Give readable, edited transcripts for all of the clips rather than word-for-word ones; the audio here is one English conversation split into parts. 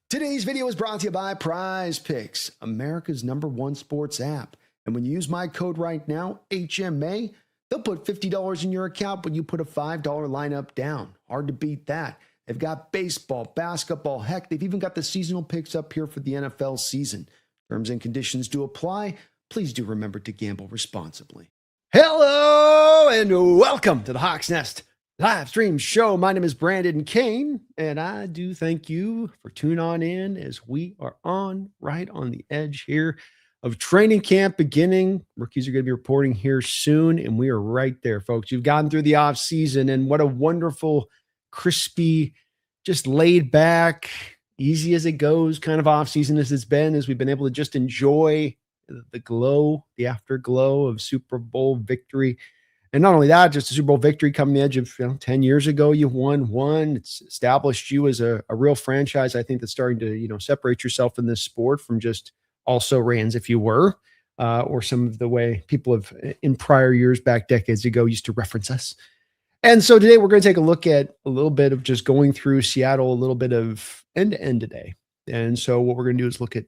Today's video is brought to you by Prize Picks, America's #1 sports app. And when you use my code right now, HMA, they'll put $50 in your account when you put a $5 lineup down. Hard to beat that. They've got baseball, basketball, heck, they've even got the seasonal picks up here for the NFL season. Terms and conditions do apply. Please do remember to gamble responsibly. Hello and welcome to the Hawks Nest live stream show. My name is Brandon Kane, and I do thank you for tuning on in as we are right on the edge here of training camp beginning. Rookies are going to be reporting here soon, and we are right there, folks. You've gotten through the off season, and what a wonderful, crispy, just laid back, easy as it goes kind of off season as it's been, as we've been able to just enjoy the glow, the afterglow of Super Bowl victory. And not only that, just a Super Bowl victory coming the edge of 10 years ago, you won one. It's established you as a real franchise, I think, that's starting to, separate yourself in this sport from just also-rans, if you were, or some of the way people have in prior years back decades ago used to reference us. And so today we're going to take a look at a little bit of just going through Seattle, a little bit of end-to-end today. And so what we're going to do is look at,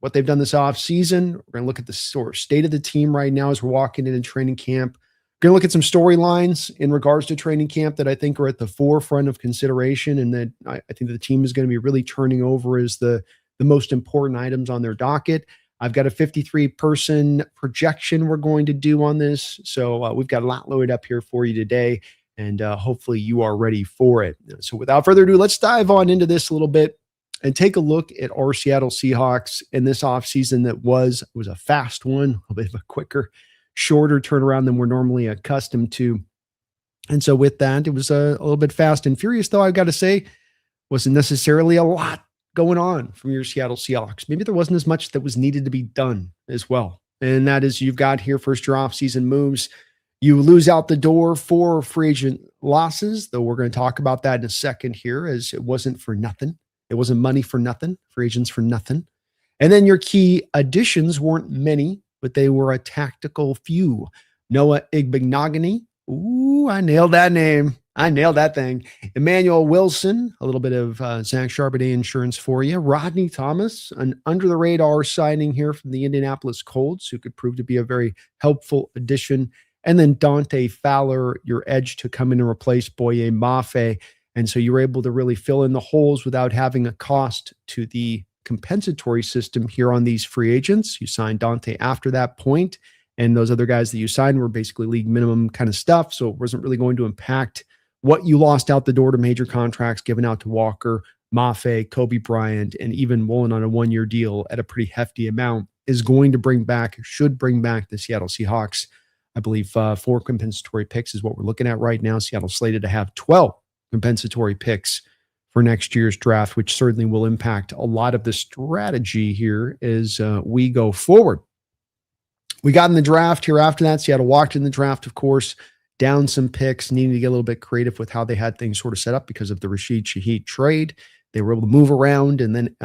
what they've done this off season. We're going to look at the sort of state of the team right now as we're walking in training camp. Going to look at some storylines in regards to training camp that I think are at the forefront of consideration, and that I think the team is going to be really turning over as the most important items on their docket. I've got a 53-person projection we're going to do on this, so we've got a lot loaded up here for you today, and hopefully you are ready for it. So without further ado, let's dive on into this a little bit and take a look at our Seattle Seahawks in this offseason that was a fast one, a bit of a quicker, shorter turnaround than we're normally accustomed to. And so with that, it was a little bit fast and furious, though, I've got to say. Wasn't necessarily a lot going on from your Seattle Seahawks. Maybe there wasn't as much that was needed to be done as well. And that is, you've got here first your offseason moves. You lose out the door 4 free agent losses, though we're going to talk about that in a second here, as it wasn't for nothing. It wasn't money for nothing, free agents for nothing. And then your key additions weren't many, but they were a tactical few. Noah Igbenogany. Ooh, I nailed that name. I nailed that thing. Emmanuel Wilson, a little bit of Zach Charbonnet insurance for you. Rodney Thomas, an under-the-radar signing here from the Indianapolis Colts, who could prove to be a very helpful addition. And then Dante Fowler, your edge to come in and replace Boye Mafe. And so you were able to really fill in the holes without having a cost to the compensatory system here on these free agents. You signed Dante after that point, and those other guys that you signed were basically league minimum kind of stuff, so it wasn't really going to impact what you lost out the door to major contracts given out to Walker, Mafe, Kobe Bryant, and even Woolen on a 1-year deal at a pretty hefty amount is going to should bring back the Seattle Seahawks. I believe 4 compensatory picks is what we're looking at right now. Seattle's slated to have 12 compensatory picks for next year's draft, which certainly will impact a lot of the strategy here as we go forward. We got in the draft here after that. Seattle walked in the draft, of course, down some picks, needing to get a little bit creative with how they had things sort of set up because of the Rashid Shaheed trade. They were able to move around and then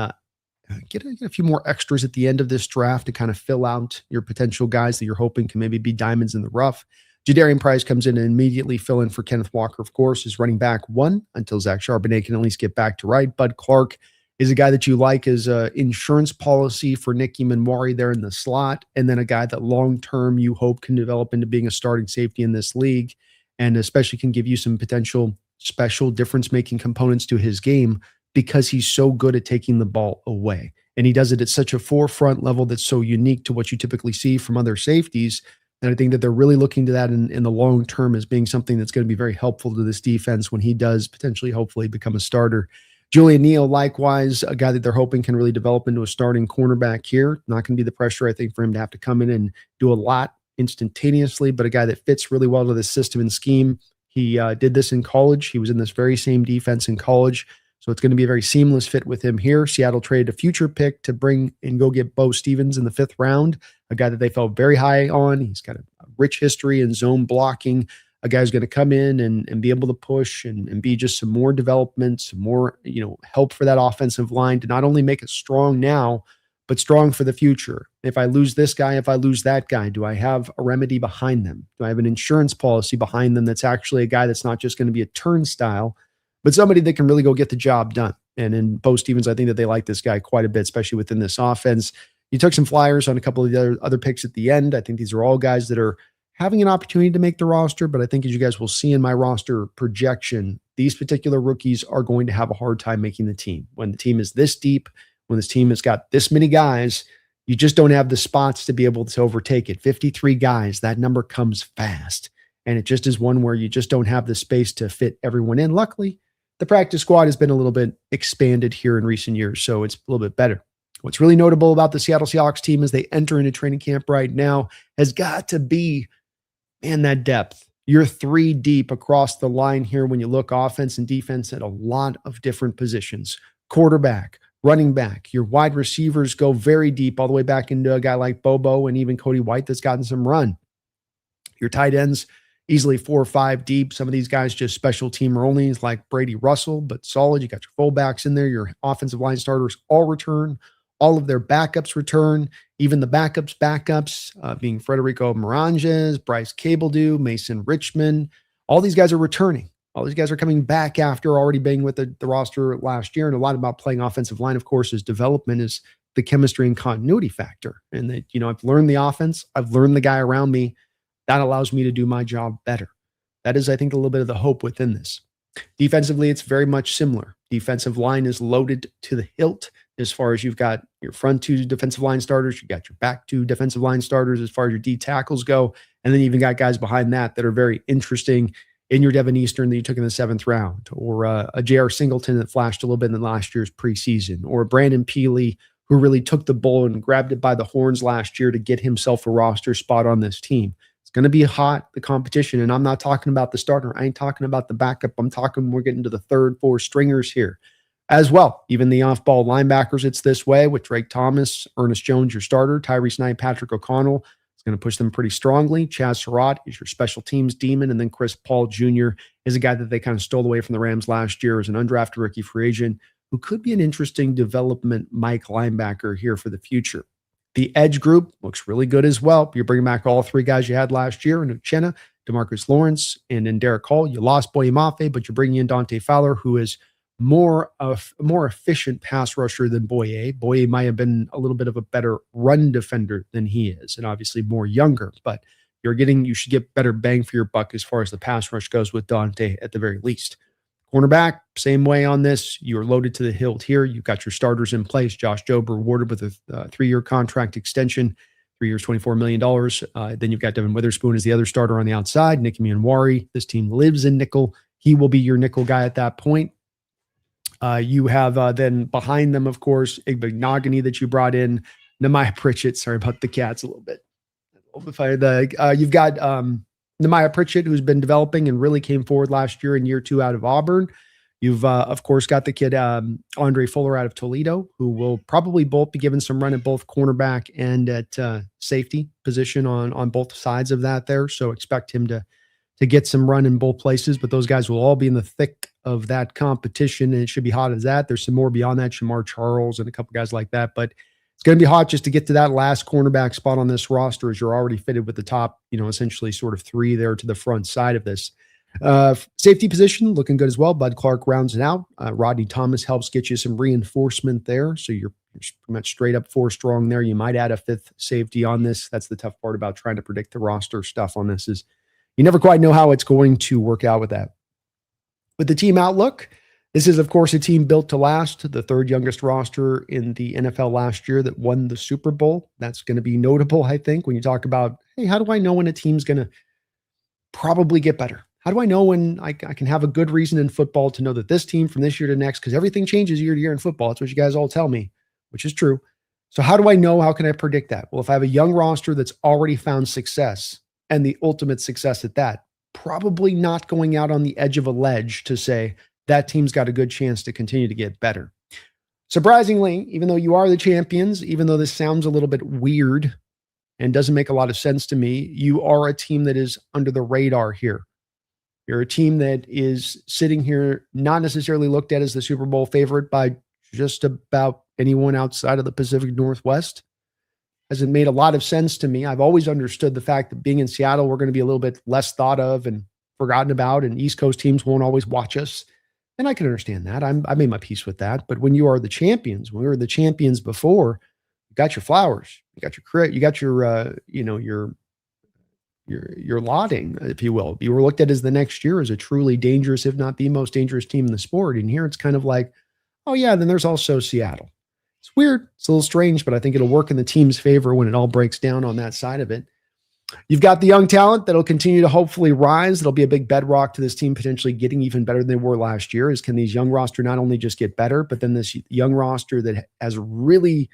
get a few more extras at the end of this draft to kind of fill out your potential guys that you're hoping can maybe be diamonds in the rough. Jadarian Price comes in and immediately fill in for Kenneth Walker, of course, is running back 1 until Zach Charbonnet can at least get back to right. Bud Clark is a guy that you like as an insurance policy for Nicky Manwari there in the slot, and then a guy that long-term you hope can develop into being a starting safety in this league, and especially can give you some potential special difference-making components to his game because he's so good at taking the ball away. And he does it at such a forefront level that's so unique to what you typically see from other safeties. And I think that they're really looking to that in the long term as being something that's going to be very helpful to this defense when he does potentially, hopefully, become a starter. Julian Neal, likewise, a guy that they're hoping can really develop into a starting cornerback here. Not going to be the pressure, I think, for him to have to come in and do a lot instantaneously, but a guy that fits really well to the system and scheme. He did this in college. He was in this very same defense in college. So it's going to be a very seamless fit with him here. Seattle traded a future pick to bring and go get Bo Stevens in the 5th round, a guy that they felt very high on. He's got a rich history in zone blocking, a guy who's going to come in and be able to push and be just some more development, some more, help for that offensive line to not only make it strong now, but strong for the future. If I lose this guy, if I lose that guy, do I have a remedy behind them? Do I have an insurance policy behind them that's actually a guy that's not just going to be a turnstile, but somebody that can really go get the job done? And in Bo Stevens, I think that they like this guy quite a bit, especially within this offense. You took some flyers on a couple of the other picks at the end. I think these are all guys that are having an opportunity to make the roster, but I think as you guys will see in my roster projection, these particular rookies are going to have a hard time making the team. When the team is this deep, when this team has got this many guys, you just don't have the spots to be able to overtake it. 53 guys, that number comes fast. And it just is one where you just don't have the space to fit everyone in. Luckily, the practice squad has been a little bit expanded here in recent years, so it's a little bit better. What's really notable about the Seattle Seahawks team as they enter into training camp right now has got to be, man, that depth. You're 3 deep across the line here when you look offense and defense at a lot of different positions. Quarterback, running back, your wide receivers go very deep all the way back into a guy like Bobo and even Cody White that's gotten some run. Your tight ends, easily 4 or 5 deep. Some of these guys just special teamer only, like Brady Russell, but solid. You got your fullbacks in there. Your offensive line starters all return. All of their backups return, even the backups, being Federico Moranges, Bryce Cabledew, Mason Richmond. All these guys are returning. All these guys are coming back after already being with the roster last year. And a lot about playing offensive line, of course, is development, is the chemistry and continuity factor. And that, I've learned the offense. I've learned the guy around me. That allows me to do my job better. That is, I think, a little bit of the hope within this. Defensively, it's very much similar. Defensive line is loaded to the hilt as far as you've got your front 2 defensive line starters, you got your back 2 defensive line starters as far as your D tackles go, and then you even got guys behind that are very interesting in your Devin Eastern that you took in the 7th round, or a J.R. Singleton that flashed a little bit in last year's preseason, or Brandon Peely who really took the bull and grabbed it by the horns last year to get himself a roster spot on this team. It's going to be hot, the competition, and I'm not talking about the starter. I ain't talking about the backup. I'm talking we're getting to the 3rd, 4th stringers here as well. Even the off-ball linebackers, it's this way with Drake Thomas, Ernest Jones, your starter, Tyrese Knight, Patrick O'Connell. It's going to push them pretty strongly. Chaz Surratt is your special teams demon, and then Chris Paul Jr. is a guy that they kind of stole away from the Rams last year as an undrafted rookie free agent who could be an interesting development Mike linebacker here for the future. The edge group looks really good as well. You're bringing back all 3 guys you had last year in Uchenna, DeMarcus Lawrence, and then Derek Hall. You lost Boye Mafe, but you're bringing in Dante Fowler, who is more efficient pass rusher than Boye. Boye might have been a little bit of a better run defender than he is, and obviously more younger, but you should get better bang for your buck as far as the pass rush goes with Dante at the very least. Cornerback, same way on this. You're loaded to the hilt here. You've got your starters in place. Josh Jobe rewarded with a 3-year contract extension, 3 years, $24 million. Then you've got Devin Witherspoon as the other starter on the outside. Nick Mianwari, this team lives in nickel. He will be your nickel guy at that point. You have then behind them, of course, Igbenogany that you brought in. Nehemiah Pritchett, sorry about the cats a little bit. You've got Nehemiah Pritchett, who's been developing and really came forward last year in year 2 out of Auburn. You've, of course, got the kid Andre Fuller out of Toledo, who will probably both be given some run at both cornerback and at safety position on both sides of that there. So expect him to get some run in both places, but those guys will all be in the thick of that competition, and it should be hot as that. There's some more beyond that, Shamar Charles and a couple guys like that, but it's going to be hot just to get to that last cornerback spot on this roster as you're already fitted with the top, essentially sort of 3 there to the front side of this. Safety position looking good as well. Bud Clark rounds it out. Rodney Thomas helps get you some reinforcement there, so you're pretty much straight up 4 strong there. You might add a 5th safety on this. That's the tough part about trying to predict the roster stuff on this, is you never quite know how it's going to work out with that. With the team outlook, this is, of course, a team built to last, the 3rd youngest roster in the NFL last year that won the Super Bowl. That's going to be notable, I think, when you talk about, hey, how do I know when a team's going to probably get better? How do I know when I can have a good reason in football to know that this team from this year to next, because everything changes year to year in football. That's what you guys all tell me, which is true. So how do I know? How can I predict that? Well, if I have a young roster that's already found success, and the ultimate success at that, probably not going out on the edge of a ledge to say that team's got a good chance to continue to get better. Surprisingly, even though you are the champions, even though this sounds a little bit weird and doesn't make a lot of sense to me, you are a team that is under the radar here. You're a team that is sitting here not necessarily looked at as the Super Bowl favorite by just about anyone outside of the Pacific Northwest. Hasn't made a lot of sense to me. I've always understood the fact that being in Seattle, we're going to be a little bit less thought of and forgotten about, and East Coast teams won't always watch us. And I can understand that. I made my peace with that. But when you are the champions, when we were the champions before, you got your flowers, you got your credit, you got your, your lauding, if you will. You were looked at as the next year as a truly dangerous, if not the most dangerous team in the sport. And here it's kind of like, oh yeah, then there's also Seattle. It's weird. It's a little strange, but I think it'll work in the team's favor when it all breaks down on that side of it. You've got the young talent that'll continue to hopefully rise. It'll be a big bedrock to this team potentially getting even better than they were last year. Is can these young roster not only just get better, but then this young roster that has really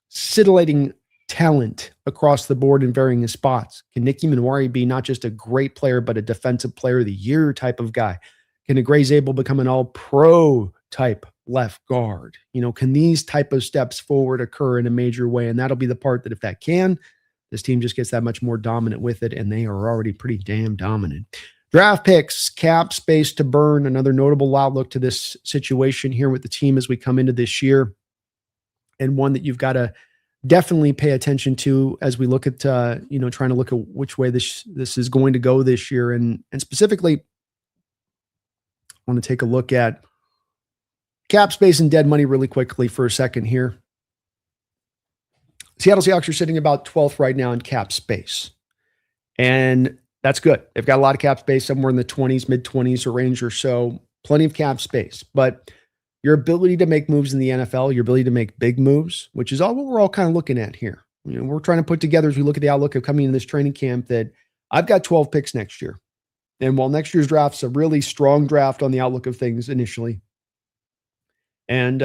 scintillating talent across the board in varying spots. Can Nicky Manwari be not just a great player, but a defensive player of the year type of guy? Can Gray Zabel become an all-pro type left guard? Can these type of steps forward occur in a major way? And that'll be the part that if that can, this team just gets that much more dominant with it, and they are already pretty damn dominant. Draft picks, cap space to burn, another notable outlook to this situation here with the team as we come into this year, and one that you've got to definitely pay attention to as we look at, trying to look at which way this is going to go this year. And specifically, I want to take a look at cap space and dead money really quickly for a second here. Seattle Seahawks are sitting about 12th right now in cap space. And that's good. They've got a lot of cap space, somewhere in the 20s, mid-20s or range or so. Plenty of cap space. But your ability to make moves in the NFL, your ability to make big moves, which is all what we're all kind of looking at here. We're trying to put together, as we look at the outlook of coming into this training camp, that I've got 12 picks next year. And while next year's draft's a really strong draft on the outlook of things initially, and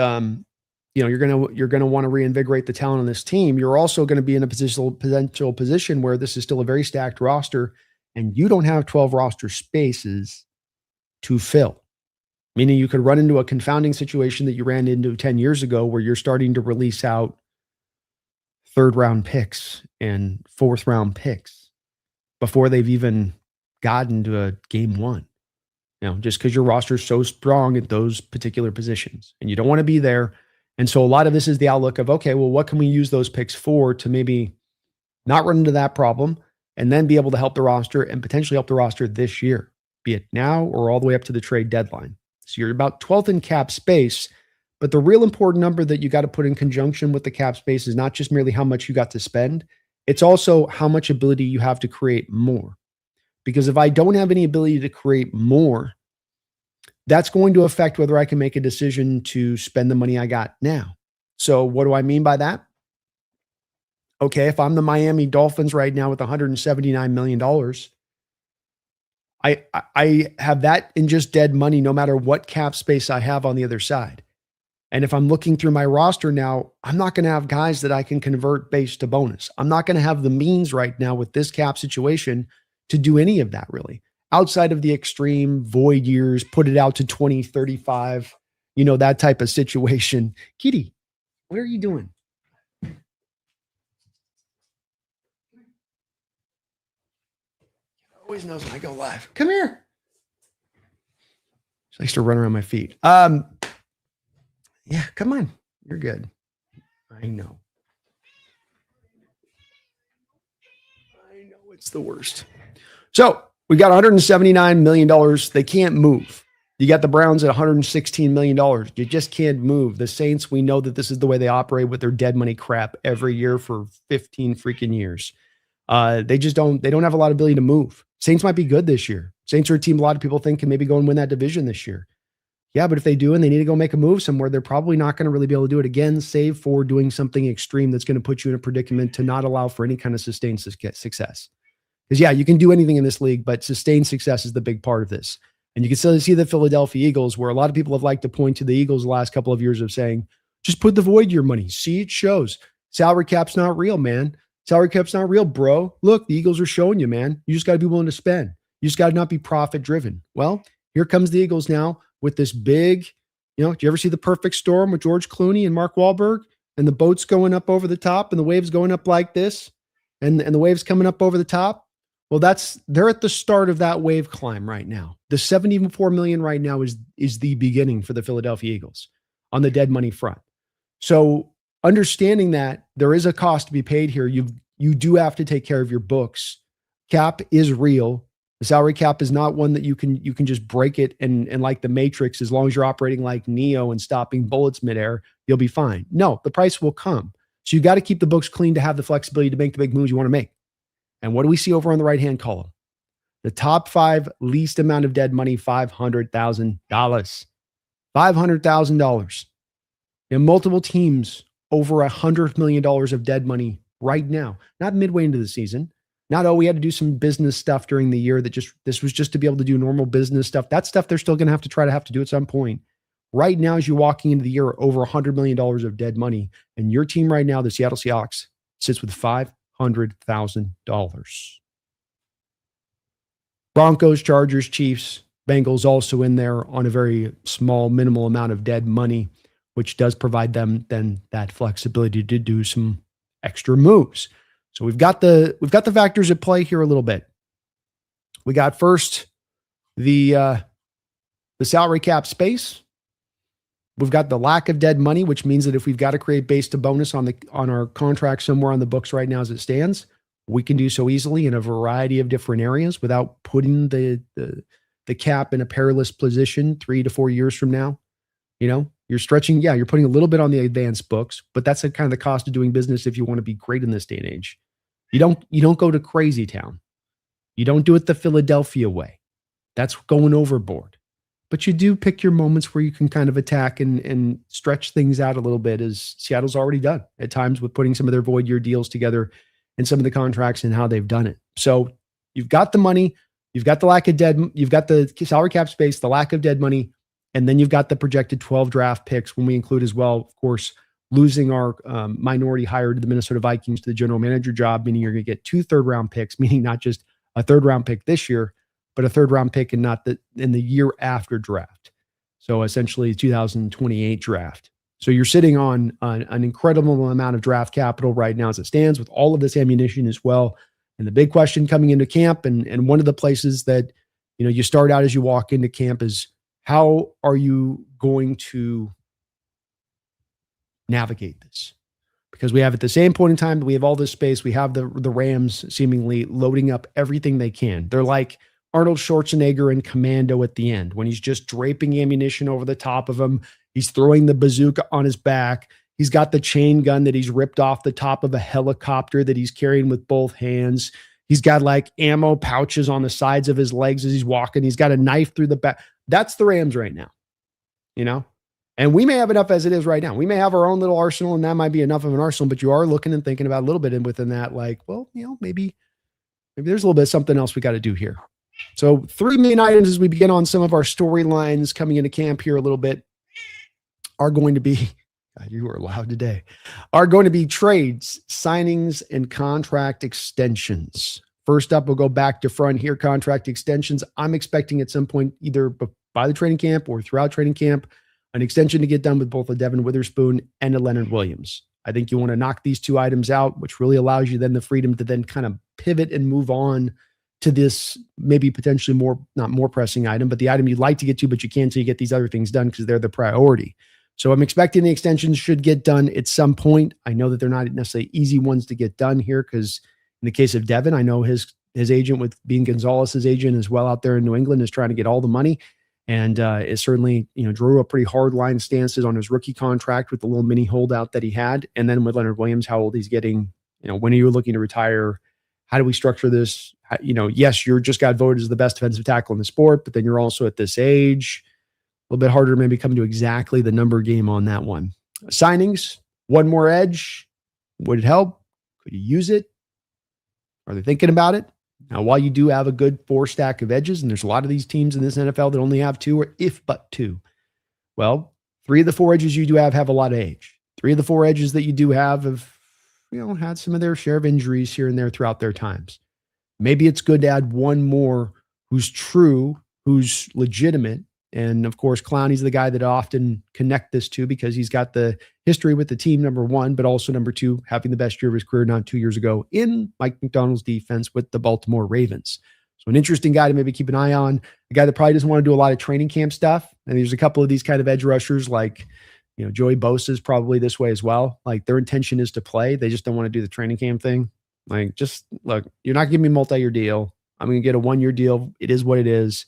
you're gonna want to reinvigorate the talent on this team, you're also going to be in a potential position where this is still a very stacked roster, and you don't have 12 roster spaces to fill. Meaning you could run into a confounding situation that you ran into 10 years ago where you're starting to release out third round picks and fourth round picks before they've even gotten to a game one. Just because your roster is so strong at those particular positions and you don't want to be there. And so a lot of this is the outlook of, okay, well, what can we use those picks for to maybe not run into that problem and then be able to help the roster and potentially help the roster this year, be it now or all the way up to the trade deadline. So you're about 12th in cap space, but the real important number that you got to put in conjunction with the cap space is not just merely how much you got to spend. It's also how much ability you have to create more. Because if I don't have any ability to create more, that's going to affect whether I can make a decision to spend the money I got now. So what do I mean by that? Okay, if I'm the Miami Dolphins right now with $179 million, I have that in just dead money no matter what cap space I have on the other side. And if I'm looking through my roster now, I'm not going to have guys that I can convert base to bonus. I'm not going to have the means right now with this cap situation to do any of that really. Outside of the extreme void years, put it out to 2035, that type of situation. Kitty, what are you doing? Always knows when I go live. Come here. She likes to run around my feet. Yeah, come on. You're good. I know. It's the worst. So we got $179 million. They can't move. You got the Browns at $116 million. You just can't move. The Saints, we know that this is the way they operate with their dead money crap every year for 15 freaking years. They don't have a lot of ability to move. Saints might be good this year. Saints are a team a lot of people think can maybe go and win that division this year. Yeah, but if they do and they need to go make a move somewhere, they're probably not going to really be able to do it again, save for doing something extreme that's going to put you in a predicament to not allow for any kind of sustained success. Because yeah, you can do anything in this league, but sustained success is the big part of this. And you can still see the Philadelphia Eagles, where a lot of people have liked to point to the Eagles the last couple of years of saying, just put the void year money. See, it shows. Salary cap's not real, man. Salary cap's not real, bro. Look, the Eagles are showing you, man. You just got to be willing to spend. You just got to not be profit driven. Well, here comes the Eagles now with this big, do you ever see The Perfect Storm with George Clooney and Mark Wahlberg? And the boat's going up over the top and the waves going up like this and the waves coming up over the top. Well, they're at the start of that wave climb right now. The $74 million right now is the beginning for the Philadelphia Eagles on the dead money front. So understanding that there is a cost to be paid here, you do have to take care of your books. Cap is real. The salary cap is not one that you can just break it and like the Matrix, as long as you're operating like Neo and stopping bullets midair, you'll be fine. No, the price will come. So you got to keep the books clean to have the flexibility to make the big moves you want to make. And what do we see over on the right-hand column? The top 5 least amount of dead money, $500,000. $500,000. And multiple teams over $100 million of dead money right now, not midway into the season. Not, oh, we had to do some business stuff during the year this was just to be able to do normal business stuff. That stuff they're still going to have to do at some point. Right now, as you're walking into the year, over $100 million of dead money. And your team right now, the Seattle Seahawks, sits with $500,000. Broncos, Chargers, Chiefs, Bengals also in there on a very small, minimal amount of dead money, which does provide them then that flexibility to do some extra moves. So we've got the factors at play here a little bit. We got first the salary cap space. We've got the lack of dead money, which means that if we've got to create base to bonus on our contract somewhere on the books right now as it stands, we can do so easily in a variety of different areas without putting the cap in a perilous position 3 to 4 years from now. You're stretching. Yeah, you're putting a little bit on the advanced books, but that's kind of the cost of doing business if you want to be great in this day and age. You don't go to crazy town. You don't do it the Philadelphia way. That's going overboard. But you do pick your moments where you can kind of attack and stretch things out a little bit, as Seattle's already done at times with putting some of their void year deals together and some of the contracts and how they've done it. So you've got the money, you've got you've got the salary cap space, the lack of dead money, and then you've got the projected 12 draft picks when we include as well, of course, losing our minority hire to the Minnesota Vikings to the general manager job, meaning you're going to get 2 third-round picks, meaning not just a third-round pick this year, but a third-round pick and not in the year after draft. So essentially 2028 draft. So you're sitting on an incredible amount of draft capital right now as it stands with all of this ammunition as well. And the big question coming into camp, and one of the places that you start out as you walk into camp, is how are you going to navigate this? Because we have at the same point in time, we have all this space. We have the Rams seemingly loading up everything they can. They're like Arnold Schwarzenegger in Commando at the end when he's just draping ammunition over the top of him. He's throwing the bazooka on his back. He's got the chain gun that he's ripped off the top of a helicopter that he's carrying with both hands. He's got like ammo pouches on the sides of his legs as he's walking. He's got a knife through the back. That's the Rams right now, and we may have enough as it is right now. We may have our own little arsenal, and that might be enough of an arsenal, but you are looking and thinking about a little bit and within that, like, well, maybe there's a little bit of something else we got to do here. So 3 main items as we begin on some of our storylines coming into camp here a little bit are going to be, God, you are loud today, are going to be trades, signings, and contract extensions. First up, we'll go back to front here, contract extensions. I'm expecting at some point, either by the training camp or throughout training camp, an extension to get done with both a Devin Witherspoon and a Leonard Williams. I think you want to knock these 2 items out, which really allows you then the freedom to then kind of pivot and move on to this maybe potentially not more pressing item, but the item you'd like to get to, but you can't until you get these other things done because they're the priority. So I'm expecting the extensions should get done at some point. I know that they're not necessarily easy ones to get done here because in the case of Devin, I know his agent, with being Gonzalez's agent as well out there in New England, is trying to get all the money. And it certainly, drew a pretty hard line stances on his rookie contract with the little mini holdout that he had. And then with Leonard Williams, how old he's getting, when are you looking to retire? How do we structure this? Yes, you're just got voted as the best defensive tackle in the sport, but then you're also at this age. A little bit harder to maybe come to exactly the number game on that one. Signings, one more edge. Would it help? Could you use it? Are they thinking about it? Now, while you do have a good 4 stack of edges, and there's a lot of these teams in this NFL that only have 2 or if but 2, well, 3 of the 4 edges you do have a lot of age. 3 of the 4 edges that you do have had some of their share of injuries here and there throughout their times. Maybe it's good to add one more who's true, who's legitimate. And of course, Clowney's the guy that I often connect this to because he's got the history with the team, number 1, but also number 2, having the best year of his career not 2 years ago in Mike McDonald's defense with the Baltimore Ravens. So an interesting guy to maybe keep an eye on, a guy that probably doesn't want to do a lot of training camp stuff. And there's a couple of these kind of edge rushers like, Joey Bosa is probably this way as well. Like their intention is to play. They just don't want to do the training camp thing. Like, just look, you're not giving me a multi-year deal. I'm going to get a 1-year deal. It is what it is.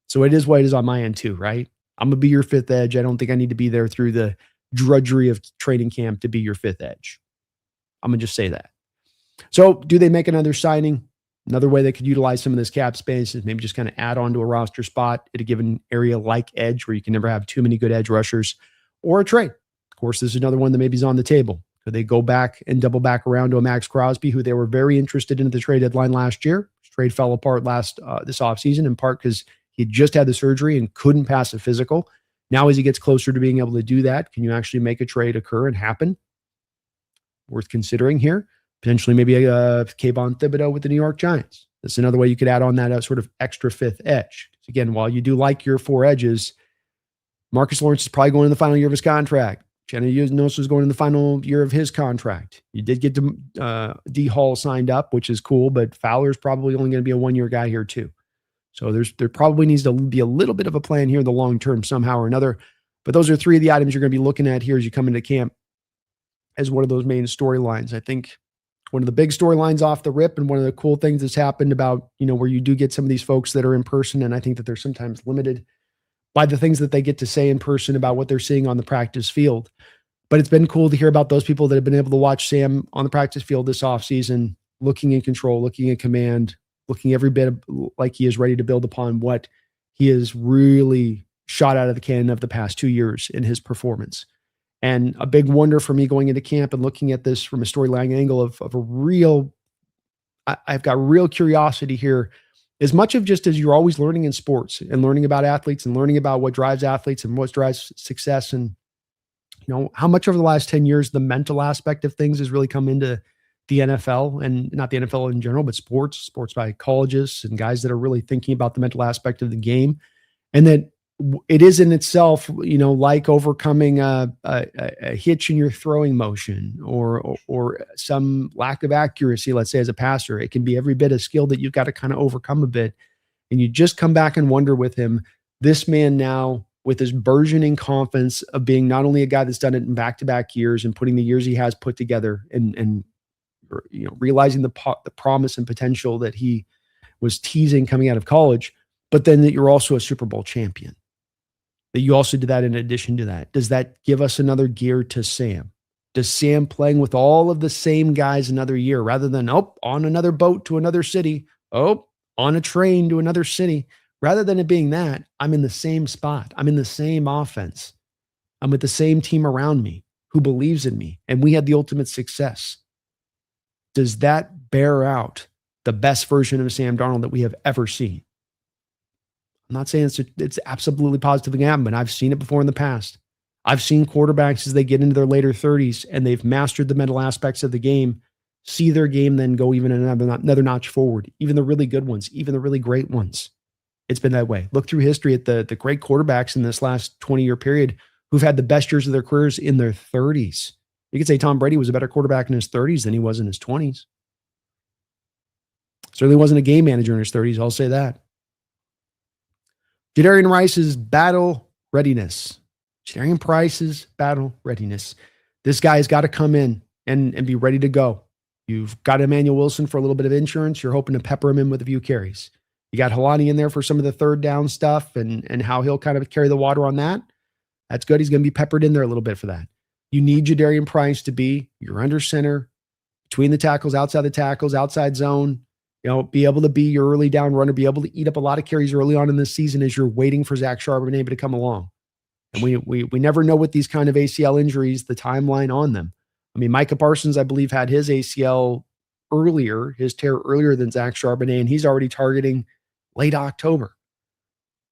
So it is what it is on my end too, right? I'm going to be your fifth edge. I don't think I need to be there through the drudgery of training camp to be your fifth edge. I'm going to just say that. So do they make another signing? Another way they could utilize some of this cap space is maybe just kind of add on to a roster spot at a given area like edge, where you can never have too many good edge rushers, or a trade. Of course, this is another one that maybe is on the table. Could they go back and double back around to a Max Crosby, who they were very interested in at the trade deadline last year? Trade fell apart this offseason, in part because he just had the surgery and couldn't pass a physical. Now, as he gets closer to being able to do that, can you actually make a trade occur and happen? Worth considering here. Potentially maybe a Kayvon Thibodeau with the New York Giants. That's another way you could add on that sort of extra fifth edge. Again, while you do like your four edges, Marcus Lawrence is probably going in the final year of his contract. Geno Smith is going in the final year of his contract. You did get D Hall signed up, which is cool, but Fowler's probably only going to be a 1-year guy here too. So there probably needs to be a little bit of a plan here in the long term somehow or another. But those are three of the items you're going to be looking at here as you come into camp as one of those main storylines. I think one of the big storylines off the rip, and one of the cool things that's happened about, where you do get some of these folks that are in person, and I think that they're sometimes limited by the things that they get to say in person about what they're seeing on the practice field. But it's been cool to hear about those people that have been able to watch Sam on the practice field this offseason, looking in control, looking in command, looking every bit like he is ready to build upon what he has really shot out of the cannon of the past 2 years in his performance. And a big wonder for me going into camp and looking at this from a storyline angle of a real, I've got real curiosity here, as much of just as you're always learning in sports and learning about athletes and learning about what drives athletes and what drives success. And, how much over the last 10 years, the mental aspect of things has really come into the NFL, and not the NFL in general, but sports psychologists and guys that are really thinking about the mental aspect of the game. And that it is in itself, like overcoming a hitch in your throwing motion or some lack of accuracy, let's say, as a passer. It can be every bit of skill that you've got to kind of overcome a bit. And you just come back and wonder with him, this man now with his burgeoning confidence of being not only a guy that's done it in back-to-back years and putting the years he has put together and realizing the promise and potential that he was teasing coming out of college, but then that you're also a Super Bowl champion. That you also did that in addition to that. Does that give us another gear to Sam? Does Sam playing with all of the same guys another year rather than, on another boat to another city, on a train to another city, rather than it being that, I'm in the same spot. I'm in the same offense. I'm with the same team around me who believes in me, and we had the ultimate success. Does that bear out the best version of Sam Darnold that we have ever seen? I'm not saying it's absolutely positively going to happen, but I've seen it before in the past. I've seen quarterbacks as they get into their later 30s and they've mastered the mental aspects of the game, see their game then go even another notch forward, even the really good ones, even the really great ones. It's been that way. Look through history at the great quarterbacks in this last 20-year period who've had the best years of their careers in their 30s. You could say Tom Brady was a better quarterback in his 30s than he was in his 20s. Certainly wasn't a game manager in his 30s, I'll say that. Jadarian Price's battle readiness. Jadarian Price's battle readiness. This guy's got to come in and be ready to go. You've got Emmanuel Wilson for a little bit of insurance. You're hoping to pepper him in with a few carries. You got Helani in there for some of the third down stuff and how he'll kind of carry the water on that. That's good. He's going to be peppered in there a little bit for that. You need Jadarian Price to be your under center, between the tackles, outside zone, be able to be your early down runner, be able to eat up a lot of carries early on in the season as you're waiting for Zach Charbonnet to come along. And we never know with these kind of ACL injuries, the timeline on them. I mean, Micah Parsons, I believe, had his ACL his tear earlier than Zach Charbonnet, and he's already targeting late October.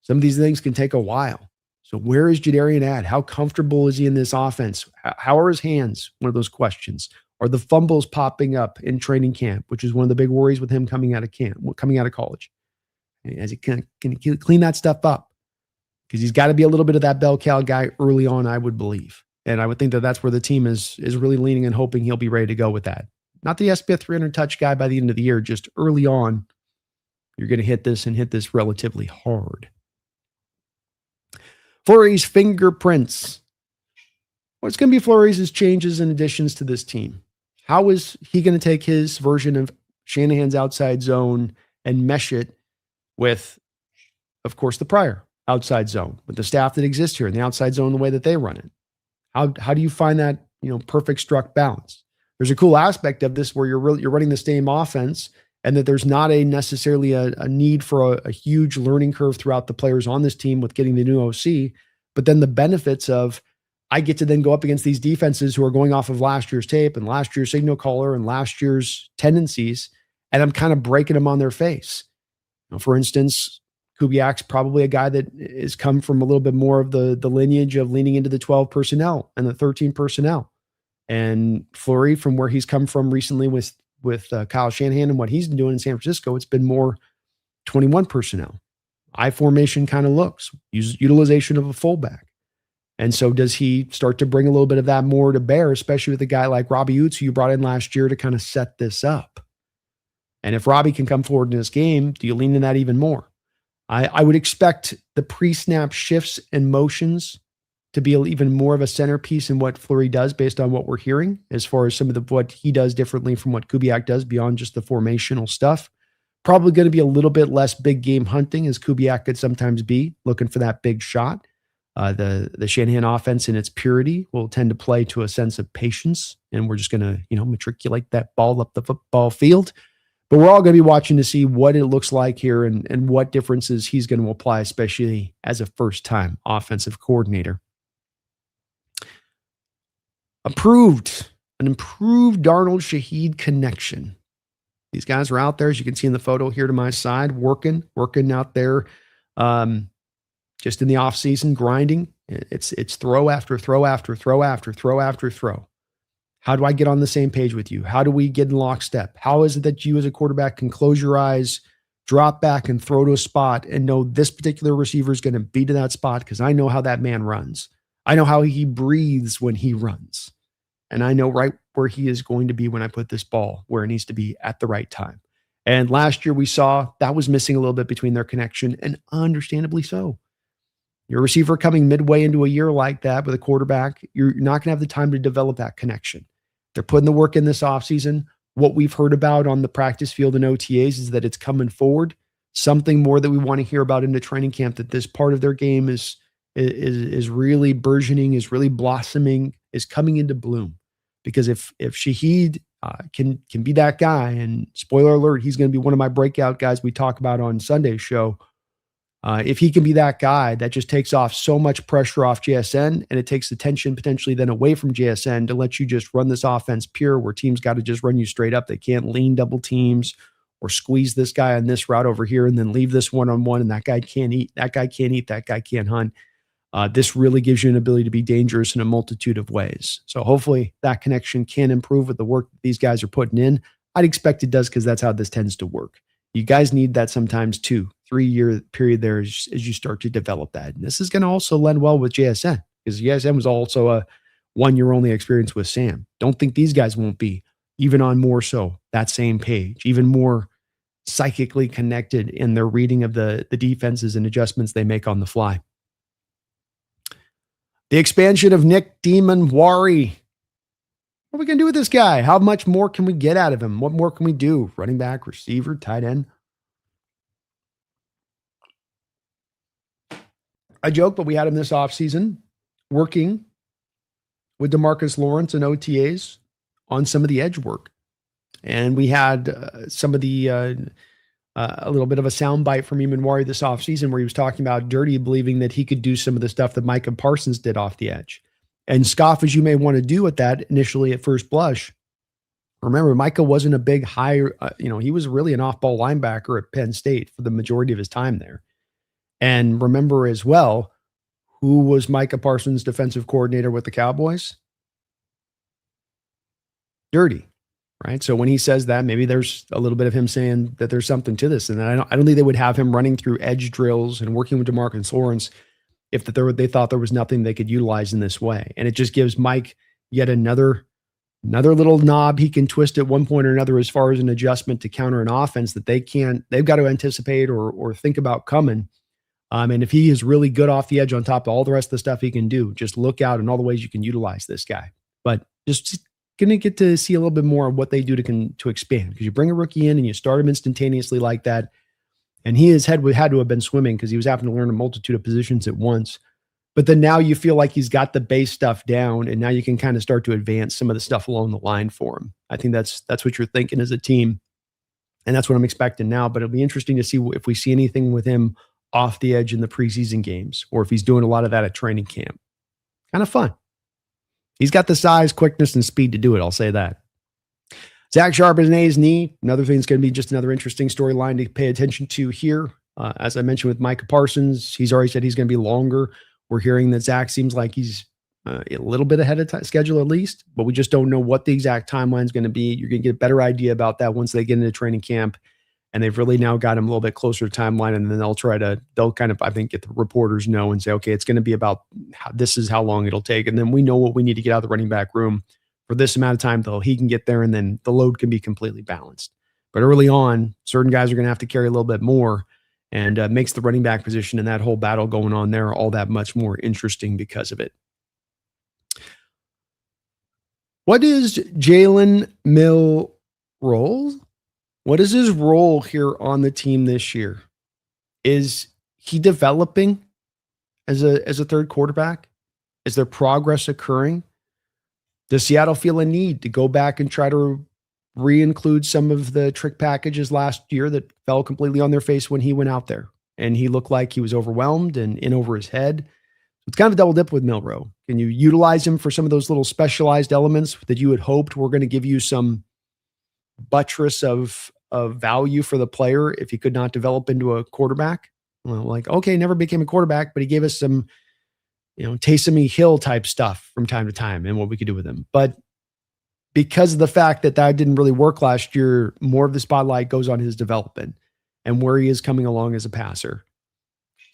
Some of these things can take a while. So where is Jadarian at? How comfortable is he in this offense? How are his hands? One of those questions. Are the fumbles popping up in training camp, which is one of the big worries with him coming out of college? As he can clean that stuff up, because he's got to be a little bit of that bell cow guy early on, I would believe. And I would think that that's where the team is really leaning and hoping he'll be ready to go with that. Not the SPF 300 touch guy by the end of the year, just early on, you're going to hit this relatively hard. Fleury's fingerprints. What's going to be Fleury's changes and additions to this team? How is he going to take his version of Shanahan's outside zone and mesh it with, of course, the prior outside zone, with the staff that exists here in the outside zone, the way that they run it. How do you find that, perfect struck balance? There's a cool aspect of this where you're running the same offense, and that there's not necessarily a need for a huge learning curve throughout the players on this team with getting the new OC. But then the benefits of, I get to then go up against these defenses who are going off of last year's tape and last year's signal caller and last year's tendencies, and I'm kind of breaking them on their face. For instance, Kubiak's probably a guy that has come from a little bit more of the lineage of leaning into the 12 personnel and the 13 personnel. And Fleury, from where he's come from recently with Kyle Shanahan and what he's been doing in San Francisco, it's been more 21 personnel. I formation kind of looks, utilization of a fullback. And so does he start to bring a little bit of that more to bear, especially with a guy like Robbie Oates, who you brought in last year to kind of set this up? And if Robbie can come forward in this game, do you lean in that even more? I would expect the pre-snap shifts and motions to be even more of a centerpiece in what Fleury does based on what we're hearing, as far as some of what he does differently from what Kubiak does beyond just the formational stuff. Probably going to be a little bit less big game hunting, as Kubiak could sometimes be, looking for that big shot. The Shanahan offense in its purity will tend to play to a sense of patience, and we're just going to, matriculate that ball up the football field. But we're all going to be watching to see what it looks like here and what differences he's going to apply, especially as a first-time offensive coordinator. An improved Darnold Shaheed connection. These guys are out there, as you can see in the photo here to my side, working out there, just in the offseason, grinding. It's throw after throw after throw after throw after throw. How do I get on the same page with you? How do we get in lockstep? How is it that you as a quarterback can close your eyes, drop back, and throw to a spot and know this particular receiver is going to be to that spot because I know how that man runs. I know how he breathes when he runs. And I know right where he is going to be when I put this ball where it needs to be at the right time. And last year we saw that was missing a little bit between their connection, and understandably so. Your receiver coming midway into a year like that with a quarterback, you're not going to have the time to develop that connection. They're putting the work in this offseason. What we've heard about on the practice field and OTAs is that it's coming forward. Something more that we want to hear about into training camp, that this part of their game is really burgeoning, is really blossoming, is coming into bloom. Because if Shaheed can be that guy, and spoiler alert, he's going to be one of my breakout guys we talk about on Sunday's show. If he can be that guy, that just takes off so much pressure off JSN, and it takes the tension potentially then away from JSN to let you just run this offense pure, where teams got to just run you straight up. They can't lean double teams or squeeze this guy on this route over here and then leave this one-on-one, and that guy can't eat, that guy can't hunt. This really gives you an ability to be dangerous in a multitude of ways. So hopefully that connection can improve with the work that these guys are putting in. I'd expect it does, because that's how this tends to work. You guys need that sometimes 2-3 year period there as you start to develop that. And this is going to also lend well with JSN, because JSN was also a 1 year only experience with Sam. Don't think these guys won't be even on more so that same page, even more psychically connected in their reading of the defenses and adjustments they make on the fly. The expansion of Nick Demon-Wari. What are we going to do with this guy? How much more can we get out of him? What more can we do? Running back, receiver, tight end. I joke, but we had him this offseason working with DeMarcus Lawrence and OTAs on some of the edge work. And we had some of the a little bit of a soundbite from Demon-Wari this offseason where he was talking about Dirty believing that he could do some of the stuff that Micah Parsons did off the edge. And scoff as you may want to do at that initially at first blush, remember, Micah wasn't a big high, he was really an off-ball linebacker at Penn State for the majority of his time there. And remember as well, who was Micah Parsons' defensive coordinator with the Cowboys? Dirty, right? So when he says that, maybe there's a little bit of him saying that there's something to this. And I don't think they would have him running through edge drills and working with DeMarcus Lawrence if they thought there was nothing they could utilize in this way. And it just gives Mike yet another little knob he can twist at one point or another as far as an adjustment to counter an offense that they've got to anticipate or think about coming. And if he is really good off the edge on top of all the rest of the stuff he can do, just look out in all the ways you can utilize this guy. But just going to get to see a little bit more of what they do to expand, because you bring a rookie in and you start him instantaneously like that. And his head had to have been swimming because he was having to learn a multitude of positions at once. But then now you feel like he's got the base stuff down, and now you can kind of start to advance some of the stuff along the line for him. I think that's what you're thinking as a team, and that's what I'm expecting now. But it'll be interesting to see if we see anything with him off the edge in the preseason games, or if he's doing a lot of that at training camp. Kind of fun. He's got the size, quickness, and speed to do it. I'll say that. Zach Charbonnet's knee, another thing that's going to be just another interesting storyline to pay attention to here. As I mentioned with Micah Parsons, he's already said he's going to be longer. We're hearing that Zach seems like he's a little bit ahead of schedule at least, but we just don't know what the exact timeline is going to be. You're going to get a better idea about that once they get into training camp, and they've really now got him a little bit closer to timeline, and then they'll kind of, I think, get the reporters know and say, okay, it's going to be about this is how long it'll take, and then we know what we need to get out of the running back room for this amount of time till he can get there, and then the load can be completely balanced. But early on, certain guys are going to have to carry a little bit more, and makes the running back position and that whole battle going on there all that much more interesting because of it. What is Jalen Milroe? What is his role here on the team this year? Is he developing as a third quarterback? Is there progress occurring? Does Seattle feel a need to go back and try to re-include some of the trick packages last year that fell completely on their face when he went out there and he looked like he was overwhelmed and in over his head? It's kind of a double dip with Milroe. Can you utilize him for some of those little specialized elements that you had hoped were going to give you some buttress of value for the player if he could not develop into a quarterback? Well, like, okay, never became a quarterback, but he gave us some, Taysom Hill type stuff from time to time and what we could do with him. But because of the fact that didn't really work last year, more of the spotlight goes on his development and where he is coming along as a passer.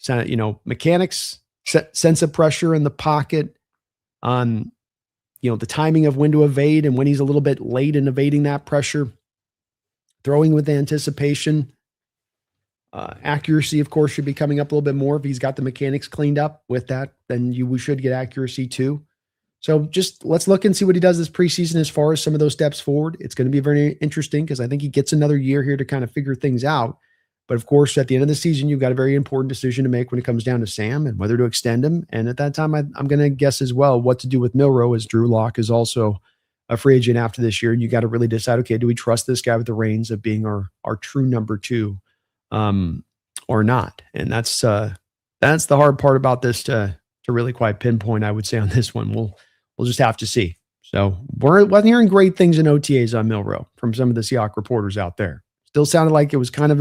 So, mechanics, sense of pressure in the pocket, on, the timing of when to evade and when he's a little bit late in evading that pressure, throwing with anticipation. Accuracy, of course, should be coming up a little bit more. If he's got the mechanics cleaned up with that, then we should get accuracy too. So just let's look and see what he does this preseason as far as some of those steps forward. It's going to be very interesting because I think he gets another year here to kind of figure things out. But of course, at the end of the season, you've got a very important decision to make when it comes down to Sam and whether to extend him. And at that time, I'm going to guess as well what to do with Milroe, as Drew Lock is also a free agent after this year. And you got to really decide, okay, do we trust this guy with the reins of being our true number two or not? And that's the hard part about this to really quite pinpoint, I would say, on this one. We'll just have to see. So wasn't hearing great things in OTAs on Milroe from some of the Seahawks reporters out there. Still sounded like it was sounded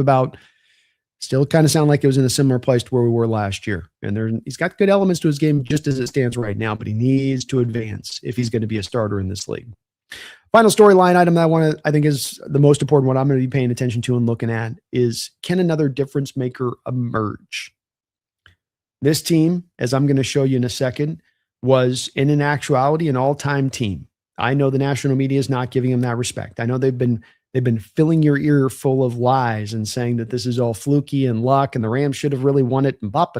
like it was in a similar place to where we were last year. And he's got good elements to his game just as it stands right now, but he needs to advance if he's going to be a starter in this league. Final storyline item that I think is the most important one I'm going to be paying attention to and looking at is, can another difference maker emerge? This team, as I'm going to show you in a second, was in an actuality an all-time team. I know the national media is not giving them that respect. I know they've been filling your ear full of lies and saying that this is all fluky and luck and the Rams should have really won it and bop.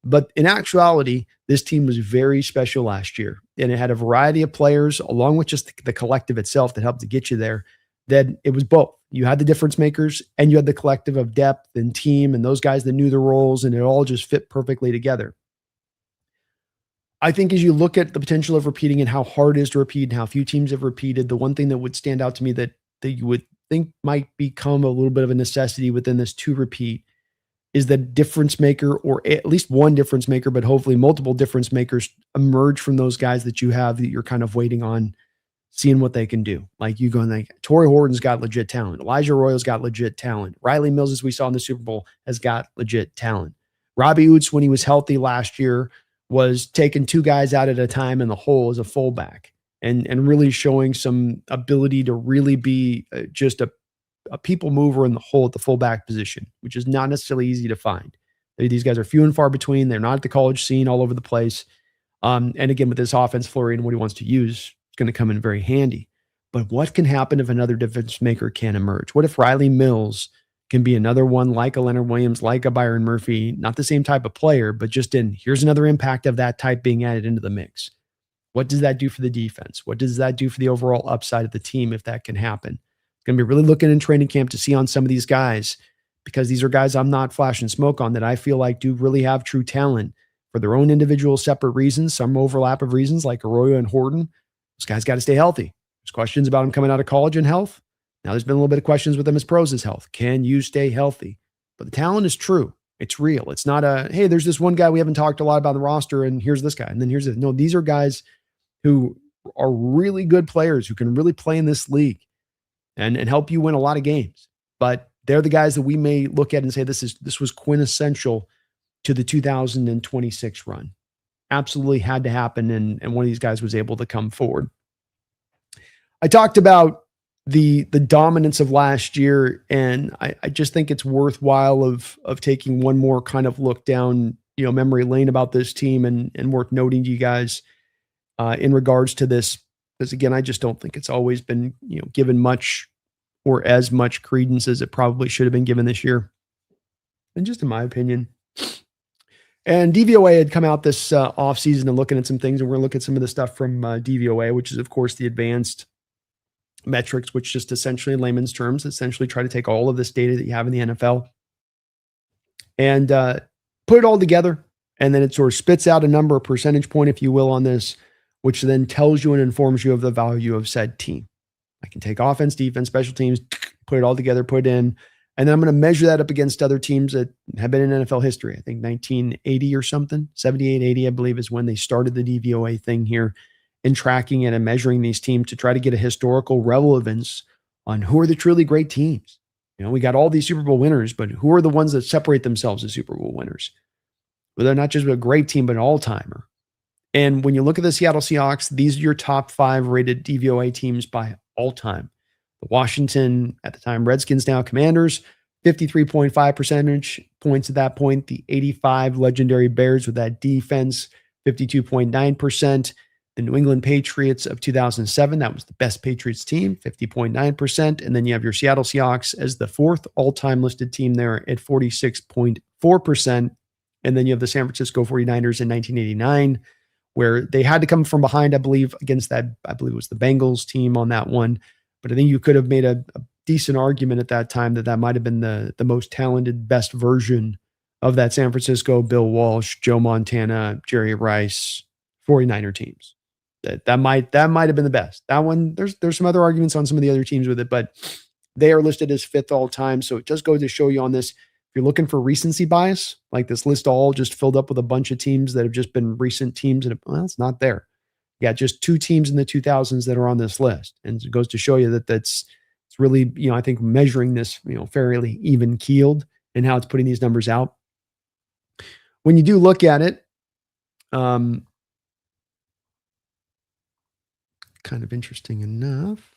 But in actuality, this team was very special last year, and it had a variety of players along with just the collective itself that helped to get you there. That it was both. You had the difference makers and you had the collective of depth and team and those guys that knew the roles, and it all just fit perfectly together. I think as you look at the potential of repeating and how hard it is to repeat and how few teams have repeated, the one thing that would stand out to me that you would think might become a little bit of a necessity within this to repeat is the difference maker, or at least one difference maker, but hopefully multiple difference makers emerge from those guys that you have that you're kind of waiting on, seeing what they can do. Like you going like, Torrey Horton's got legit talent. Elijah Royal's got legit talent. Riley Mills, as we saw in the Super Bowl, has got legit talent. Robbie Oots, when he was healthy last year, was taking two guys out at a time in the hole as a fullback and really showing some ability to really be just a people mover in the hole at the fullback position, which is not necessarily easy to find. These guys are few and far between. They're not at the college scene all over the place. And again, with this offense flurry and what he wants to use, it's going to come in very handy. But what can happen if another difference maker can emerge? What if Riley Mills can be another one like a Leonard Williams, like a Byron Murphy, not the same type of player, but just here's another impact of that type being added into the mix. What does that do for the defense? What does that do for the overall upside of the team if that can happen? Going to be really looking in training camp to see on some of these guys, because these are guys I'm not flashing smoke on that I feel like do really have true talent for their own individual separate reasons, some overlap of reasons like Arroyo and Horton. Those guys got to stay healthy. There's questions about him coming out of college and health. Now there's been a little bit of questions with them as pros as health. Can you stay healthy? But the talent is true. It's real. It's not hey, there's this one guy we haven't talked a lot about on the roster, and here's this guy. And then here's this. No, these are guys who are really good players who can really play in this league and help you win a lot of games. But they're the guys that we may look at and say this was quintessential to the 2026 run. Absolutely had to happen, and one of these guys was able to come forward. I talked about the dominance of last year, and I just think it's worthwhile of taking one more kind of look down, memory lane about this team and worth noting to you guys in regards to this, because again, I just don't think it's always been given much or as much credence as it probably should have been given this year, and just in my opinion. And DVOA had come out this offseason and looking at some things, and we're going to look at some of the stuff from DVOA, which is, of course, the advanced metrics, which just essentially, in layman's terms, essentially try to take all of this data that you have in the NFL and put it all together. And then it sort of spits out a number, a percentage point, if you will, on this, which then tells you and informs you of the value of said team. I can take offense, defense, special teams, put it all together, put it in, and then I'm going to measure that up against other teams that have been in NFL history. I think 1980 or something, 78, 80, I believe, is when they started the DVOA thing here, in tracking it and measuring these teams to try to get a historical relevance on who are the truly great teams. We got all these Super Bowl winners, but who are the ones that separate themselves as Super Bowl winners? Well, they're not just a great team, but an all-timer. And when you look at the Seattle Seahawks, these are your top 5 rated DVOA teams by all time. The Washington, at the time, Redskins, now Commanders, 53.5 percentage points at that point. The 85 legendary Bears with that defense, 52.9%. The New England Patriots of 2007, that was the best Patriots team, 50.9%. And then you have your Seattle Seahawks as the 4th all-time listed team there at 46.4%. And then you have the San Francisco 49ers in 1989, where they had to come from behind, I believe, against that, I believe it was the Bengals team on that one. But I think you could have made a decent argument at that time that might have been the most talented, best version of that San Francisco, Bill Walsh, Joe Montana, Jerry Rice, 49er teams. That might have been the best. That one, there's some other arguments on some of the other teams with it, but they are listed as 5th all time. So it just goes to show you on this, if you're looking for recency bias, like this list all just filled up with a bunch of teams that have just been recent teams, and it's not there. You got just 2 teams in the 2000s that are on this list. And it goes to show you that it's really, I think measuring this, fairly even keeled in how it's putting these numbers out. When you do look at it, kind of interesting enough.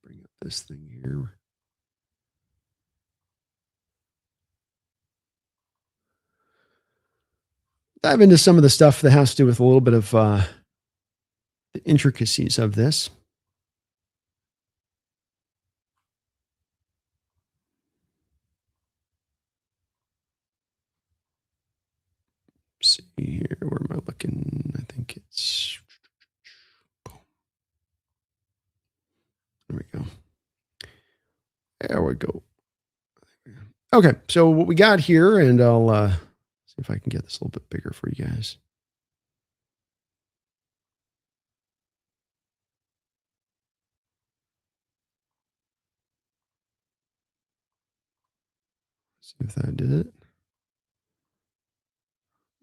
Bring up this thing here. Dive into some of the stuff that has to do with a little bit of the intricacies of this. Let's see here. Where am I looking? I think it's. There we go. There we go. Okay, so what we got here, and I'll see if I can get this a little bit bigger for you guys. See if that did it.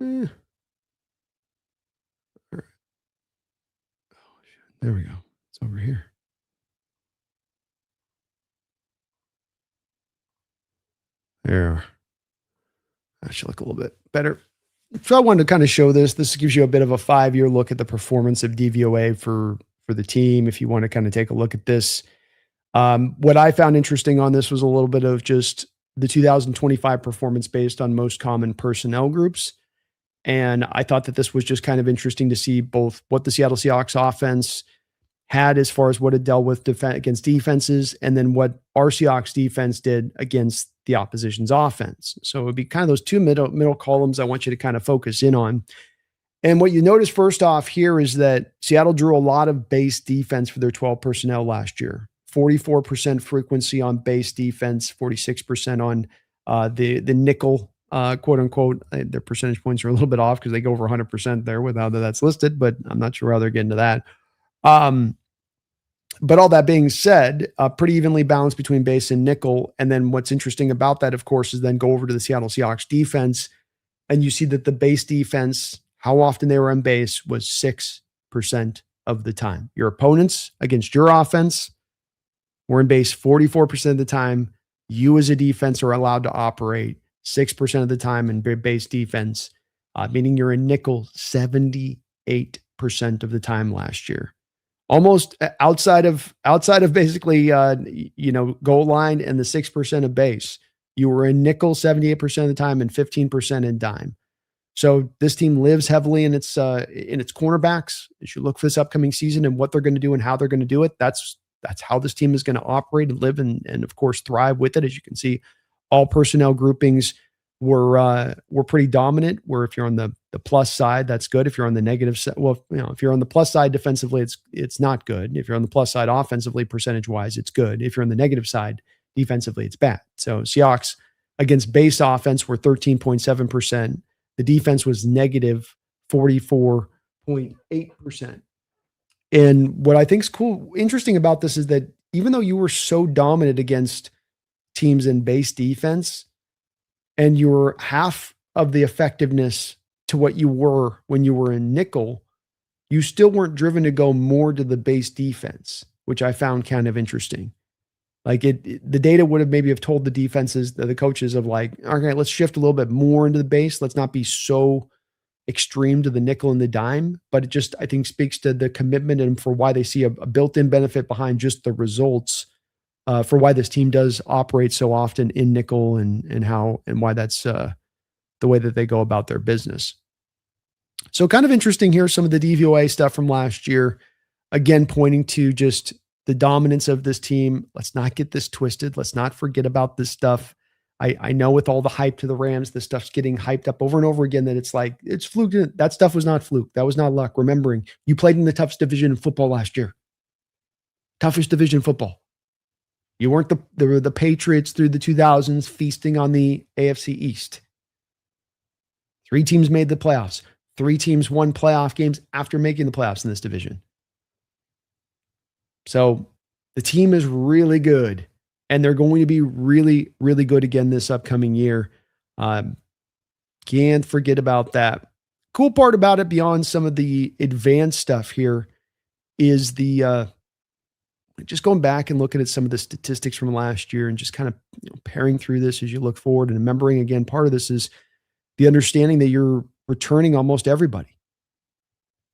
All right. Oh, shit. There we go. It's over here. There. That should look a little bit better. So I wanted to kind of show this. This gives you a bit of a 5-year look at the performance of DVOA for the team. If you want to kind of take a look at this, what I found interesting on this was a little bit of just the 2025 performance based on most common personnel groups. And I thought that this was just kind of interesting to see both what the Seattle Seahawks offense had as far as what it dealt with against defenses, and then what our Seahawks defense did against the opposition's offense. So it would be kind of those 2 middle columns I want you to kind of focus in on. And what you notice first off here is that Seattle drew a lot of base defense for their 12 personnel last year. 44% frequency on base defense, 46% on the nickel, quote unquote. Their percentage points are a little bit off because they go over 100% there with how that's listed, but I'm not sure how they're getting to that. But all that being said, pretty evenly balanced between base and nickel. And then what's interesting about that, of course, is then go over to the Seattle Seahawks defense, and you see that the base defense, how often they were on base, was 6% of the time. Your opponents against your offense were in base 44% of the time. You as a defense are allowed to operate 6% of the time in base defense, meaning you're in nickel 78% of the time last year. Almost outside of basically, goal line and the 6% of base. You were in nickel 78% of the time and 15% in dime. So this team lives heavily in its cornerbacks. As you look for this upcoming season and what they're going to do and how they're going to do it, that's how this team is going to operate and live and of course thrive with it. As you can see, all personnel groupings were pretty dominant. Where if you're on the plus side, that's good. If you're on the negative side, if you're on the plus side defensively, it's not good. If you're on the plus side offensively, percentage wise, it's good. If you're on the negative side defensively, it's bad. So Seahawks against base offense were 13.7%. The defense was negative 44.8%. And what I think is interesting about this is that even though you were so dominant against teams in base defense, and you were half of the effectiveness to what you were when you were in nickel, you still weren't driven to go more to the base defense, which I found kind of interesting. Like the data would have maybe have told the defenses, the coaches of like, okay, let's shift a little bit more into the base. Let's not be so extreme to the nickel and the dime, but it just, I think, speaks to the commitment and for why they see a built-in benefit behind just the results, for why this team does operate so often in nickel and how and why that's the way that they go about their business. So kind of interesting here, some of the DVOA stuff from last year, again, pointing to just the dominance of this team. Let's not get this twisted. Let's not forget about this stuff. I know with all the hype to the Rams, this stuff's getting hyped up over and over again, that it's like, it's fluke. That stuff was not fluke. That was not luck. Remembering you played in the toughest division in football last year. Toughest division football. You weren't the Patriots through the 2000s feasting on the AFC East. 3 teams made the playoffs. 3 teams won playoff games after making the playoffs in this division. So the team is really good, and they're going to be really, really good again this upcoming year. Can't forget about that. Cool part about it, beyond some of the advanced stuff here, is the just going back and looking at some of the statistics from last year and just kind of pairing through this as you look forward and remembering, again, part of this is the understanding that you're returning almost everybody.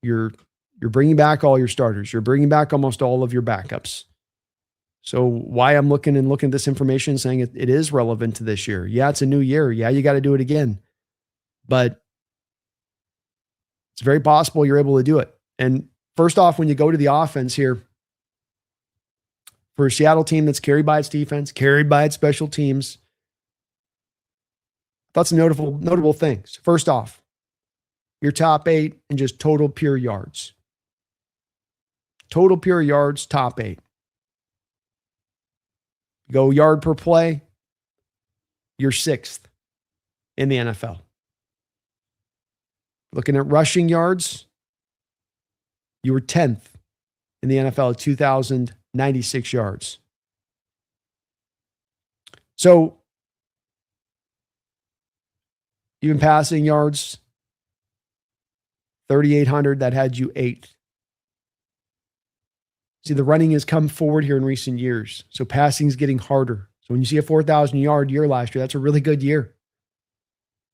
You're bringing back all your starters. You're bringing back almost all of your backups. So why I'm looking at this information saying it is relevant to this year. Yeah, it's a new year. Yeah, you got to do it again. But it's very possible you're able to do it. And first off, when you go to the offense here, for a Seattle team that's carried by its defense, carried by its special teams, that's notable things. First off, your top 8 and just total pure yards. Total pure yards, top 8. Go yard per play, you're 6th in the NFL. Looking at rushing yards, you were 10th in the NFL at 2,096 yards. So, even passing yards, 3,800, that had you 8th. See, the running has come forward here in recent years. So passing is getting harder. So when you see a 4,000-yard year last year, that's a really good year.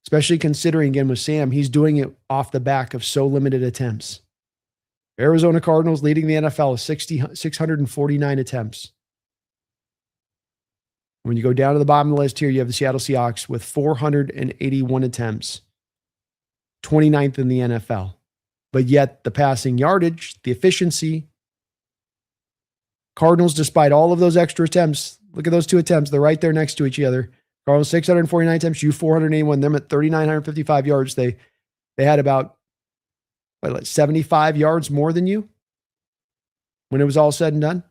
Especially considering, again, with Sam, he's doing it off the back of so limited attempts. Arizona Cardinals leading the NFL with 649 attempts. When you go down to the bottom of the list here, you have the Seattle Seahawks with 481 attempts, 29th in the NFL. But yet the passing yardage, the efficiency, Cardinals, despite all of those extra attempts, look at those 2 attempts. They're right there next to each other. Cardinals 649 attempts, you 481. Them at 3,955 yards. They had about like 75 yards more than you when it was all said and done,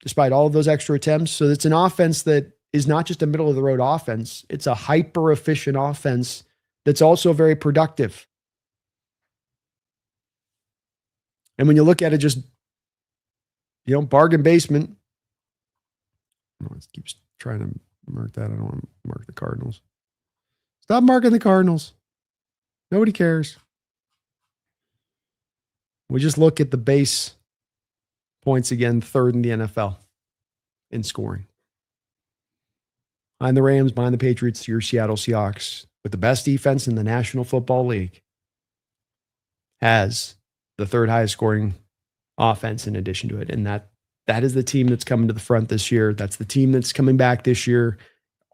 despite all of those extra attempts. So it's an offense that is not just a middle of the road offense. It's a hyper efficient offense that's also very productive. And when you look at it, just, bargain basement. It keeps trying to mark that. I don't want to mark the Cardinals. Stop marking the Cardinals. Nobody cares. We just look at the base points again, third in the NFL in scoring. Behind the Rams, behind the Patriots, your Seattle Seahawks, with the best defense in the National Football League, has the third highest scoring offense in addition to it. And that is the team that's coming to the front this year. That's the team that's coming back this year.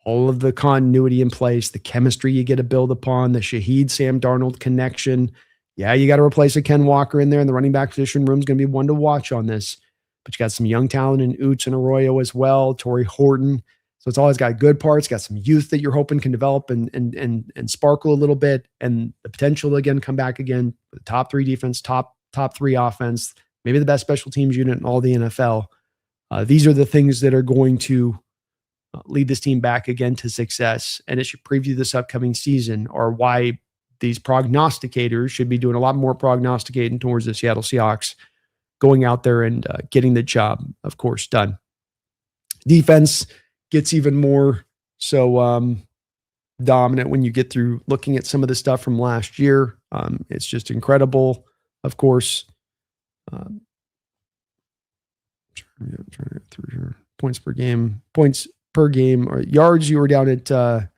All of the continuity in place, the chemistry you get to build upon, the Shaheed Sam Darnold connection. Yeah, you got to replace a Ken Walker in there, and the running back position room is going to be one to watch on this. But you got some young talent in Oots and Arroyo as well, Torrey Horton. So it's always got good parts, got some youth that you're hoping can develop and sparkle a little bit, and the potential to again come back again with the top 3 defense, top 3 offense, maybe the best special teams unit in all the NFL. These are the things that are going to lead this team back again to success. And it should preview this upcoming season, or why these prognosticators should be doing a lot more prognosticating towards the Seattle Seahawks going out there and getting the job, of course, done. Defense gets even more so dominant when you get through looking at some of the stuff from last year. It's just incredible, of course. Trying to get through here. Points per game, or yards, you were down at, gotta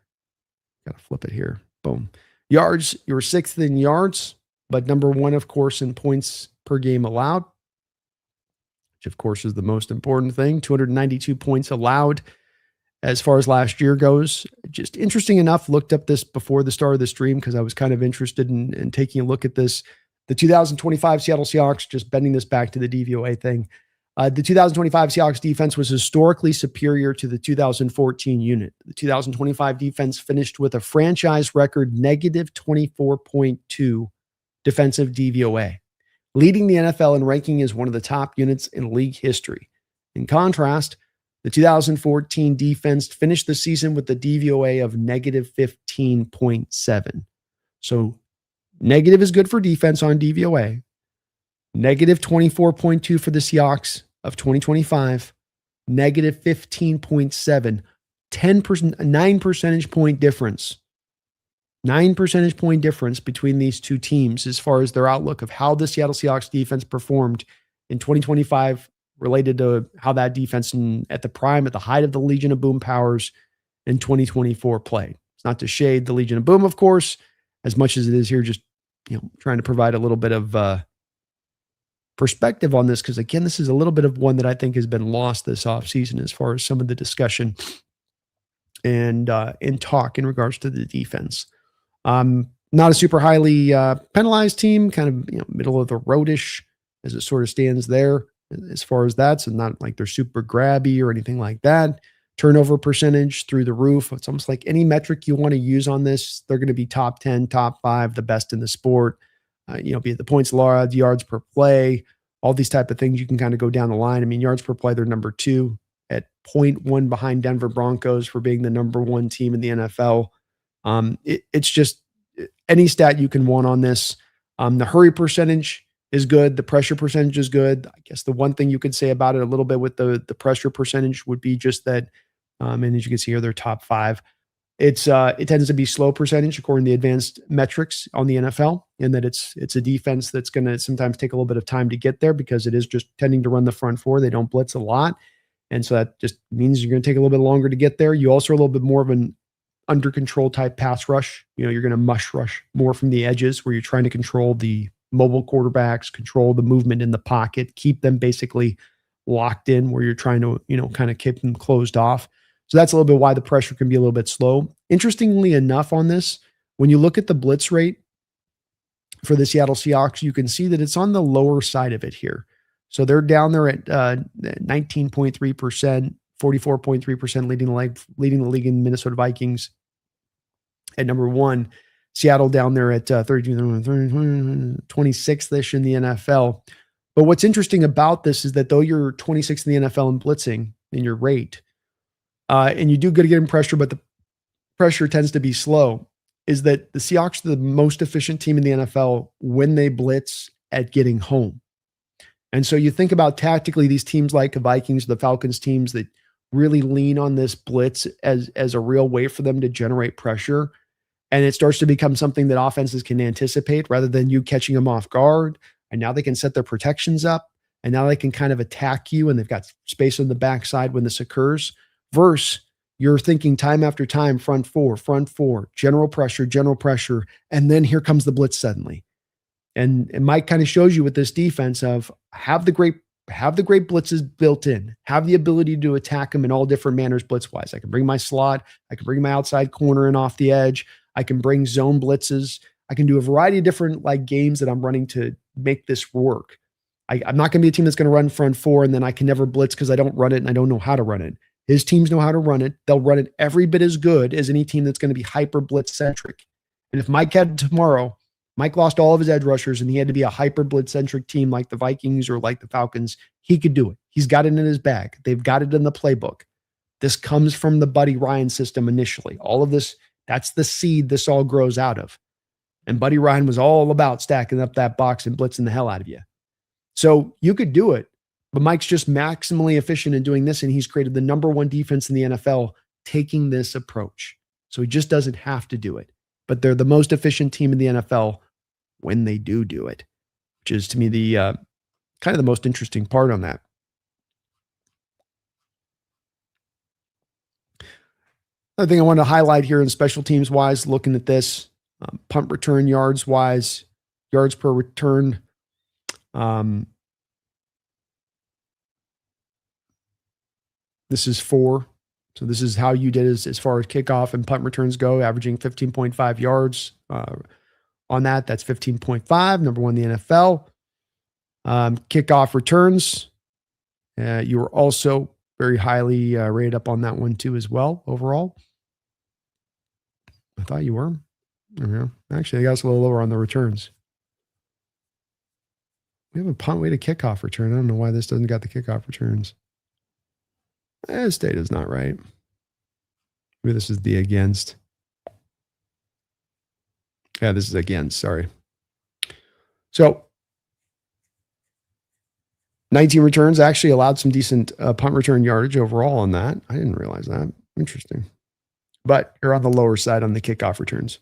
flip it here. Boom. Yards, you were 6th in yards, but number 1, of course, in points per game allowed, which of course is the most important thing. 292 points allowed as far as last year goes. Just interesting enough, looked up this before the start of the stream because I was kind of interested in taking a look at this. The 2025 Seattle Seahawks, just bending this back to the DVOA thing. The 2025 Seahawks defense was historically superior to the 2014 unit. The 2025 defense finished with a franchise record negative 24.2 defensive DVOA, leading the NFL in ranking as one of the top units in league history. In contrast, the 2014 defense finished the season with the DVOA of negative 15.7. So negative is good for defense on DVOA. Negative 24.2 for the Seahawks of 2025, negative 15.7, 10%, 9 percentage point difference. 9 percentage point difference between these two teams as far as their outlook of how the Seattle Seahawks defense performed in 2025 related to how that defense at the height of the Legion of Boom powers in 2024 played. It's not to shade the Legion of Boom, of course, as much as it is here just trying to provide a little bit of perspective on this, because again, this is a little bit of one that I think has been lost this offseason as far as some of the discussion and in talk in regards to the defense. Not a super highly penalized team, kind of middle of the roadish as it sort of stands there as far as that. So not like they're super grabby or anything like that. Turnover percentage through the roof. It's almost like any metric you want to use on this, they're going to be top 10, top 5, the best in the sport. Be it the points allowed, yards per play, all these type of things. You can kind of go down the line. I mean, yards per play, they're number 2 at 0.1 behind Denver Broncos for being the number 1 team in the NFL. It's just any stat you can want on this. The hurry percentage is good. The pressure percentage is good. I guess the one thing you could say about it a little bit with the pressure percentage would be just that, and as you can see here, they're top 5. It tends to be slow percentage according to the advanced metrics on the NFL, and that it's a defense that's going to sometimes take a little bit of time to get there because it is just tending to run the front 4. They don't blitz a lot. And so that just means you're going to take a little bit longer to get there. You also are a little bit more of an under control type pass rush. You're going to mush rush more from the edges where you're trying to control the mobile quarterbacks, control the movement in the pocket, keep them basically locked in where you're trying to, kind of keep them closed off. So that's a little bit why the pressure can be a little bit slow. Interestingly enough on this, when you look at the blitz rate for the Seattle Seahawks, you can see that it's on the lower side of it here. So they're down there at 19.3%, 44.3% leading the league in Minnesota Vikings at number 1. Seattle down there at 26th-ish in the NFL. But what's interesting about this is that though you're 26th in the NFL in blitzing in your rate, and you do good at getting pressure, but the pressure tends to be slow, is that the Seahawks are the most efficient team in the NFL when they blitz at getting home. And so you think about tactically these teams like the Vikings, the Falcons, teams that really lean on this blitz as a real way for them to generate pressure. And it starts to become something that offenses can anticipate rather than you catching them off guard. And now they can set their protections up. And now they can kind of attack you, and they've got space on the backside when this occurs. Versus you're thinking time after time, front four, general pressure. And then here comes the blitz suddenly. And Mike kind of shows you with this defense of have the great blitzes built in, have the ability to attack them in all different manners blitz-wise. I can bring my slot. I can bring my outside corner in off the edge. I can bring zone blitzes. I can do a variety of different games that I'm running to make this work. I'm not going to be a team that's going to run front four and then I can never blitz because I don't run it and I don't know how to run it. His teams know how to run it. They'll run it every bit as good as any team that's going to be hyper blitz centric. And if Mike had tomorrow, Mike lost all of his edge rushers and he had to be a hyper blitz centric team like the Vikings or like the Falcons, he could do it. He's got it in his bag. They've got it in the playbook. This comes from the Buddy Ryan system initially. All of this, that's the seed this all grows out of. And Buddy Ryan was all about stacking up that box and blitzing the hell out of you. So you could do it, but Mike's just maximally efficient in doing this, and he's created the number one defense in the NFL taking this approach. So he just doesn't have to do it. But they're the most efficient team in the NFL when they do it, which is to me the kind of the most interesting part on that. Another thing I wanted to highlight here in special teams wise, looking at this, punt return yards wise, yards per return. This is 4. So this is how you did as far as kickoff and punt returns go, averaging 15.5 yards on that. That's 15.5, number one in the NFL. Kickoff returns. You were also very highly rated up on that one too as well overall. I thought you were. Yeah. Actually, I got us a little lower on the returns. We have a punt, we had a kickoff return. I don't know why this doesn't got the kickoff returns. This data's not right. Maybe this is the against. Yeah, this is against, sorry. So 19 returns actually allowed some decent punt return yardage overall on that. I didn't realize that. Interesting. But you're on the lower side on the kickoff returns.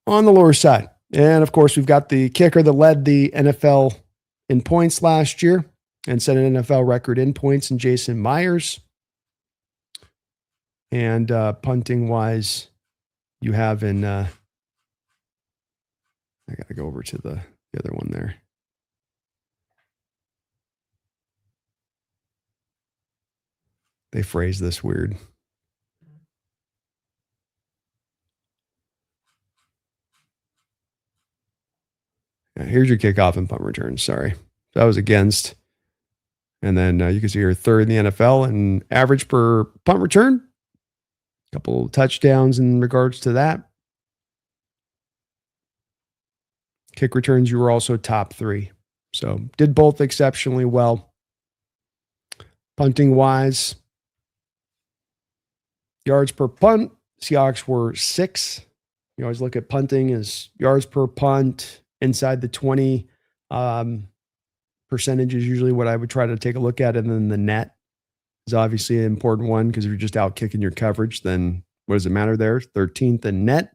On the lower side. And of course, we've got the kicker that led the NFL in points last year and set an NFL record in points in Jason Myers. And punting wise, you have in, I got to go over to the other one there. They phrase this weird. Here's your kickoff and punt return. Sorry. That was against. And then you can see you're third in the NFL and average per punt return. A couple touchdowns in regards to that. Kick returns, you were also top 3. So did both exceptionally well. Punting wise, yards per punt, Seahawks were 6. You always look at punting as yards per punt. Inside the 20 percentage is usually what I would try to take a look at. And then the net is obviously an important one because if you're just out kicking your coverage, then what does it matter there? 13th in net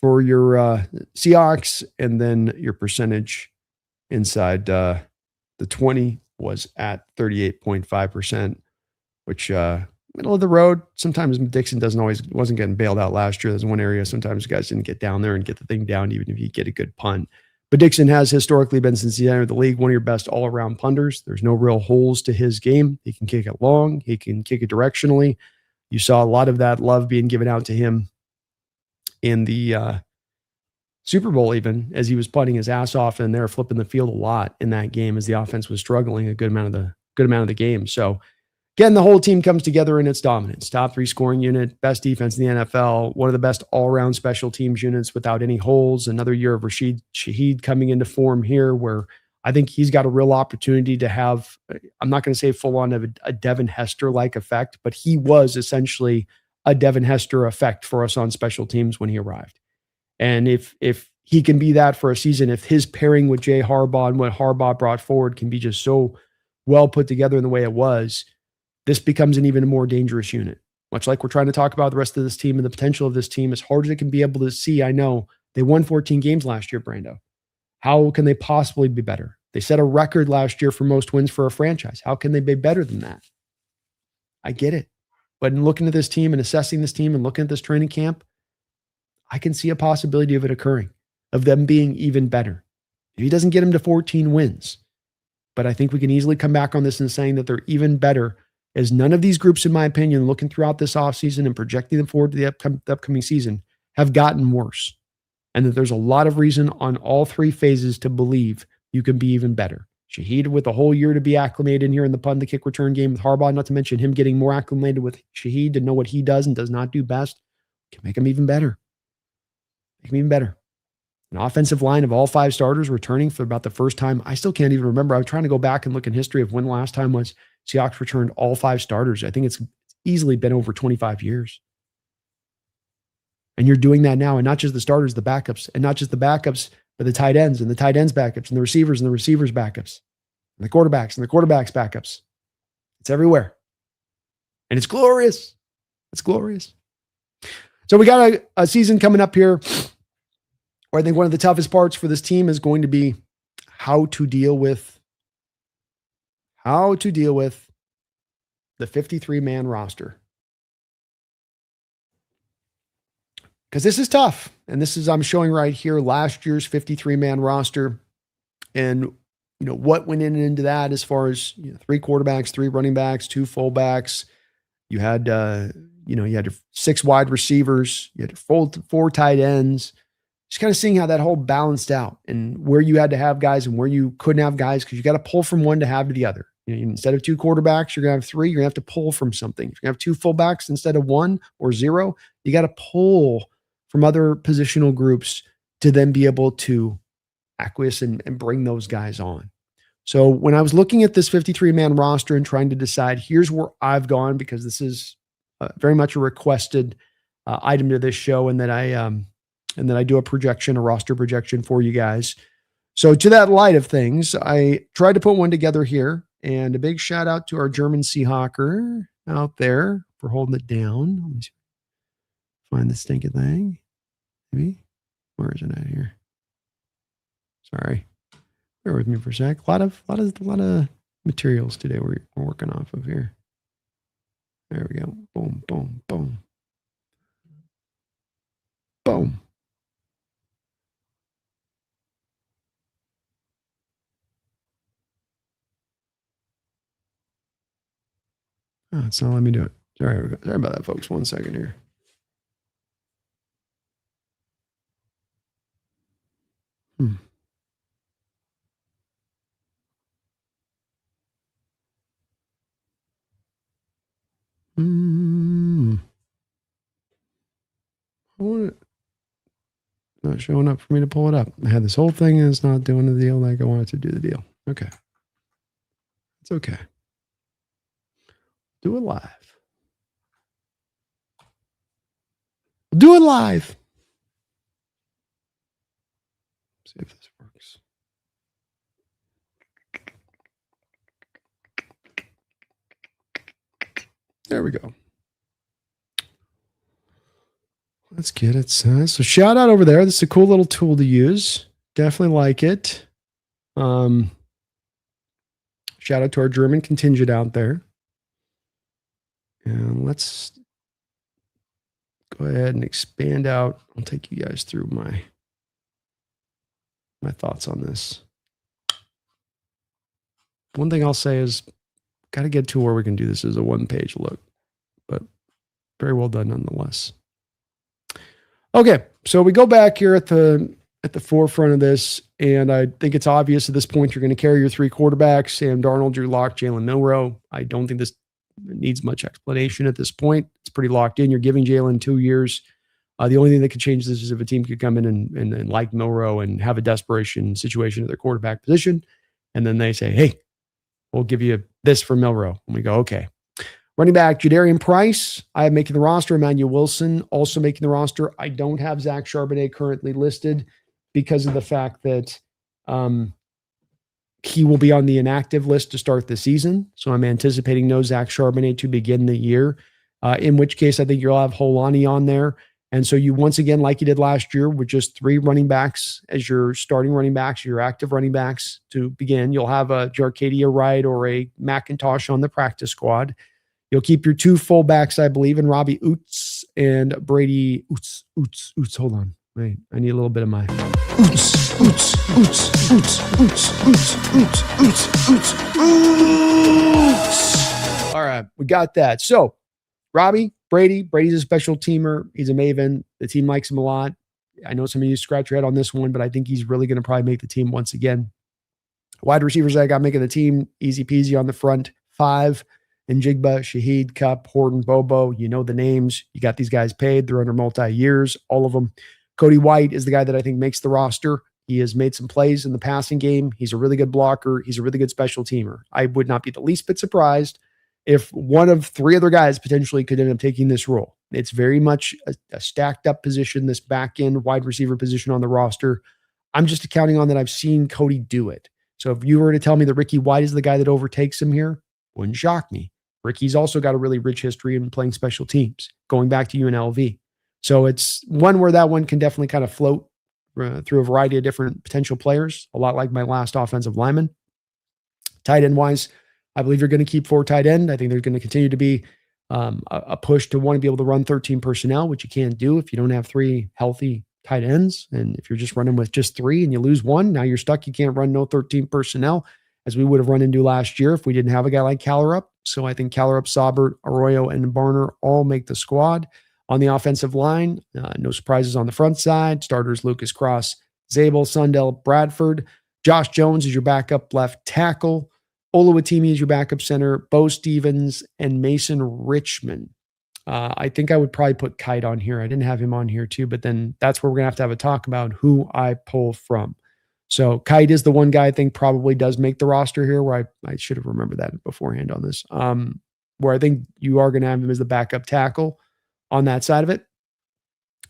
for your Seahawks. And then your percentage inside the 20 was at 38.5%, which middle of the road. Sometimes Dixon wasn't getting bailed out last year. There's one area sometimes guys didn't get down there and get the thing down, even if you get a good punt. But Dixon has historically been, since he entered the league, one of your best all-around punters. There's no real holes to his game. He can kick it long. He can kick it directionally. You saw a lot of that love being given out to him in the Super Bowl, even as he was punting his ass off, and they're flipping the field a lot in that game as the offense was struggling a good amount of the game. So Again, the whole team comes together in its dominance. Top 3 scoring unit, best defense in the NFL, one of the best all-around special teams units without any holes. Another year of Rashid Shaheed coming into form here where I think he's got a real opportunity to have, I'm not going to say full on of a Devin Hester-like effect, but he was essentially a Devin Hester effect for us on special teams when he arrived. And if he can be that for a season, if his pairing with Jay Harbaugh and what Harbaugh brought forward can be just so well put together in the way it was, this becomes an even more dangerous unit. Much like we're trying to talk about the rest of this team and the potential of this team, as hard as it can be able to see, I know they won 14 games last year, Brando. How can they possibly be better? They set a record last year for most wins for a franchise. How can they be better than that? I get it. But in looking at this team and assessing this team and looking at this training camp, I can see a possibility of it occurring, of them being even better. If he doesn't get them to 14 wins, but I think we can easily come back on this and saying that they're even better, as none of these groups, in my opinion, looking throughout this offseason and projecting them forward to the upcoming season, have gotten worse. And that there's a lot of reason on all 3 phases to believe you can be even better. Shaheed with a whole year to be acclimated in here in the punt, the kick return game with Harbaugh, not to mention him getting more acclimated with Shaheed to know what he does and does not do best, can make him even better. Make him even better. An offensive line of all 5 starters returning for about the first time. I still can't even remember. I was trying to go back and look in history of when the last time was Seahawks returned all 5 starters. I think it's easily been over 25 years. And you're doing that now. And not just the starters, the backups. And not just the backups, but the tight ends and the tight ends backups and the receivers backups. And the quarterbacks and the quarterbacks backups. It's everywhere. And it's glorious. It's glorious. So we got a season coming up here where I think one of the toughest parts for this team is going to be how to deal with the 53-man roster. Because this is tough. And this is, I'm showing right here, last year's 53-man roster. And, what went into that as far as 3 quarterbacks, 3 running backs, 2 fullbacks. You had, you had your 6 wide receivers. You had your 4 tight ends. Just kind of seeing how that whole balanced out and where you had to have guys and where you couldn't have guys because you got to pull from one to have to the other. Instead of 2 quarterbacks, you're going to have 3. You're going to have to pull from something. If you're going to have 2 fullbacks instead of 1 or 0, you got to pull from other positional groups to then be able to acquiesce and bring those guys on. So when I was looking at this 53-man roster and trying to decide, here's where I've gone, because this is very much a requested item to this show, and that I do a roster projection for you guys. So to that light of things, I tried to put one together here, and a big shout out to our German Seahawker out there for holding it down. Let me find the stinking thing. Maybe. Where is it at here? Sorry. Bear with me for a sec. A lot of materials today we're working off of here. There we go. Boom, boom, boom. Boom. Oh, it's not letting me do it. Sorry about that, folks. 1 second here. Not showing up for me to pull it up. I had this whole thing and it's not doing the deal like I wanted to do the deal. Okay. It's okay. Do it live. Do it live. See if this works. There we go. Let's get it. So shout out over there. This is a cool little tool to use. Definitely like it. Shout out to our German contingent out there. And let's go ahead and expand out. I'll take you guys through my thoughts on this. One thing I'll say is, got to get to where we can do this as a 1-page look, but very well done nonetheless. Okay, so we go back here at the forefront of this, and I think it's obvious at this point you're going to carry your 3 quarterbacks: Sam Darnold, Drew Lock, Jalen Milroe. I don't think this needs much explanation at this point. It's pretty locked in. You're giving Jalen 2 years. The only thing that could change this is if a team could come in and like Milroe and have a desperation situation at their quarterback position. And then they say, hey, we'll give you this for Milroe. And we go, okay. Running back, Jadarian Price, I have making the roster. Emmanuel Wilson also making the roster. I don't have Zach Charbonnet currently listed because of the fact that he will be on the inactive list to start the season. So I'm anticipating no Zach Charbonnet to begin the year, in which case I think you'll have Holani on there. And so you, once again, like you did last year, with just 3 running backs as your starting running backs, your active running backs to begin. You'll have a Jarcadia Wright or a McIntosh on the practice squad. You'll keep your 2 fullbacks, I believe, in Robbie Oots and Brady Oots. Hold on. Wait, I need a little bit of my Oots. All right, we got that. So, Brady's a special teamer. He's a maven. The team likes him a lot. I know some of you scratch your head on this one, but I think he's really going to probably make the team once again. Wide receivers I got making the team, easy peasy on the front. 5, Njigba, Shaheed, Cup, Horton, Bobo. You know the names. You got these guys paid. They're under multi-years, all of them. Cody White is the guy that I think makes the roster. He has made some plays in the passing game. He's a really good blocker. He's a really good special teamer. I would not be the least bit surprised if one of 3 other guys potentially could end up taking this role. It's very much a stacked up position, this back end wide receiver position on the roster. I'm just counting on that I've seen Cody do it. So if you were to tell me that Ricky White is the guy that overtakes him here, wouldn't shock me. Ricky's also got a really rich history in playing special teams, going back to UNLV. So it's one where that one can definitely kind of float through a variety of different potential players, a lot like my last offensive lineman. Tight end wise, I believe you're going to keep 4 tight end. I think there's going to continue to be a push to want to be able to run 13 personnel, which you can't do if you don't have 3 healthy tight ends. And if you're just running with just 3 and you lose 1, now you're stuck. You can't run no 13 personnel as we would have run into last year if we didn't have a guy like Callerup. So I think Callerup, Saubert, Arroyo, and Barner all make the squad. On the offensive line, no surprises on the front side. Starters, Lucas Cross, Zabel, Sundell, Bradford. Josh Jones is your backup left tackle. Oluwatimi is your backup center. Bo Stevens and Mason Richmond. I think I would probably put Kite on here. I didn't have him on here too, but then that's where we're going to have a talk about who I pull from. So Kite is the one guy I think probably does make the roster here, where I should have remembered that beforehand on this, where I think you are going to have him as the backup tackle on that side of it.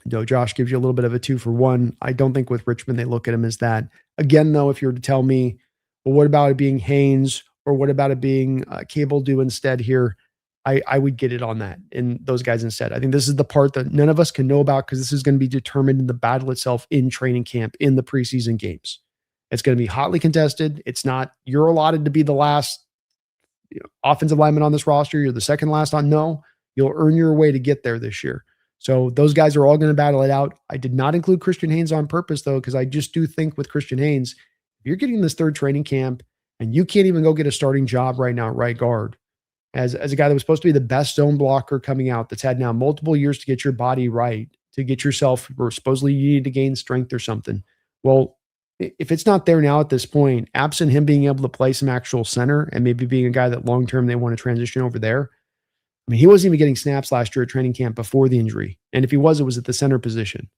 Though Josh gives you a little bit of a 2-for-1. I don't think with Richmond they look at him as that. Again, though, if you were to tell me, well, what about it being Haynes or what about it being Cable Do instead here, I would get it on that and those guys instead. I think this is the part that none of us can know about because this is going to be determined in the battle itself in training camp, in the preseason games. It's going to be hotly contested. It's not, you're allotted to be the last offensive lineman on this roster. You're the second last on. No, you'll earn your way to get there this year. So those guys are all going to battle it out. I did not include Christian Haynes on purpose, though, because I just do think with Christian Haynes, if you're getting this 3rd training camp and you can't even go get a starting job right now at right guard, as a guy that was supposed to be the best zone blocker coming out, that's had now multiple years to get your body right, to get yourself, or supposedly you need to gain strength or something. Well, if it's not there now at this point, absent him being able to play some actual center and maybe being a guy that long-term they want to transition over there, I mean, he wasn't even getting snaps last year at training camp before the injury. And if he was, it was at the center position.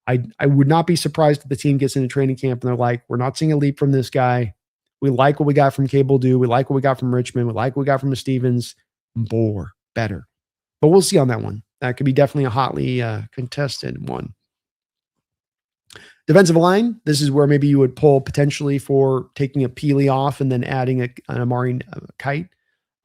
I would not be surprised if the team gets into training camp and they're like, we're not seeing a leap from this guy. We like what we got from Cable Do. We like what we got from Richmond. We like what we got from the Stevens. More, better. But we'll see on that one. That could be definitely a hotly contested one. Defensive line, this is where maybe you would pull potentially for taking a Peely off and then adding an Amari Kite.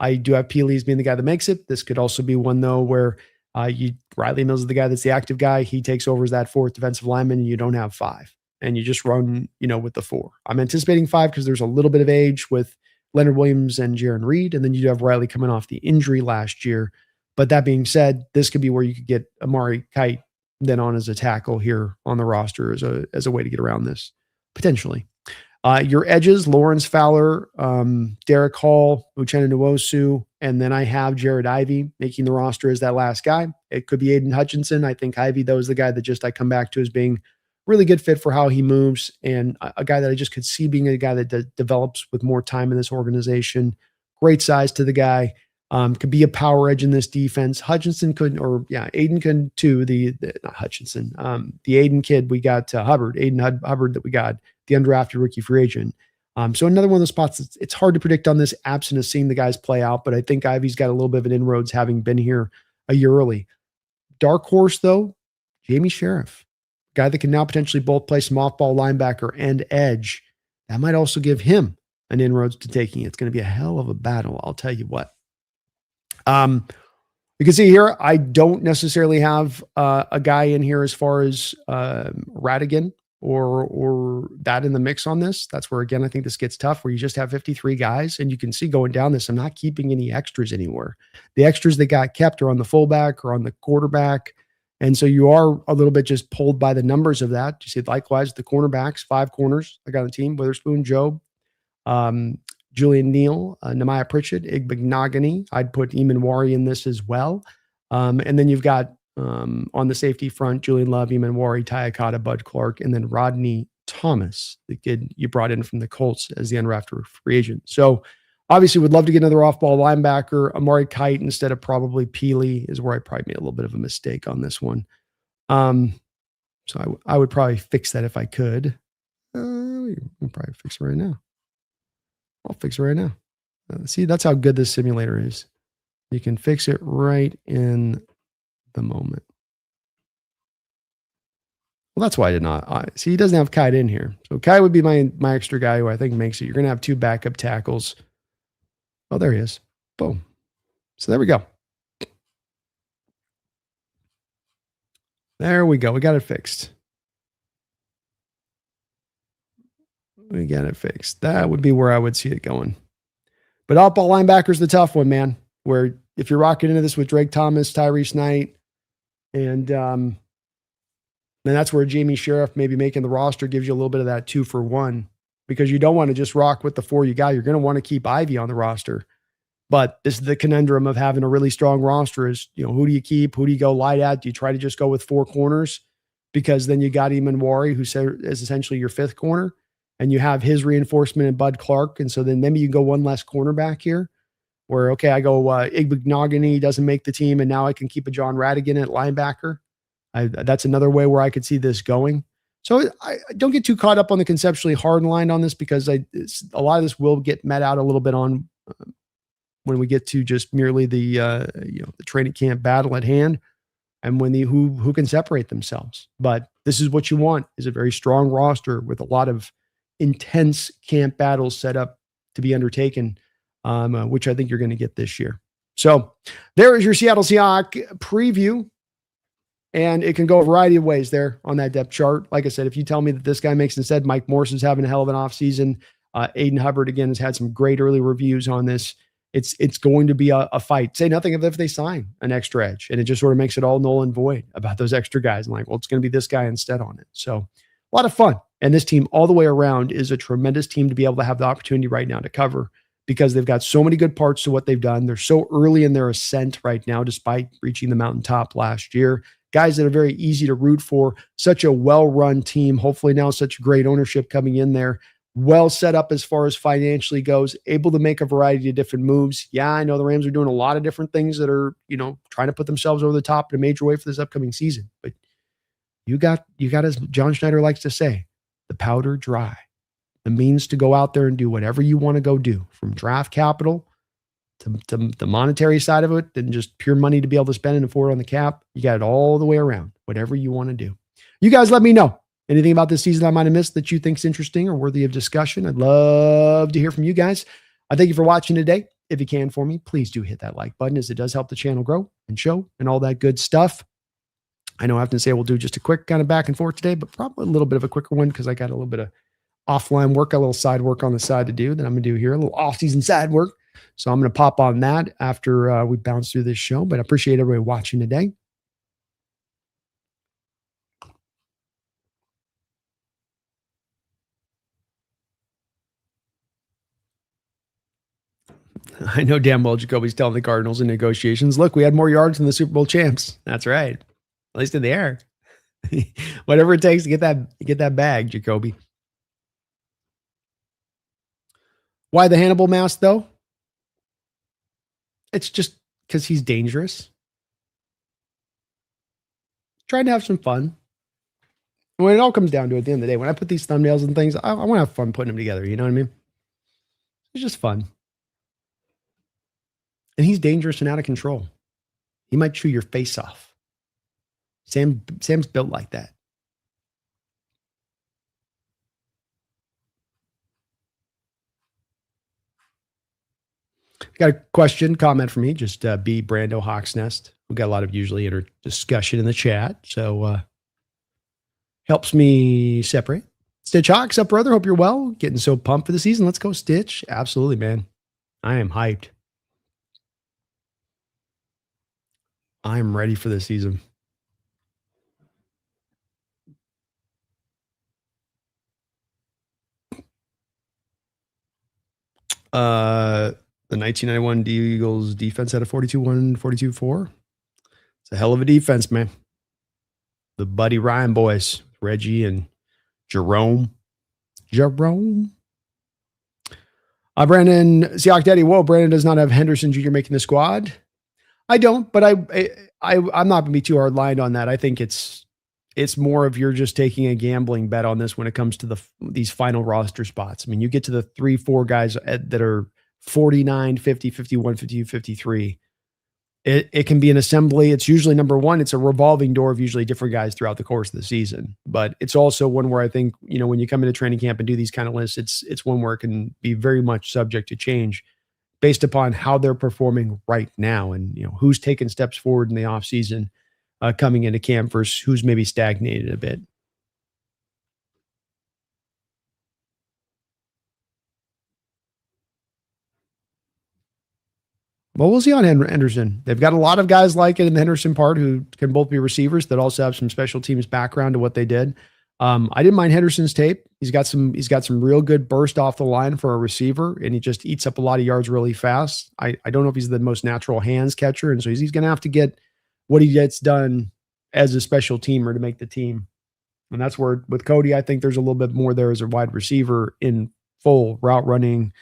I do have Peely as being the guy that makes it. This could also be one, though, where Riley Mills is the guy that's the active guy. He takes over as that 4th defensive lineman, and you don't have 5. And you just run, with the 4. I'm anticipating 5 because there's a little bit of age with Leonard Williams and Jaron Reed, and then you do have Riley coming off the injury last year. But that being said, this could be where you could get Amari Kite then on as a tackle here on the roster as a way to get around this, potentially. Your edges, Lawrence Fowler, Derek Hall, Uchenna Nwosu, and then I have Jared Ivey making the roster as that last guy. It could be Aiden Hutchinson. I think Ivey, though, is the guy that I come back to as being really good fit for how he moves and a guy that I just could see being a guy that develops with more time in this organization. Great size to the guy. Could be a power edge in this defense. Hutchinson couldn't, or yeah, Aiden could too. Not Hutchinson, the Aiden kid we got, Hubbard, Aiden Hubbard that we got, the undrafted rookie free agent. So another one of the spots it's hard to predict on this, absent of seeing the guys play out. But I think Ivy's got a little bit of an inroads having been here a year early. Dark horse though, Jamie Sheriff, guy that can now potentially both play some off-ball linebacker and edge. That might also give him an inroads to taking. It's going to be a hell of a battle, I'll tell you what. You can see here, I don't necessarily have a guy in here as far as Radigan or that in the mix on this. That's where, again, I think this gets tough, where you just have 53 guys, and you can see going down this, I'm not keeping any extras anywhere. The extras that got kept are on the fullback or on the quarterback. And so you are a little bit just pulled by the numbers of that. You see, likewise, the cornerbacks, 5 corners I got on the team: Witherspoon, Job, Julian Neal, Nehemiah Pritchett, Igbenogany. I'd put Eamon in this as well. And then you've got on the safety front, Julian Love, Eamon Ty Akata, Bud Clark, and then Rodney Thomas, the kid you brought in from the Colts as the undrafted free agent. So obviously would love to get another off-ball linebacker. Amari Kite instead of probably Peely is where I probably made a little bit of a mistake on this one. So I would probably fix that if I could. I'll probably fix it right now. I'll fix it right now. See, that's how good this simulator is. You can fix it right in the moment. Well, that's why I did not. See, he doesn't have Kite in here. So Kite would be my extra guy who I think makes it. You're going to have 2 backup tackles. Oh, there he is. Boom. So there we go. There we go. We got it fixed. We got it fixed. That would be where I would see it going. But off-ball linebacker's the tough one, man. Where if you're rocking into this with Drake Thomas, Tyrese Knight, and then that's where Jamie Sheriff maybe making the roster gives you a little bit of that 2-for-1, because you don't want to just rock with the 4 you got. You're going to want to keep Ivy on the roster. But this is the conundrum of having a really strong roster is, who do you keep? Who do you go light at? Do you try to just go with 4 corners? Because then you got Eamon who is essentially your 5th corner, and you have his reinforcement in Bud Clark. And so then maybe you go one less cornerback here where, okay, I go Igbenogany doesn't make the team, and now I can keep a John Radigan at linebacker. That's another way where I could see this going. So I don't get too caught up on the conceptually hard line on this, because a lot of this will get met out a little bit on when we get to just merely the training camp battle at hand, and when who can separate themselves. But this is what you want, is a very strong roster with a lot of intense camp battles set up to be undertaken, which I think you're going to get this year. So there is your Seattle Seahawks preview. And it can go a variety of ways there on that depth chart. Like I said, if you tell me that this guy makes instead, Mike Morse is having a hell of an offseason. Aiden Hubbard, again, has had some great early reviews on this. It's going to be a fight. Say nothing of if they sign an extra edge, and it just sort of makes it all null and void about those extra guys. And like, well, it's going to be this guy instead on it. So a lot of fun. And this team all the way around is a tremendous team to be able to have the opportunity right now to cover, because they've got so many good parts to what they've done. They're so early in their ascent right now, despite reaching the mountaintop last year. Guys that are very easy to root for, such a well-run team. Hopefully now such great ownership coming in there. Well set up as far as financially goes, able to make a variety of different moves. Yeah, I know the Rams are doing a lot of different things that are, trying to put themselves over the top in a major way for this upcoming season. But you got, as John Schneider likes to say, the powder dry. The means to go out there and do whatever you want to go do, from draft capital to the monetary side of it, and just pure money to be able to spend and afford on the cap. You got it all the way around, whatever you want to do. You guys let me know anything about this season I might have missed that you think's interesting or worthy of discussion. I'd love to hear from you guys. I thank you for watching today. If you can for me, please do hit that like button, as it does help the channel grow and show and all that good stuff. I know I often say we'll do just a quick kind of back and forth today, but probably a little bit of a quicker one, because I got a little bit of offline work, a little side work on the side to do that I'm going to do here, a little off-season side work. So I'm going to pop on that after we bounce through this show, but I appreciate everybody watching today. I know damn well Jacoby's telling the Cardinals in negotiations, look, we had more yards than the Super Bowl champs. That's right. At least in the air. Whatever it takes to get that bag, Jacoby. Why the Hannibal mask, though? It's just because he's dangerous. Trying to have some fun. When it all comes down to it, at the end of the day, when I put these thumbnails and things, I want to have fun putting them together. You know what I mean? It's just fun. And he's dangerous and out of control. He might chew your face off. Sam's built like that. Got a question, comment from me. Just B Brando Hawks Nest. We got a lot of usually discussion in the chat, so helps me separate. Stitch Hawks up, brother. Hope you're well. Getting so pumped for the season. Let's go, Stitch. Absolutely, man. I am hyped. I am ready for this season. The 1991 Eagles defense had a 42-1, 42-4. It's a hell of a defense, man. The Buddy Ryan boys, Reggie and Jerome. Brandon, Seahawks Daddy. Whoa, Brandon does not have Henderson Jr. making the squad. I don't, but I'm not going to be too hard lined on that. I think it's more of you're just taking a gambling bet on this when it comes to these final roster spots. I mean, you get to the 3-4 guys that are 49, 50, 51, 52, 53. It can be an assembly. It's usually number one. It's a revolving door of usually different guys throughout the course of the season. But it's also one where I think, when you come into training camp and do these kind of lists, it's one where it can be very much subject to change based upon how they're performing right now and, who's taking steps forward in the offseason coming into camp versus who's maybe stagnated a bit. Well, we'll see on Henderson. They've got a lot of guys like it in the Henderson part who can both be receivers that also have some special teams background to what they did. I didn't mind Henderson's tape. He's got some real good burst off the line for a receiver, and he just eats up a lot of yards really fast. I don't know if he's the most natural hands catcher, and so he's going to have to get what he gets done as a special teamer to make the team. And that's where with Cody, I think there's a little bit more there as a wide receiver in full route running,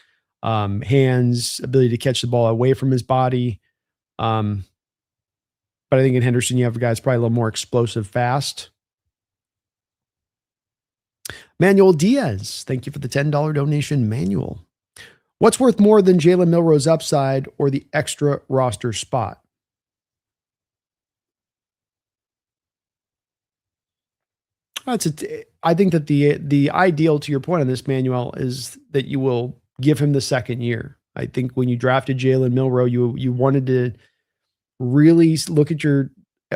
hands, ability to catch the ball away from his body. But I think in Henderson, you have guys probably a little more explosive, fast. Manuel Diaz, thank you for the $10 donation, Manuel. What's worth more than Jalen Milroe's upside or the extra roster spot? I think that the ideal, to your point on this, Manuel, is that you will give him the second year. I think when you drafted Jalen Milroe, you wanted to really look at your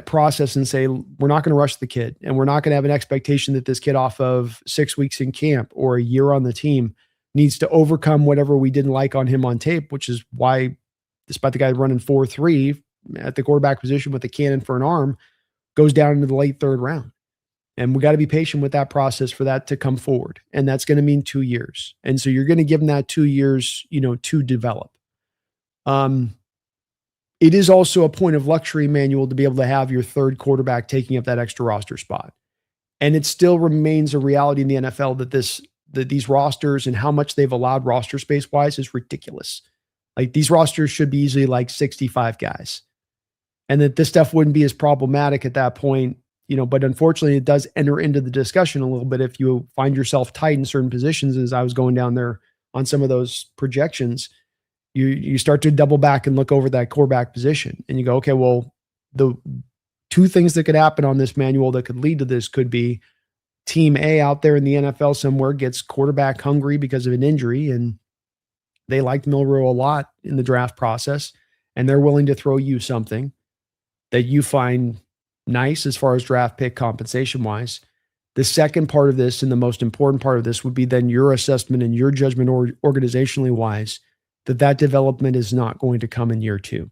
process and say, we're not going to rush the kid, and we're not going to have an expectation that this kid off of 6 weeks in camp or a year on the team needs to overcome whatever we didn't like on him on tape, which is why, despite the guy running 4.3 at the quarterback position with a cannon for an arm, goes down into the late third round. And we got to be patient with that process for that to come forward. And that's going to mean 2 years. And so you're going to give them that 2 years, to develop. It is also a point of luxury, Manuel, to be able to have your third quarterback taking up that extra roster spot. And it still remains a reality in the NFL that these rosters and how much they've allowed roster space wise is ridiculous. Like these rosters should be easily like 65 guys. And that this stuff wouldn't be as problematic at that point. But unfortunately, it does enter into the discussion a little bit if you find yourself tight in certain positions. As I was going down there on some of those projections, you start to double back and look over that quarterback position, and you go, okay, well, the two things that could happen on this, Manual, that could lead to this could be Team A out there in the NFL somewhere gets quarterback hungry because of an injury, and they liked Milroe a lot in the draft process, and they're willing to throw you something that you find nice as far as draft pick compensation wise. The second part of this and the most important part of this would be then your assessment and your judgment organizationally wise that development is not going to come in year 2.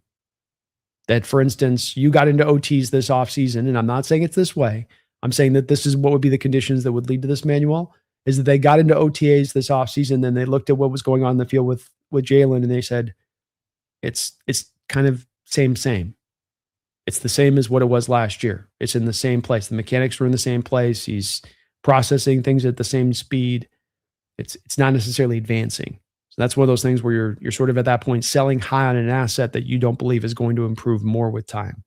That, for instance, you got into OTs this offseason, and I'm not saying it's this way. I'm saying that this is what would be the conditions that would lead to this, Manuel, is that they got into OTAs this offseason, then they looked at what was going on in the field with Jalen, and they said, it's kind of same. It's the same as what it was last year. It's in the same place. The mechanics were in the same place. He's processing things at the same speed. It's not necessarily advancing. So that's one of those things where you're sort of at that point selling high on an asset that you don't believe is going to improve more with time.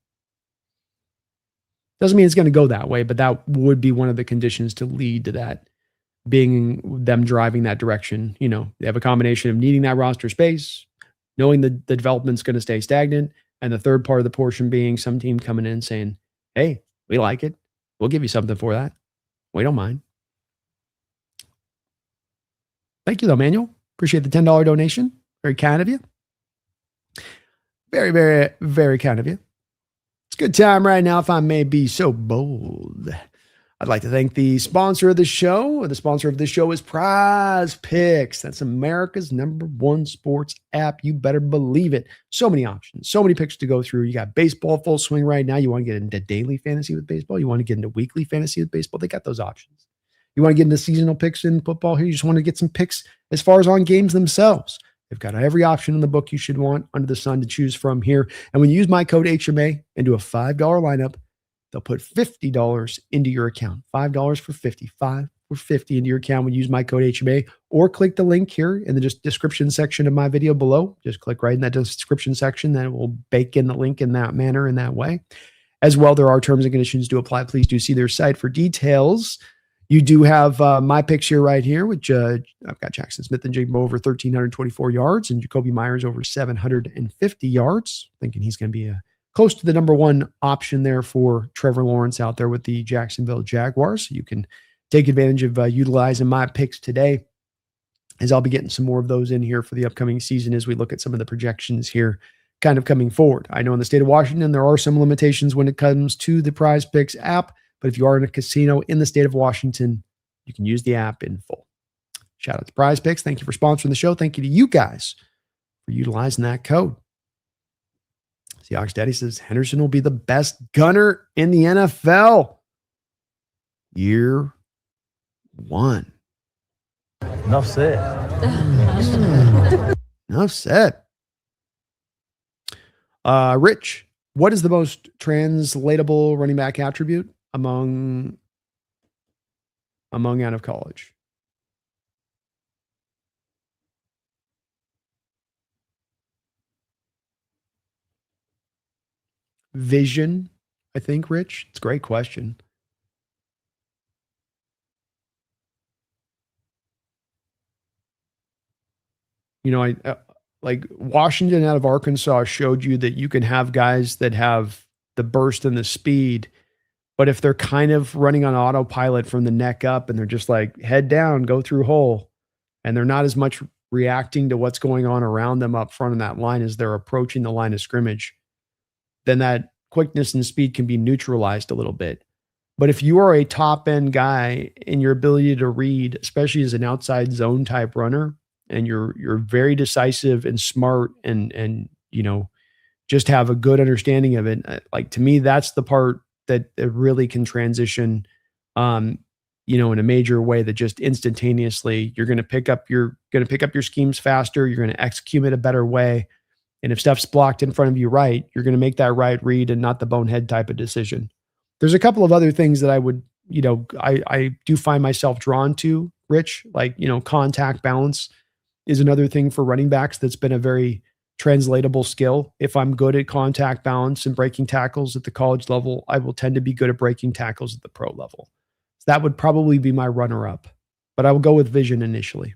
Doesn't mean it's going to go that way, but that would be one of the conditions to lead to that being them driving that direction. They have a combination of needing that roster space, knowing the development's going to stay stagnant, and the third part of the portion being some team coming in saying, hey, we like it. We'll give you something for that. We don't mind. Thank you, though, Manuel. Appreciate the $10 donation. Very kind of you. Very, very, very kind of you. It's a good time right now, if I may be so bold. I'd like to thank the sponsor of the show. The sponsor of this show is Prize Picks. That's America's #1 sports app. You better believe it. So many options, so many picks to go through. You got baseball full swing right now. You want to get into daily fantasy with baseball? You want to get into weekly fantasy with baseball? They got those options. You want to get into seasonal picks in football here? You just want to get some picks as far as on games themselves. They've got every option in the book you should want under the sun to choose from here. And when you use my code HMA and do a $5 lineup, they'll put $50 into your account. $5 for 50, $5 for 50 into your account when you use my code HMA, or click the link here in the description section of my video below. Just click right in that description section, then it will bake in the link in that manner, in that way. As well, there are terms and conditions to apply. Please do see their site for details. You do have my picks here right here, which I've got Jackson Smith and Jigbo over 1,324 yards and Jacoby Myers over 750 yards. Thinking he's going to be close to the #1 option there for Trevor Lawrence out there with the Jacksonville Jaguars. So you can take advantage of utilizing my picks today, as I'll be getting some more of those in here for the upcoming season as we look at some of the projections here kind of coming forward. I know in the state of Washington, there are some limitations when it comes to the Prize Picks app. But if you are in a casino in the state of Washington, you can use the app in full. Shout out to Prize Picks. Thank you for sponsoring the show. Thank you to you guys for utilizing that code. Seahawks Daddy says Henderson will be the best gunner in the NFL. Year 1. Enough said. Enough said. Rich, what is the most translatable running back attribute among out of college? Vision, I think, Rich. It's a great question. I like Washington out of Arkansas showed you that you can have guys that have the burst and the speed, but if they're kind of running on autopilot from the neck up and they're just like head down, go through hole, and they're not as much reacting to what's going on around them up front in that line as they're approaching the line of scrimmage, then that quickness and speed can be neutralized a little bit. But if you are a top end guy in your ability to read, especially as an outside zone type runner, and you're very decisive and smart and just have a good understanding of it, like to me, that's the part that really can transition, in a major way that just instantaneously you're going to pick up your schemes faster. You're going to execute it a better way. And if stuff's blocked in front of you right, you're going to make that right read and not the bonehead type of decision. There's a couple of other things that I would, I do find myself drawn to, Rich, like, contact balance is another thing for running backs that's been a very translatable skill. If I'm good at contact balance and breaking tackles at the college level, I will tend to be good at breaking tackles at the pro level. So that would probably be my runner-up, but I will go with vision initially.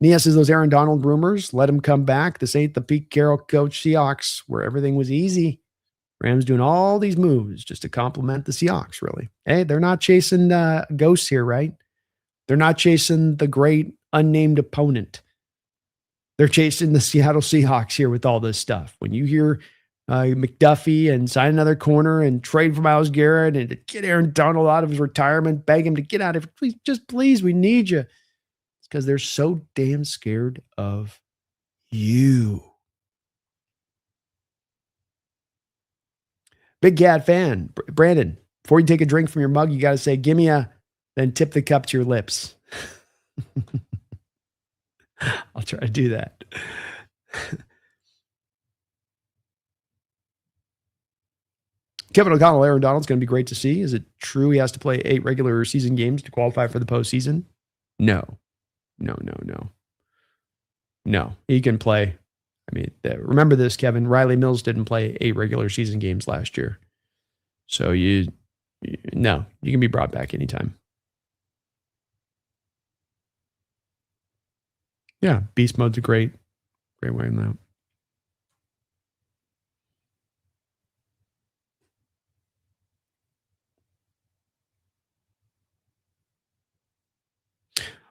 Nia says those Aaron Donald rumors, let him come back. This ain't the Pete Carroll coach Seahawks where everything was easy. Rams doing all these moves just to compliment the Seahawks, really. Hey, they're not chasing ghosts here, right? They're not chasing the great unnamed opponent. They're chasing the Seattle Seahawks here with all this stuff. When you hear McDuffie and sign another corner and trade for Myles Garrett and to get Aaron Donald out of his retirement, beg him to get out of it. Please, we need you. It's because they're so damn scared of you. Big Cat fan. Brandon, before you take a drink from your mug, you got to say, give me a, then tip the cup to your lips. I'll try to do that. Kevin O'Connell, Aaron Donald's going to be great to see. Is it true he has to play 8 regular season games to qualify for the postseason? No. No, he can play. I mean, remember this, Kevin. Riley Mills didn't play 8 regular season games last year. So no, you can be brought back anytime. Yeah, beast mode's a great way in that.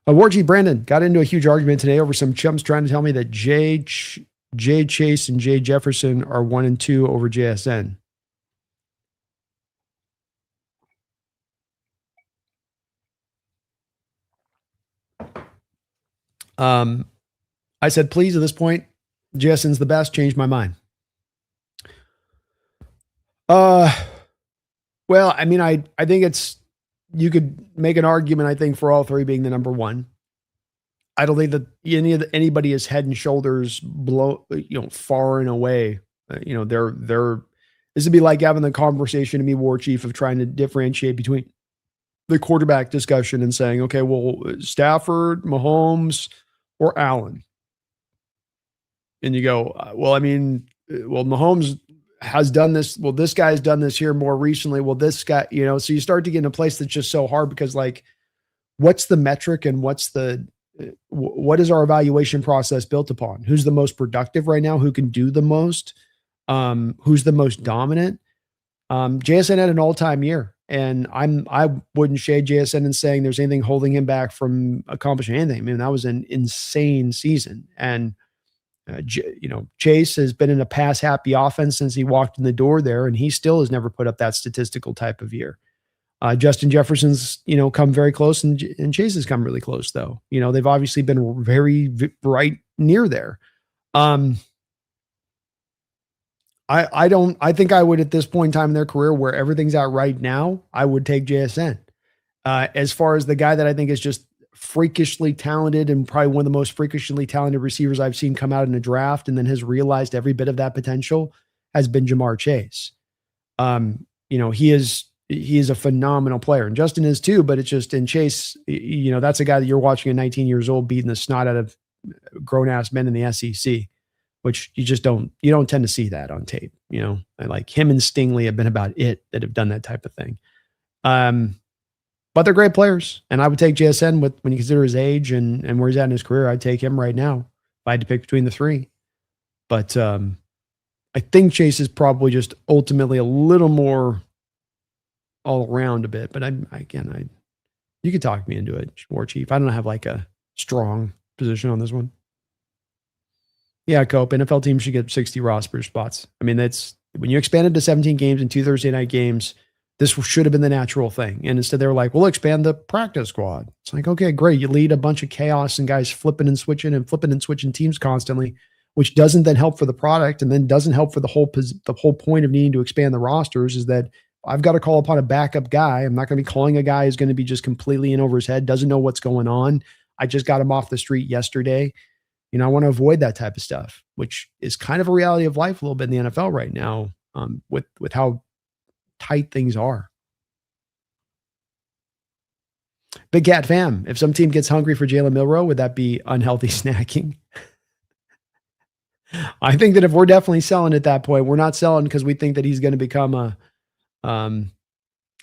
Wargy Brandon got into a huge argument today over some chumps trying to tell me that Jay Chase and Jay Jefferson are 1 and 2 over JSN. I said, please, at this point, JSN's the best. Changed my mind. Well, I mean, I think you could make an argument, I think, for all three being the number one. I don't think that anybody is head and shoulders far and away. This would be like having the conversation to me, War Chief, of trying to differentiate between the quarterback discussion and saying, okay, well, Stafford, Mahomes, or Allen. And you go, Mahomes has done this. Well, this guy's done this here more recently. Well, this guy, so you start to get in a place that's just so hard because, like, what's the metric and what is our evaluation process built upon? Who's the most productive right now? Who can do the most? Who's the most dominant? JSN had an all-time year, and I wouldn't shade JSN in saying there's anything holding him back from accomplishing anything. I mean, that was an insane season. And Chase has been in a pass-happy offense since he walked in the door there, and he still has never put up that statistical type of year. Justin Jefferson's, come very close, and Chase has come really close, though. They've obviously been very right near there. I think I would, at this point in time in their career where everything's at right now, I would take JSN. As far as the guy that I think is just freakishly talented and probably one of the most freakishly talented receivers I've seen come out in a draft and then has realized every bit of that potential has been Jamar Chase. He is a phenomenal player, and Justin is too, but it's just in Chase, that's a guy that you're watching at 19 years old beating the snot out of grown ass men in the SEC, which you don't tend to see that on tape. And like him and Stingley have been about it that have done that type of thing. But they're great players, and I would take JSN when you consider his age and where he's at in his career. I'd take him right now if I had to pick between the three. But I think Chase is probably just ultimately a little more all around a bit. But you could talk me into it, War Chief. I don't have like a strong position on this one. Yeah, Cope. NFL teams should get 60 roster spots. I mean, that's when you expanded to 17 games and 2 Thursday night games. This should have been the natural thing. And instead they were like, we'll expand the practice squad. It's like, okay, great. You lead a bunch of chaos and guys flipping and switching teams constantly, which doesn't then help for the product and then doesn't help for the whole point of needing to expand the rosters is that I've got to call upon a backup guy. I'm not going to be calling a guy who's going to be just completely in over his head, doesn't know what's going on. I just got him off the street yesterday. I want to avoid that type of stuff, which is kind of a reality of life a little bit in the NFL right now, with how tight things are. Big Cat fam, if some team gets hungry for Jalen Milroe, would that be unhealthy snacking? I think that if we're definitely selling at that point, we're not selling because we think that he's going to become a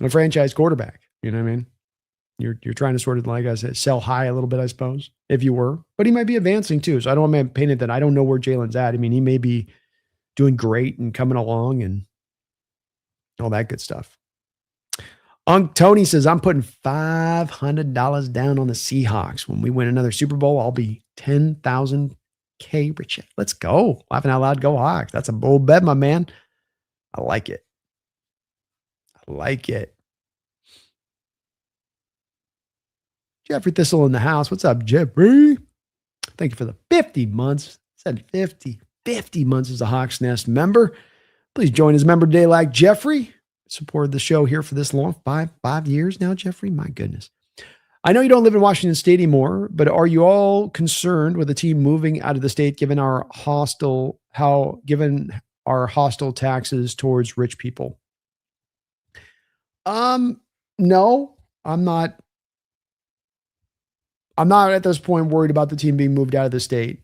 franchise quarterback. You know what I mean? You're trying to sort of, like I said, sell high a little bit, I suppose, if you were. But he might be advancing too. So I don't want to paint it that I don't know where Jalen's at. I mean, he may be doing great and coming along and all that good stuff. Unc Tony says, I'm putting $500 down on the Seahawks. When we win another Super Bowl, I'll be 10,000K rich. Let's go. Laughing out loud, go Hawks. That's a bold bet, my man. I like it. Jeffrey Thistle in the house. What's up, Jeffrey? Thank you for the 50 months. Said 50 months as a Hawks Nest member. Please join as member today like Jeffrey. Supported the show here for this long, five years now, Jeffrey. My goodness. I know you don't live in Washington State anymore, but are you all concerned with the team moving out of the state given our hostile taxes towards rich people? No, I'm not. I'm not at this point worried about the team being moved out of the state.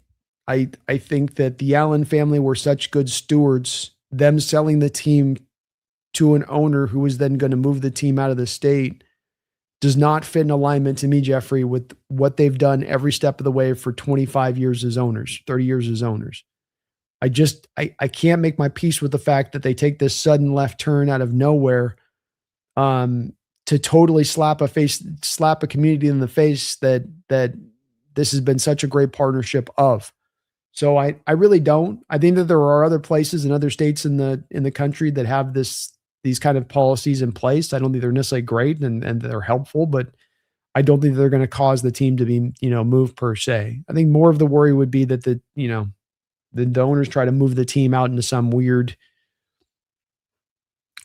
I think that the Allen family were such good stewards. Them selling the team to an owner who was then going to move the team out of the state does not fit in alignment to me, Jeffrey, with what they've done every step of the way for 25 years as owners, 30 years as owners. I can't make my peace with the fact that they take this sudden left turn out of nowhere to totally slap a community in the face that this has been such a great partnership of. So I really don't. I think that there are other places and other states in the country that have these kind of policies in place. I don't think they're necessarily great and they're helpful, but I don't think they're going to cause the team to be, moved per se. I think more of the worry would be that the owners try to move the team out into some weird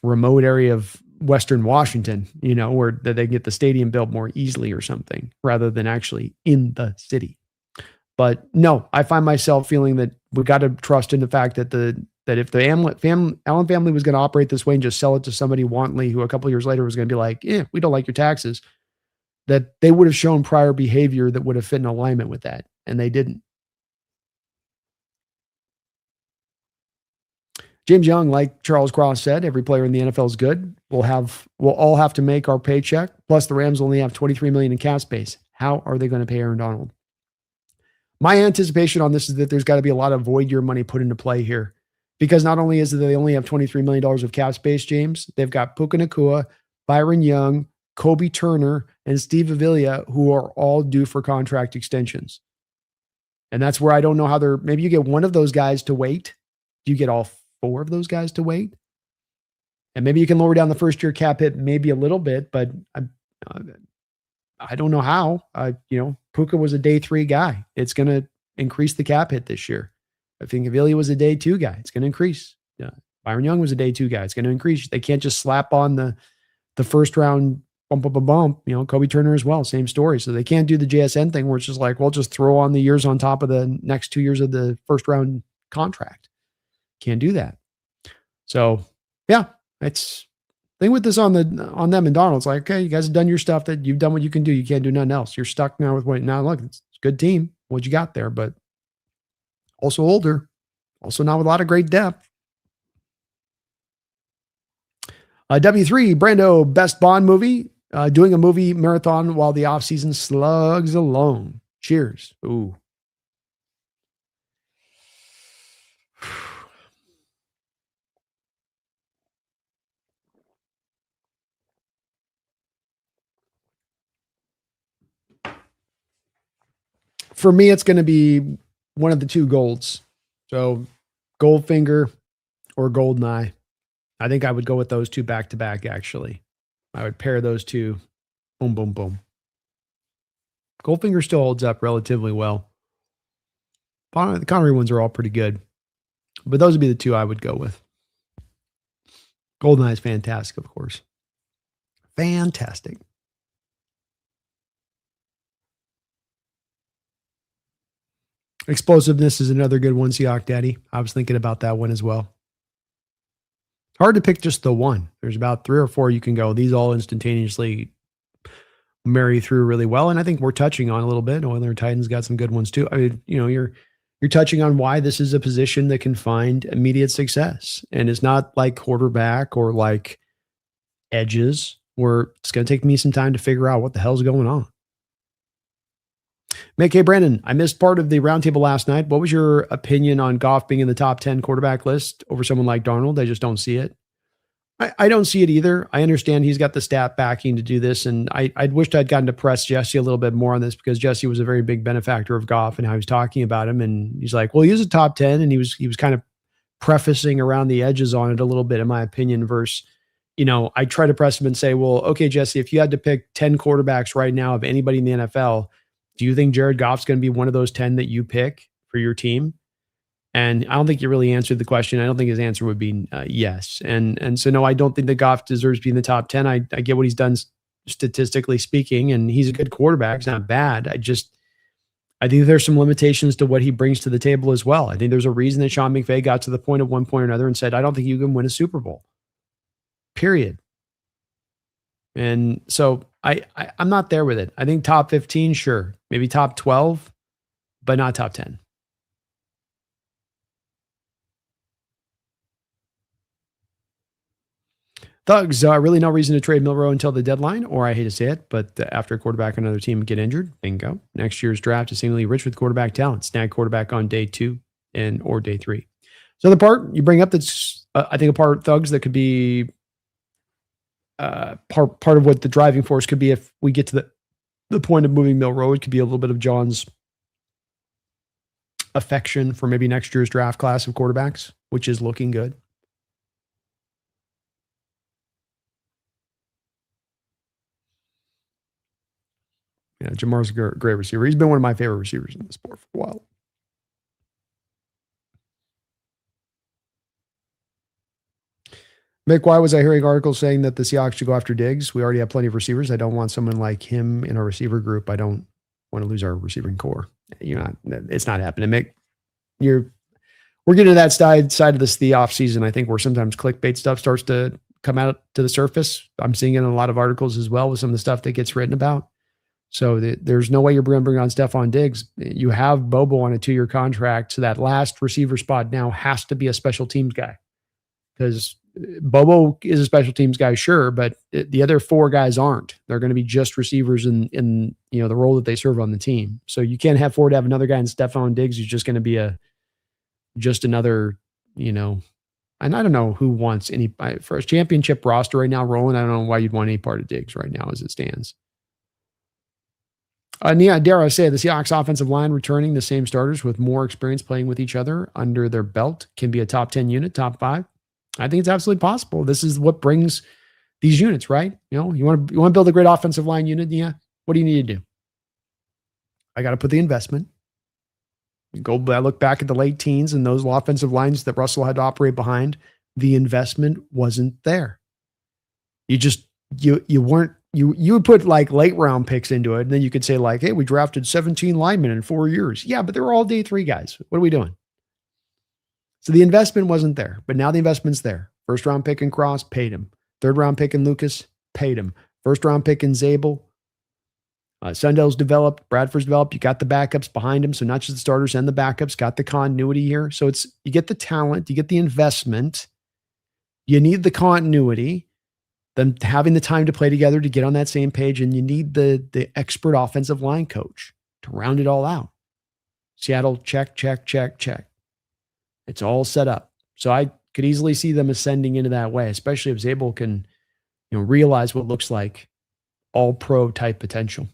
remote area of Western Washington, where that they get the stadium built more easily or something rather than actually in the city. But no, I find myself feeling that we got to trust in the fact that if the Allen family was going to operate this way and just sell it to somebody wantonly who a couple of years later was going to be like, we don't like your taxes, that they would have shown prior behavior that would have fit in alignment with that. And they didn't. James Young, like Charles Cross said, every player in the NFL is good. We'll all have to make our paycheck. Plus the Rams only have $23 million in cap space. How are they going to pay Aaron Donald? My anticipation on this is that there's got to be a lot of void year money put into play here, because not only is it that they only have $23 million of cap space, James, they've got Puka Nacua, Byron Young, Kobe Turner, and Steve Avila, who are all due for contract extensions. And that's where I don't know how maybe you get one of those guys to wait. Do you get all 4 of those guys to wait? And maybe you can lower down the first year cap hit maybe a little bit, but I don't know how. Puka was a day 3 guy. It's going to increase the cap hit this year. I think Avila was a day 2 guy. It's going to increase. Byron Young was a day 2 guy. It's going to increase. They can't just slap on the first round bump. Kobe Turner as well, same story. So they can't do the JSN thing where it's just like, well, just throw on the years on top of the next 2 years of the first round contract. Can't do that. So yeah, it's thing with this on them and Donald. It's like, okay, you guys have done your stuff, that you've done what you can do. You can't do nothing else. You're stuck now with what now. Look, it's a good team. What you got there, but also older, also not with a lot of great depth. W3 Brando, best Bond movie, doing a movie marathon while the offseason slugs along. Cheers. Ooh. For me, it's going to be one of the 2 golds. So Goldfinger or Goldeneye. I think I would go with those 2 back to back, actually. I would pair those 2. Boom, boom, boom. Goldfinger still holds up relatively well. The Connery ones are all pretty good. But those would be the 2 I would go with. Goldeneye is fantastic, of course. Fantastic. Explosiveness is another good one, Seahawk Daddy. I was thinking about that one as well. Hard to pick just the one. There's about 3 or 4 you can go. These all instantaneously marry through really well. And I think we're touching on a little bit. Oilers Titans got some good ones too. I mean, you're touching on why this is a position that can find immediate success. And it's not like quarterback or like edges, where it's going to take me some time to figure out what the hell's going on. Make Hey Brandon, I missed part of the roundtable last night. What was your opinion on Goff being in the top 10 quarterback list over someone like Darnold? I just don't see it. I don't see it either. I understand he's got the stat backing to do this, and I'd wished I'd gotten to press Jesse a little bit more on this, because Jesse was a very big benefactor of Goff and how he was talking about him. And he's like, well, he was a top 10, and he was kind of prefacing around the edges on it a little bit, in my opinion, versus, I try to press him and say, well, okay, Jesse, if you had to pick 10 quarterbacks right now of anybody in the NFL, do you think Jared Goff's going to be one of those 10 that you pick for your team? And I don't think you really answered the question. I don't think his answer would be yes. And so, no, I don't think that Goff deserves to be in the top 10. I get what he's done statistically speaking, and he's a good quarterback. It's not bad. I think there's some limitations to what he brings to the table as well. I think there's a reason that Sean McVay got to the point at one point or another and said, I don't think you can win a Super Bowl. Period. And so I'm not there with it. I think top 15, sure. Maybe top 12, but not top 10. Thugs, really no reason to trade Milroe until the deadline, or I hate to say it, but after a quarterback on another team get injured, bingo. Next year's draft is seemingly rich with quarterback talent. Snag quarterback on day 2 or day 3. So the part you bring up that's, I think, a part Thugs that could be part of what the driving force could be if we get to the point of moving Milroe. It could be a little bit of John's affection for maybe next year's draft class of quarterbacks, which is looking good. Yeah, Jamar's a great receiver. He's been one of my favorite receivers in the sport for a while. Mick, why was I hearing articles saying that the Seahawks should go after Diggs? We already have plenty of receivers. I don't want someone like him in our receiver group. I don't want to lose our receiving core. It's not happening. Mick, we're getting to that side of this the off season. I think where sometimes clickbait stuff starts to come out to the surface. I'm seeing it in a lot of articles as well with some of the stuff that gets written about. So there's no way you're going to bring on Stephon Diggs. You have Bobo on a 2-year contract. So that last receiver spot now has to be a special teams guy, because Bobo is a special teams guy, sure, but the other 4 guys aren't. They're going to be just receivers in the role that they serve on the team. So you can't afford to have another guy in Stephon Diggs who's just going to be just another, and I don't know who wants any for a championship roster right now, Roland. I don't know why you'd want any part of Diggs right now as it stands. Dare I say, the Seahawks offensive line returning the same starters with more experience playing with each other under their belt can be a top 10 unit, top 5. I think it's absolutely possible. This is what brings these units, right? You want to build a great offensive line unit. Yeah. What do you need to do? I got to put the investment. I look back at the late teens and those offensive lines that Russell had to operate behind. The investment wasn't there. You would put like late round picks into it. And then you could say like, hey, we drafted 17 linemen in 4 years. Yeah, but they were all day 3 guys. What are we doing? So the investment wasn't there, but now the investment's there. First round pick in Cross, paid him. Third round pick in Lucas, paid him. First round pick in Zabel. Sundell's developed. Bradford's developed. You got the backups behind him. So not just the starters and the backups, got the continuity here. So you get the talent, you get the investment. You need the continuity. Them having the time to play together to get on that same page, and you need the expert offensive line coach to round it all out. Seattle, check, check, check, check. It's all set up. So I could easily see them ascending into that way, especially if Zabel can, realize what looks like all pro type potential.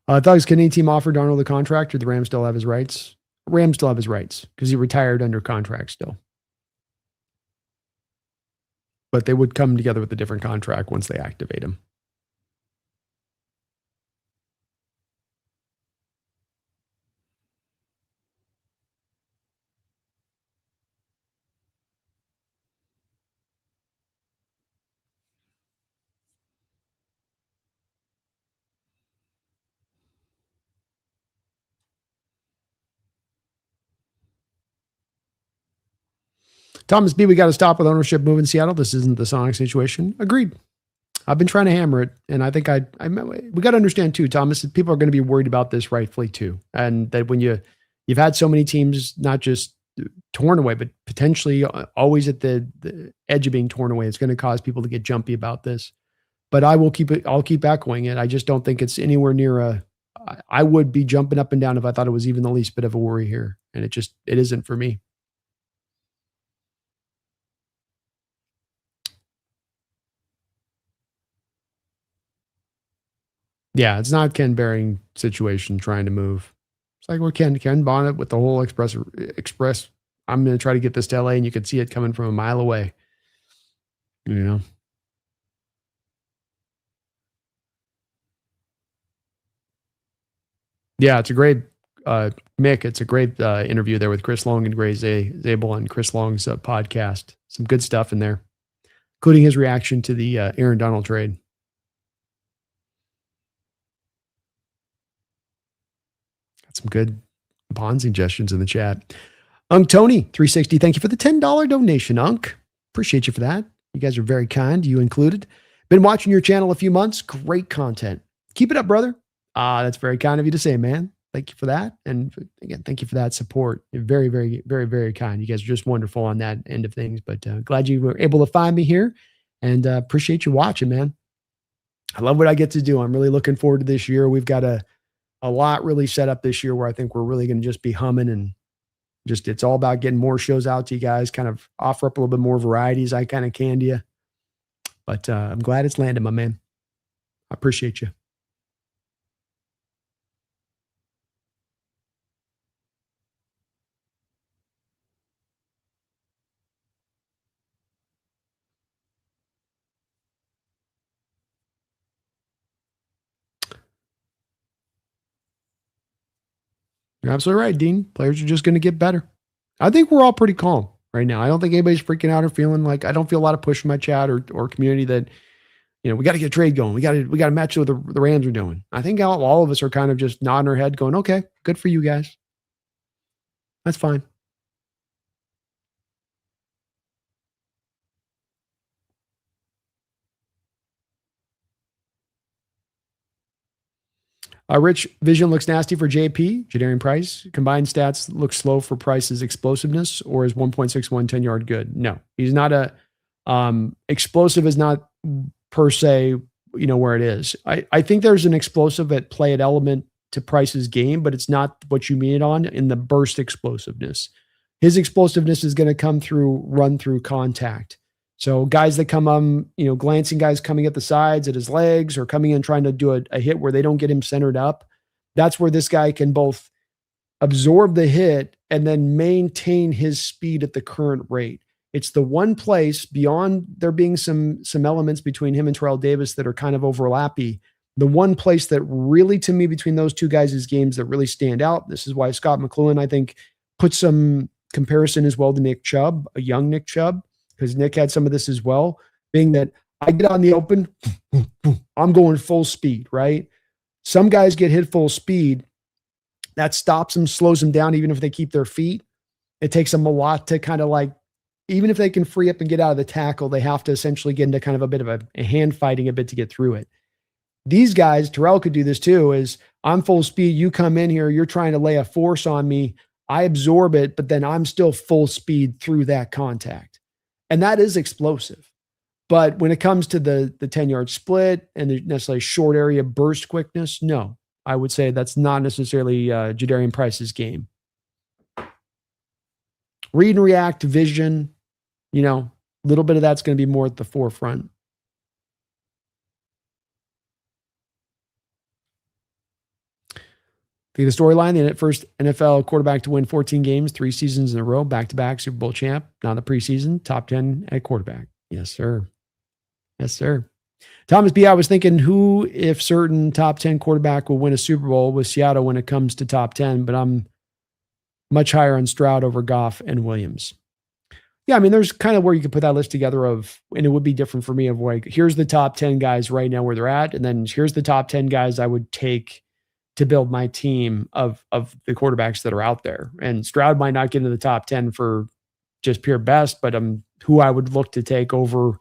Thugs, can any team offer Darnold the contract, or the Rams still have his rights? Rams still have his rights because he retired under contract still. But they would come together with a different contract once they activate him. Thomas B., we got to stop with ownership move in Seattle. This isn't the Sonic situation. Agreed. I've been trying to hammer it, and I think we got to understand too, Thomas, that people are going to be worried about this rightfully too, and that when you've had so many teams not just torn away, but potentially always at the edge of being torn away, it's going to cause people to get jumpy about this. But I'll keep echoing it. I just don't think it's anywhere near I would be jumping up and down if I thought it was even the least bit of a worry here, and it isn't for me. Yeah, it's not Ken Behring situation trying to move. It's like we're Ken Bonnet with the whole express. I'm going to try to get this to LA, and you can see it coming from a mile away. Yeah, it's a great Mick. It's a great interview there with Chris Long and Gray Zabel on Chris Long's podcast. Some good stuff in there, including his reaction to the Aaron Donald trade. Some good bond suggestions in the chat. Tony 360, thank you for the $10 donation, Appreciate you for that. You guys are very kind, you included. Been watching your channel a few months. Great content. Keep it up, brother. That's very kind of you to say, man. Thank you for that. And again, thank you for that support. You're very, very, very, very kind. You guys are just wonderful on that end of things. But glad you were able to find me here and appreciate you watching, man. I love what I get to do. I'm really looking forward to this year. We've got a lot really set up this year where I think we're really going to just be humming and just it's all about getting more shows out to you guys, kind of offer up a little bit more variety as I kind of can to you. But I'm glad it's landed, my man. I appreciate you. You're absolutely right, Dean. Players are just going to get better. I think we're all pretty calm right now. I don't think anybody's freaking out or feeling like I don't feel a lot of push from my chat or community that we got to get a trade going. We got to match what the Rams are doing. I think all of us are kind of just nodding our head, going, "Okay, good for you guys. That's fine." Rich Vision looks nasty for JP. Jadarian Price. Combined stats look slow for Price's explosiveness, or is 1.61 10-yard good? No, he's not a explosive is not per se, where it is. I think there's an explosive at play at element to Price's game, but it's not what you mean it on in the burst explosiveness. His explosiveness is going to come through run through contact. So guys that come glancing guys coming at the sides at his legs or coming in trying to do a hit where they don't get him centered up. That's where this guy can both absorb the hit and then maintain his speed at the current rate. It's the one place beyond there being some elements between him and Terrell Davis that are kind of overlappy. The one place that really, to me, between those two guys' games that really stand out. This is why Scott McLuhan, I think, put some comparison as well to Nick Chubb, a young Nick Chubb, because Nick had some of this as well, being that I get on the open, I'm going full speed, right? Some guys get hit full speed. That stops them, slows them down, even if they keep their feet. It takes them a lot to kind of even if they can free up and get out of the tackle, they have to essentially get into kind of a bit of a hand fighting a bit to get through it. These guys, Terrell could do this too, is I'm full speed. You come in here, you're trying to lay a force on me. I absorb it, but then I'm still full speed through that contact. And that is explosive. But when it comes to the 10-yard split and the necessarily short area burst quickness, no, I would say that's not necessarily Jadarian Price's game. Read and react, vision, a little bit of that's going to be more at the forefront. The storyline, the first NFL quarterback to win 14 games, 3 seasons in a row, back-to-back Super Bowl champ, not in the preseason, top 10 at quarterback. Yes, sir. Yes, sir. Thomas B., I was thinking who, if certain top 10 quarterback will win a Super Bowl with Seattle when it comes to top 10, but I'm much higher on Stroud over Goff and Williams. Yeah, I mean, there's kind of where you could put that list together of, and it would be different for me of here's the top 10 guys right now where they're at, and then here's the top 10 guys I would take to build my team of the quarterbacks that are out there. And Stroud might not get into the top 10 for just pure best, but who I would look to take over,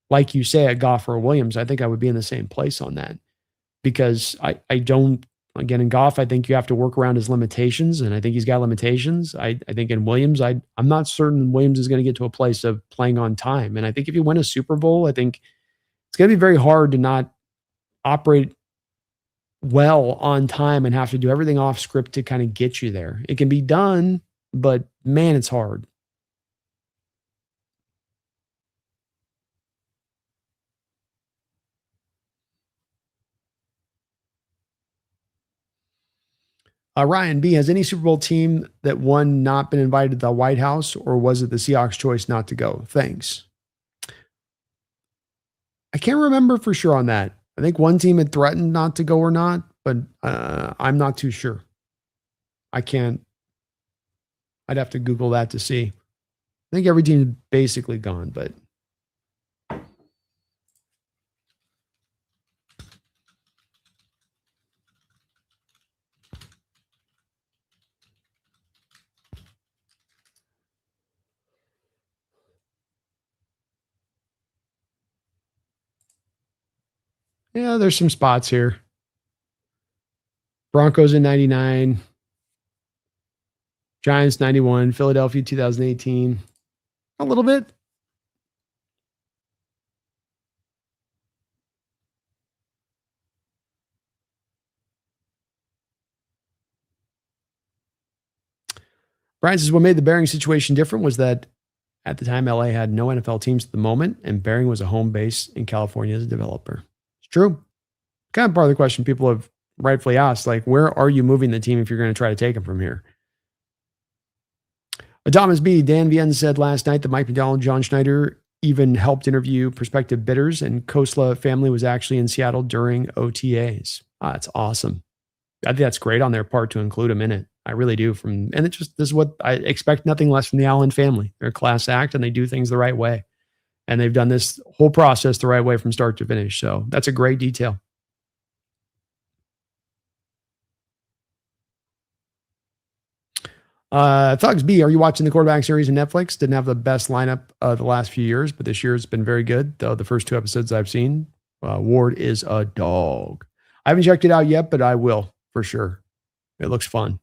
like you say, at Goff or Williams. I think I would be in the same place on that because I don't, again, in Goff, I think you have to work around his limitations, and I think he's got limitations. I think in Williams, I'm not certain Williams is going to get to a place of playing on time. And I think if you win a Super Bowl, I think it's going to be very hard to not operate well on time and have to do everything off script to kind of get you there. It can be done, but man, it's hard. Ryan B., has any Super Bowl team that won not been invited to the White House, or was it the Seahawks' choice not to go? Thanks. I can't remember for sure on that. I think one team had threatened not to go or not, but I'm not too sure. I can't. I'd have to Google that to see. I think every team is basically gone, but yeah, there's some spots here. Broncos in 99. Giants 91. Philadelphia 2018. A little bit. Brian says what made the Bearing situation different was that at the time, LA had no NFL teams at the moment, and Bearing was a home base in California as a developer. It's true. Kind of part of the question people have rightfully asked, like, where are you moving the team if you're going to try to take them from here? Thomas B. Dan Vien said last night that Mike McDonald, John Schneider even helped interview prospective bidders, and Kosla family was actually in Seattle during OTAs. That's awesome. I think that's great on their part to include him in it. I really do. And it's just, this is what I expect, nothing less from the Allen family. They're a class act and they do things the right way. And they've done this whole process the right way from start to finish. So that's a great detail. Thugs B, are you watching the quarterback series on Netflix? Didn't have the best lineup the last few years, but this year it's been very good. Though the first 2 episodes I've seen, Ward is a dog. I haven't checked it out yet, but I will for sure. It looks fun.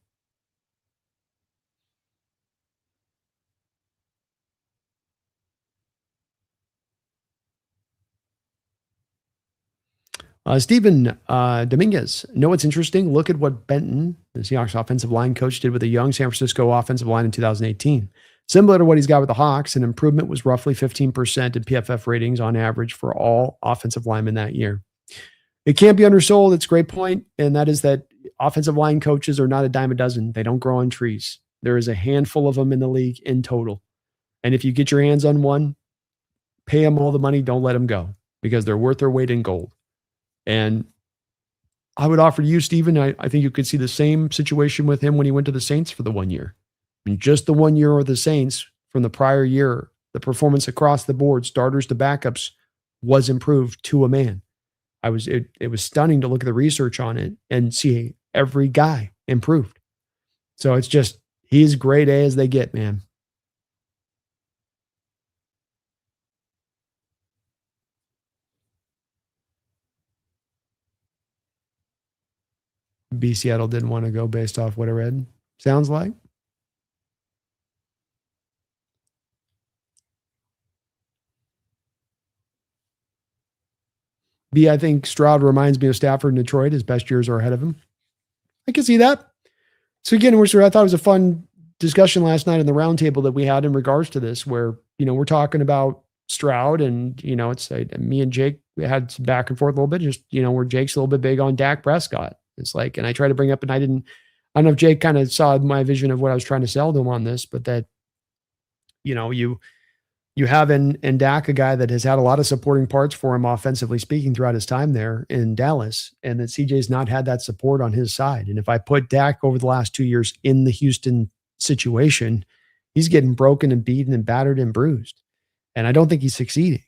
Stephen Dominguez. Know what's interesting? Look at what Benton, the Seahawks offensive line coach, did with a young San Francisco offensive line in 2018. Similar to what he's got with the Hawks, an improvement was roughly 15% in PFF ratings on average for all offensive linemen that year. It can't be undersold. It's a great point, and that is that offensive line coaches are not a dime a dozen. They don't grow on trees. There is a handful of them in the league in total. And if you get your hands on one, pay them all the money. Don't let them go because they're worth their weight in gold. And I would offer you, Stephen, I think you could see the same situation with him when he went to the Saints for the 1 year. I mean, just the 1 year of the Saints from the prior year, the performance across the board, starters to backups, was improved to a man. It was stunning to look at the research on it and see every guy improved. So it's just, he's grade A as they get, man. B Seattle didn't want to go based off what I read. Sounds like. B, I think Stroud reminds me of Stafford in Detroit. His best years are ahead of him. I can see that. So again, I thought it was a fun discussion last night in the roundtable that we had in regards to this, where, we're talking about Stroud and, it's me and Jake, we had some back and forth a little bit, just, where Jake's a little bit big on Dak Prescott. It's like, and I tried to bring up, and I don't know if Jake kind of saw my vision of what I was trying to sell to him on this, but that, you have in Dak a guy that has had a lot of supporting parts for him offensively speaking throughout his time there in Dallas, and that CJ's not had that support on his side. And if I put Dak over the last 2 years in the Houston situation, he's getting broken and beaten and battered and bruised. And I don't think he's succeeding.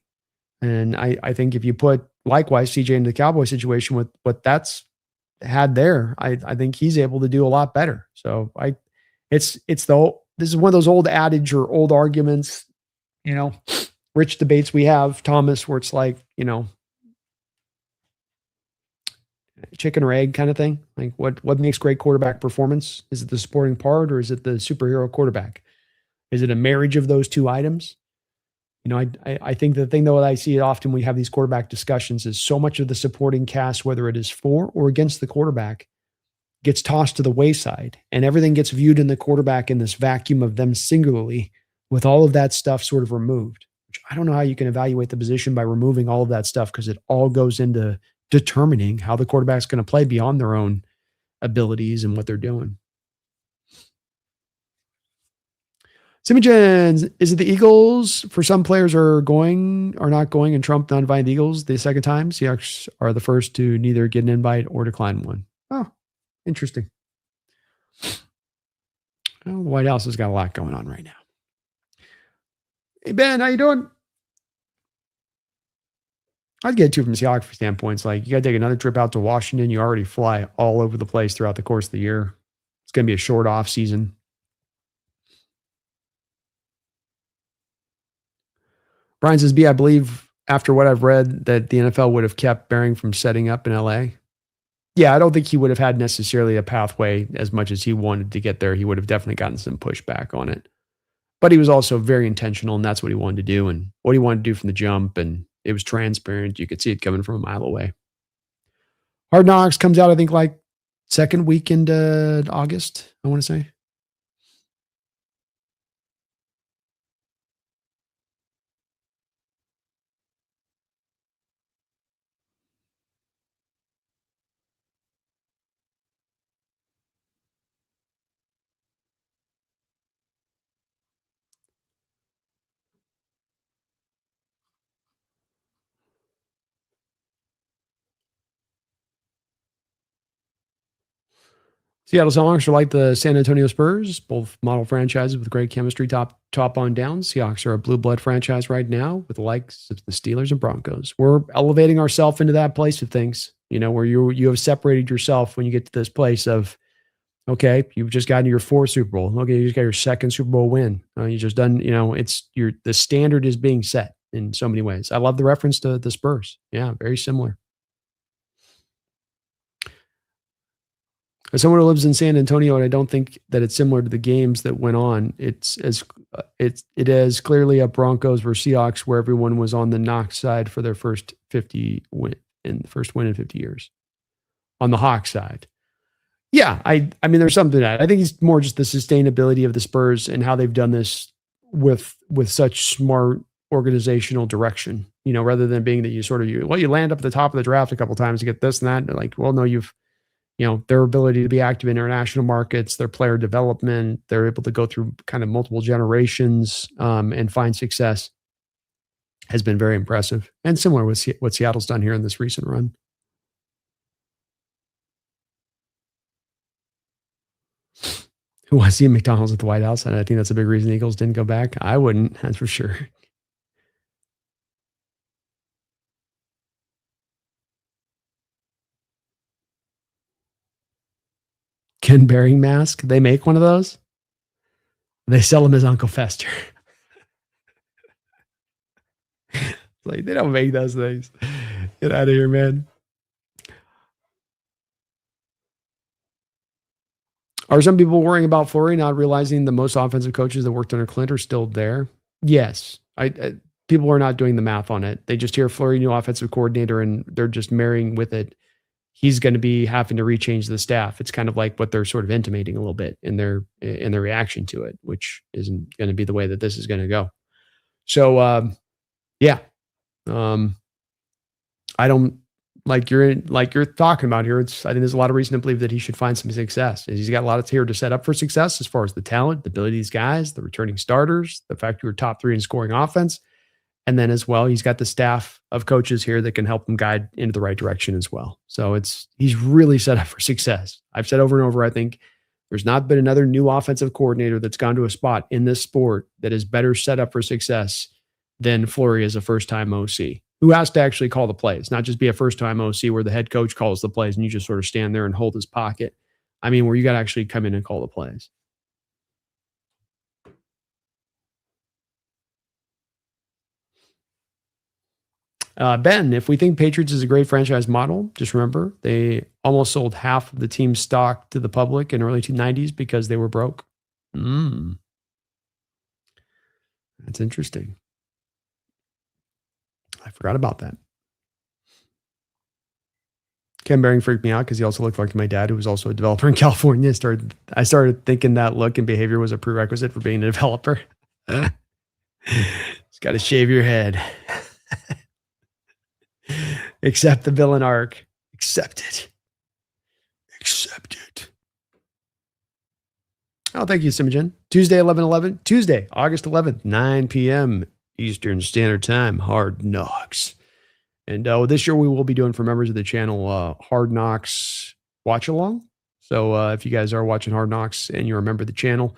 And I think if you put likewise CJ into the Cowboy situation with what that's had there, I think he's able to do a lot better. So this is one of those old adage or old arguments, rich debates we have, Thomas, where it's like, chicken or egg kind of thing. Like what makes great quarterback performance? Is it the supporting part or is it the superhero quarterback? Is it a marriage of those two items? I think the thing though that I see it often when we have these quarterback discussions is so much of the supporting cast, whether it is for or against the quarterback, gets tossed to the wayside, and everything gets viewed in the quarterback in this vacuum of them singularly, with all of that stuff sort of removed. Which I don't know how you can evaluate the position by removing all of that stuff, because it all goes into determining how the quarterback's going to play beyond their own abilities and what they're doing. Simigens, is it the Eagles? For some players are not going, and Trump not inviting the Eagles the second time. Seahawks are the first to neither get an invite or decline one. Oh, interesting. Well, the White House has got a lot going on right now. Hey, Ben, how you doing? I'd get to from a Seahawks standpoint. It's like, you got to take another trip out to Washington. You already fly all over the place throughout the course of the year. It's going to be a short off season. Brian says, B, I believe after what I've read that the NFL would have kept Bearing from setting up in LA. Yeah, I don't think he would have had necessarily a pathway as much as he wanted to get there. He would have definitely gotten some pushback on it. But he was also very intentional, and that's what he wanted to do and what he wanted to do from the jump. And it was transparent. You could see it coming from a mile away. Hard Knocks comes out, I think, like second week into August, I want to say. Seattle Seahawks are like the San Antonio Spurs, both model franchises with great chemistry top on down. Seahawks are a blue blood franchise right now with the likes of the Steelers and Broncos. We're elevating ourselves into that place of things, where you have separated yourself when you get to this place of, okay, you've just gotten your fourth Super Bowl. Okay, you just got your second Super Bowl win. You just done, the standard is being set in so many ways. I love the reference to the Spurs. Yeah, very similar. As someone who lives in San Antonio, and I don't think that it's similar to the games that went on, it is clearly a Broncos versus Seahawks where everyone was on the Knox side for their first 50 win and first win in 50 years. On the Hawks side. Yeah, I mean, there's something to that. I think it's more just the sustainability of the Spurs and how they've done this with such smart organizational direction, rather than being that you land up at the top of the draft a couple times to get this and that. And like, well, no, their ability to be active in international markets, their player development, they're able to go through kind of multiple generations and find success has been very impressive and similar with what Seattle's done here in this recent run. Who wants to eat McDonald's at the White House? And I think that's a big reason the Eagles didn't go back. I wouldn't, that's for sure. Ken Behring mask. They make one of those. They sell them as Uncle Fester. Like, they don't make those things. Get out of here, man. Are some people worrying about Flory not realizing the most offensive coaches that worked under Clint are still there? Yes. People are not doing the math on it. They just hear Flory, new offensive coordinator, and they're just marrying with it. He's going to be having to rechange the staff. It's kind of like what they're sort of intimating a little bit in their reaction to it, which isn't going to be the way that this is going to go. So, yeah. I don't like you're talking about here. I think there's a lot of reason to believe that he should find some success. He's got a lot of here to set up for success as far as the talent, the ability of these guys, the returning starters, the fact you were top 3 in scoring offense. And then as well, he's got the staff of coaches here that can help him guide into the right direction as well. So he's really set up for success. I've said over and over, I think there's not been another new offensive coordinator that's gone to a spot in this sport that is better set up for success than Flory as a first-time OC, who has to actually call the plays, not just be a first-time OC where the head coach calls the plays and you just sort of stand there and hold his pocket. I mean, where you got to actually come in and call the plays. Ben, if we think Patriots is a great franchise model, just remember they almost sold half of the team's stock to the public in early 90s because they were broke. That's interesting. I forgot about that. Ken Behring freaked me out because he also looked like my dad, who was also a developer in California. I started thinking that look and behavior was a prerequisite for being a developer. Just got to shave your head. Accept the villain arc. Accept it. Accept it. Oh, thank you, Simogen. Tuesday, August 11th, 9 p.m. Eastern Standard Time, Hard Knocks. And this year we will be doing, for members of the channel, Hard Knocks watch along. So if you guys are watching Hard Knocks and you're a member of the channel,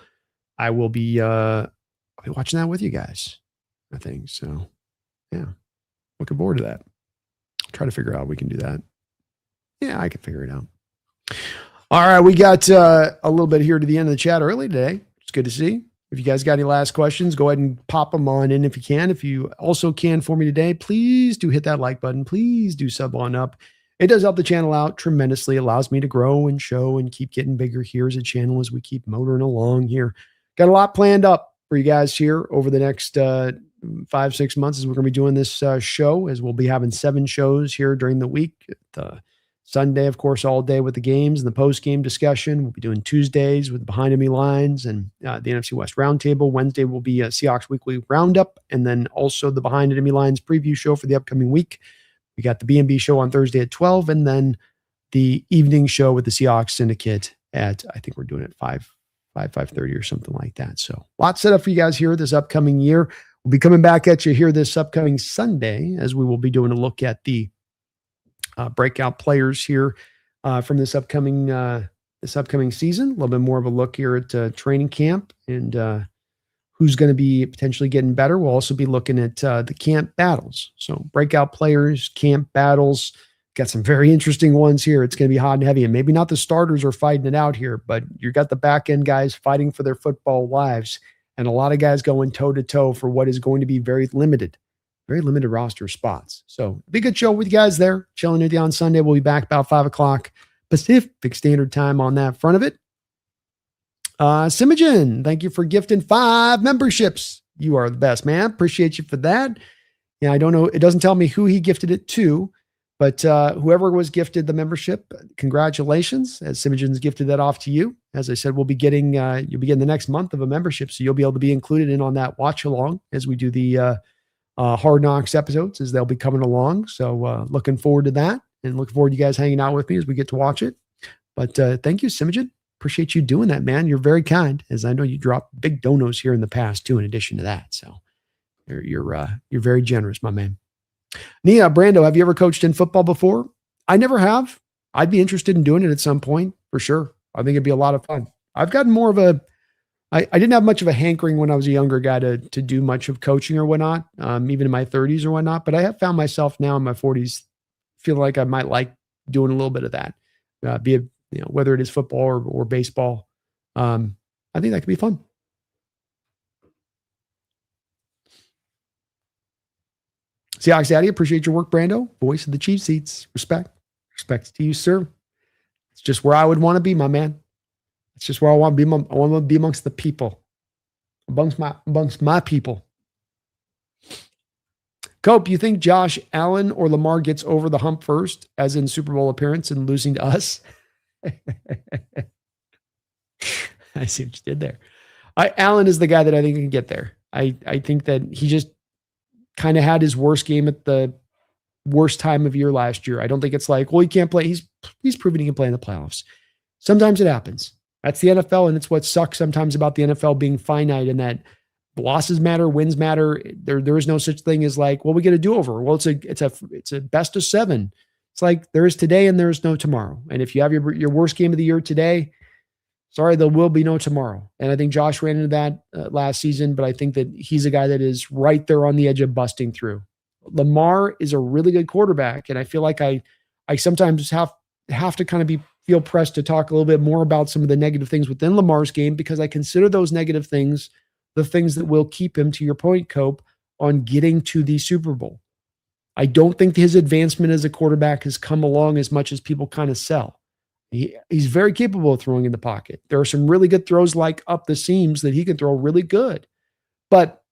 I will be I'll be watching that with you guys, I think. So yeah, looking forward to that. Try to figure out how we can do that. Yeah, I can figure it out. All right, we got a little bit here to the end of the chat early today. It's good to see. If you guys got any last questions, go ahead and pop them on in if you can. If you also can for me today, please do hit that like button. Please do sub on up. it does help the channel out tremendously. It allows me to grow and show and keep getting bigger here as a channel as we keep motoring along here. Got a lot planned up for you guys here over the next 5-6 months as we're going to be doing this show, as we'll be having 7 shows here during the week. Sunday, of course, all day with the games and the post-game discussion. We'll be doing Tuesdays with the Behind Enemy Lines and the NFC West Roundtable. Wednesday will be a Seahawks Weekly Roundup, and then also the Behind Enemy Lines preview show for the upcoming week. We got the B&B show on Thursday at 12, and then the evening show with the Seahawks Syndicate at, I think we're doing it 5:30 or something like that. So lots set up for you guys here this upcoming year. We'll be coming back at you here this upcoming Sunday, as we will be doing a look at the breakout players here from this upcoming season. A little bit more of a look here at training camp and who's going to be potentially getting better. We'll also be looking at the camp battles. So breakout players, camp battles, got some very interesting ones here. It's going to be hot and heavy, and maybe not the starters are fighting it out here, but you got the back end guys fighting for their football lives, and a lot of guys going toe to toe for what is going to be very limited roster spots. So be a good show with you guys there. Chilling with you on Sunday. We'll be back about 5:00 Pacific Standard Time on that front of it. Simogen, thank you for gifting 5 memberships. You are the best, man. Appreciate you for that. Yeah, I don't know. It doesn't tell me who he gifted it to, but whoever was gifted the membership, congratulations. As Simogen's gifted that off to you. As I said, you'll be getting the next month of a membership, so you'll be able to be included in on that watch along as we do the Hard Knocks episodes, as they'll be coming along. So looking forward to that, and looking forward to you guys hanging out with me as we get to watch it. But thank you, Simogen. Appreciate you doing that, man. You're very kind, as I know you dropped big donos here in the past too, in addition to that. So you're very generous, my man. Nia Brando, have you ever coached in football before? I never have. I'd be interested in doing it at some point for sure. I think it'd be a lot of fun. I've gotten more of I didn't have much of a hankering when I was a younger guy to do much of coaching or whatnot, even in my 30s or whatnot. But I have found myself now in my 40s, feel like I might like doing a little bit of that, whether it is football or baseball. I think that could be fun. Seahawks Daddy, appreciate your work, Brando. Voice of the Chief Seats. Respect to you, sir. It's just where I would want to be, my man. It's just where I want to be. I want to be amongst the people, amongst my people. Cope, you think Josh Allen or Lamar gets over the hump first, as in Super Bowl appearance and losing to us? I see what you did there. Allen is the guy that I think can get there. I think that he just kind of had his worst game at the worst time of year last year. I don't think it's like, well, he can't play. He's proven he can play in the playoffs. Sometimes it happens. That's the NFL, and it's what sucks sometimes about the NFL being finite, and that losses matter, wins matter. There is no such thing as like, well, we get a do-over. Well, it's a best of 7. It's like there is today and there is no tomorrow. And if you have your worst game of the year today, sorry, there will be no tomorrow. And I think Josh ran into that last season, but I think that he's a guy that is right there on the edge of busting through. Lamar is a really good quarterback, and I feel like I sometimes have to kind of feel pressed to talk a little bit more about some of the negative things within Lamar's game, because I consider those negative things the things that will keep him, to your point, Cope, on getting to the Super Bowl. I don't think his advancement as a quarterback has come along as much as people kind of sell. He's very capable of throwing in the pocket. There are some really good throws like up the seams that he can throw really good. But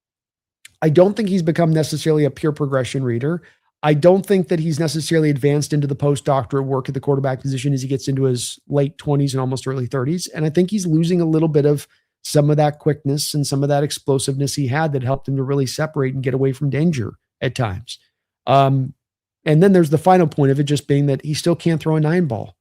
I don't think he's become necessarily a pure progression reader. I don't think that he's necessarily advanced into the postdoctorate work at the quarterback position as he gets into his late 20s and almost early 30s. And I think he's losing a little bit of some of that quickness and some of that explosiveness he had that helped him to really separate and get away from danger at times. And then there's the final point of it just being that he still can't throw a 9-ball.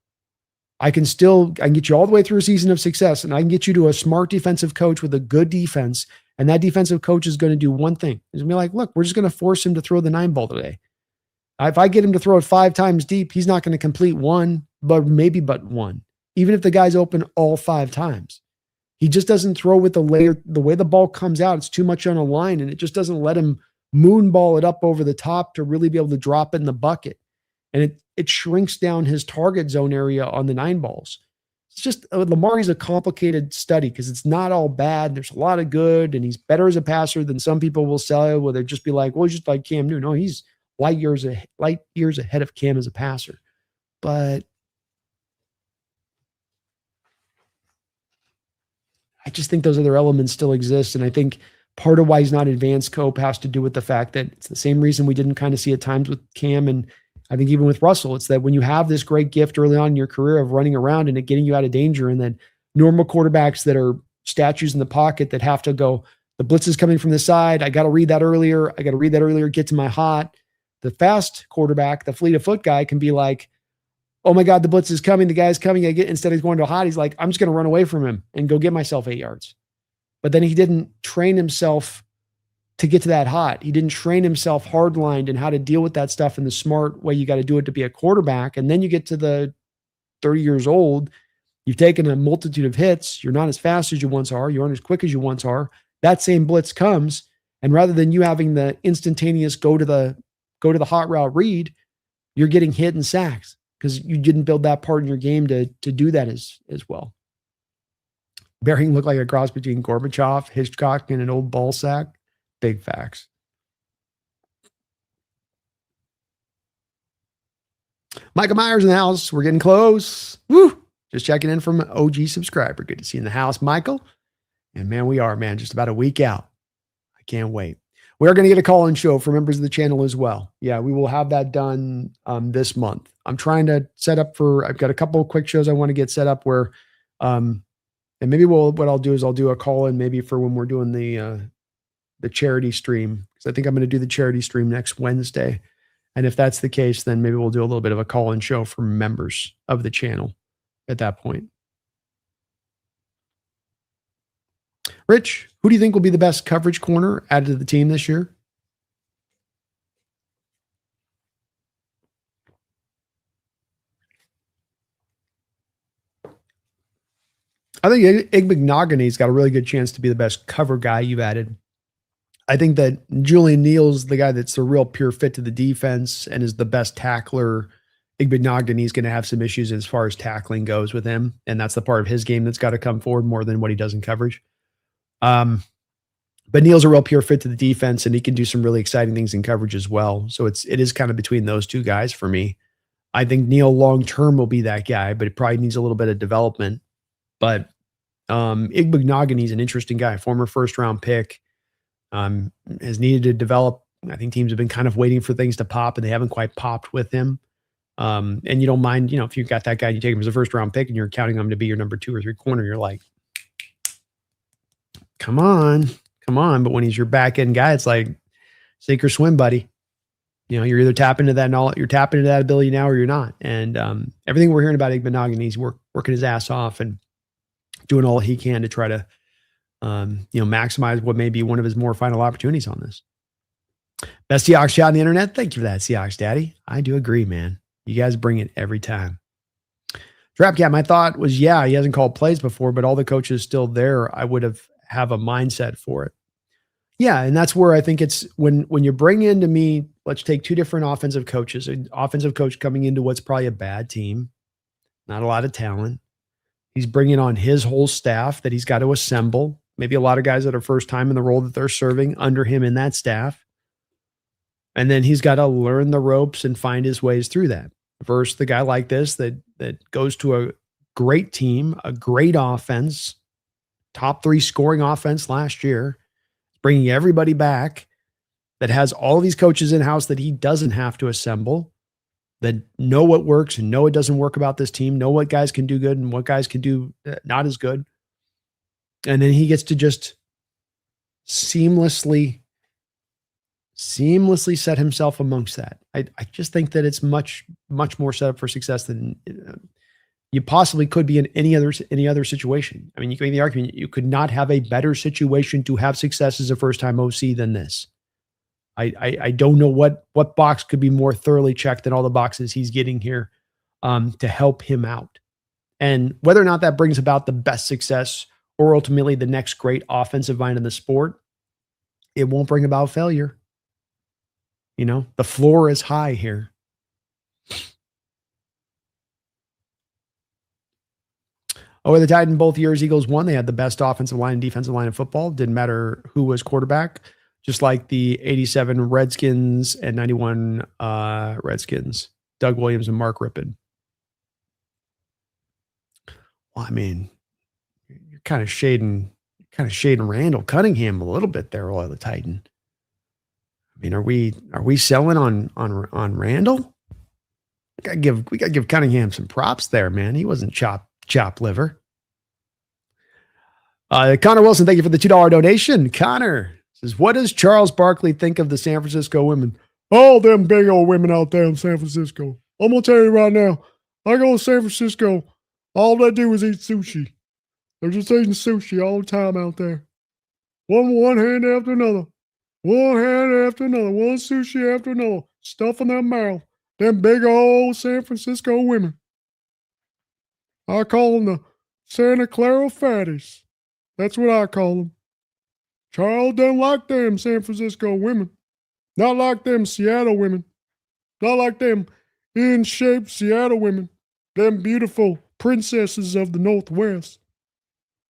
I can get you all the way through a season of success, and I can get you to a smart defensive coach with a good defense. And that defensive coach is going to do one thing. He's going to be like, look, we're just going to force him to throw the 9-ball today. If I get him to throw it 5 times deep, he's not going to complete one, but maybe but one, even if the guy's open all 5 times. He just doesn't throw with the way the ball comes out. It's too much on a line, and it just doesn't let him moonball it up over the top to really be able to drop it in the bucket. And it shrinks down his target zone area on the 9-balls. It's just, Lamar is a complicated study because it's not all bad. There's a lot of good, and he's better as a passer than some people will sell you, where they'll just be like, well, he's just like Cam Newton. No, he's light years ahead of Cam as a passer. but I just think those other elements still exist. And I think part of why he's not advanced scope has to do with the fact that it's the same reason we didn't kind of see at times with Cam. And I think even with Russell, it's that when you have this great gift early on in your career of running around and it getting you out of danger, and then normal quarterbacks that are statues in the pocket that have to go, the blitz is coming from the side. I got to read that earlier. Get to my hot. The fast quarterback, the fleet of foot guy can be like, oh my God, the blitz is coming. The guy's coming. Instead of going to a hot, he's like, I'm just going to run away from him and go get myself 8 yards. But then he didn't train himself to get to that hot. He didn't train himself hardlined and how to deal with that stuff in the smart way you got to do it to be a quarterback. And then you get to the 30 years old, you've taken a multitude of hits. You're not as fast as you once are. You aren't as quick as you once are. That same blitz comes. And rather than you having the instantaneous go to the hot route read, you're getting hit and sacks because you didn't build that part in your game to do that as well. Behring looked like a cross between Gorbachev, Hitchcock, and an old ball sack. Big facts. Michael Myers in the house. We're getting close. Woo! Just checking in from an OG subscriber. Good to see you in the house, Michael. And man, we are, just about a week out. I can't wait. We are going to get a call-in show for members of the channel as well. Yeah, we will have that done this month. I'm trying to set up I've got a couple of quick shows I want to get set up where, and maybe what I'll do is I'll do a call-in maybe for when we're doing the charity stream. Because I think I'm going to do the charity stream next Wednesday. And if that's the case, then maybe we'll do a little bit of a call-in show for members of the channel at that point. Rich, who do you think will be the best coverage corner added to the team this year? I think Igbenogany's got a really good chance to be the best cover guy you've added. I think that Julian Neal's the guy that's the real pure fit to the defense and is the best tackler. Igbenogany's going to have some issues as far as tackling goes with him, and that's the part of his game that's got to come forward more than what he does in coverage. But Neal's a real pure fit to the defense, and he can do some really exciting things in coverage as well. So it is kind of between those two guys for me. I think Neal long-term will be that guy, but it probably needs a little bit of development. But Igbenogany's an interesting guy, former first-round pick, has needed to develop. I think teams have been kind of waiting for things to pop, and they haven't quite popped with him. And you don't mind, if you've got that guy, and you take him as a first-round pick, and you're counting him to be your number 2 or 3 corner, you're like, come on. But when he's your back end guy, it's like sink or swim, buddy. You're either tapping into that knowledge, you're tapping into that ability now, or you're not. And everything we're hearing about Igbenogany, he's working his ass off and doing all he can to try to, maximize what may be one of his more final opportunities on this. Best Seahawks shot on the internet. Thank you for that, Seahawks Daddy. I do agree, man. You guys bring it every time. Trapcat, my thought was, he hasn't called plays before, but all the coaches still there. I would have a mindset for it. Yeah, and that's where I think it's when you bring into me, let's take 2 different offensive coaches, an offensive coach coming into what's probably a bad team, not a lot of talent. He's bringing on his whole staff that he's got to assemble, maybe a lot of guys that are first time in the role that they're serving under him in that staff. And then he's got to learn the ropes and find his ways through that. Versus the guy like this that goes to a great team, a great offense, top 3 scoring offense last year, bringing everybody back, that has all these coaches in-house that he doesn't have to assemble, that know what works and know what doesn't work about this team, know what guys can do good and what guys can do not as good. And then he gets to just seamlessly set himself amongst that. I just think that it's much, much more set up for success than you possibly could be in any other situation. I mean, you can make the argument you could not have a better situation to have success as a first-time OC than this. I don't know what box could be more thoroughly checked than all the boxes he's getting here to help him out. And whether or not that brings about the best success or ultimately the next great offensive mind in the sport, it won't bring about failure. The floor is high here. Over the Titans, both years Eagles won. They had the best offensive line and defensive line in football. Didn't matter who was quarterback. Just like the 87 Redskins and 91 Redskins, Doug Williams and Mark Rippon. Well, I mean, you're kind of shading Randall Cunningham a little bit there, Roy the Titan. I mean, are we selling on Randall? We gotta give Cunningham some props there, man. He wasn't chop liver. Connor Wilson, thank you for the $2 donation. Connor says, what does Charles Barkley think of the San Francisco women? All them big old women out there in San Francisco. I'm going to tell you right now, I go to San Francisco, all they do is eat sushi. They're just eating sushi all the time out there. One hand after another. One hand after another. One sushi after another. Stuff in their mouth. Them big old San Francisco women. I call them the Santa Clara fatties. That's what I call them. Charles doesn't like them San Francisco women. Not like them Seattle women. Not like them in-shape Seattle women. Them beautiful princesses of the Northwest.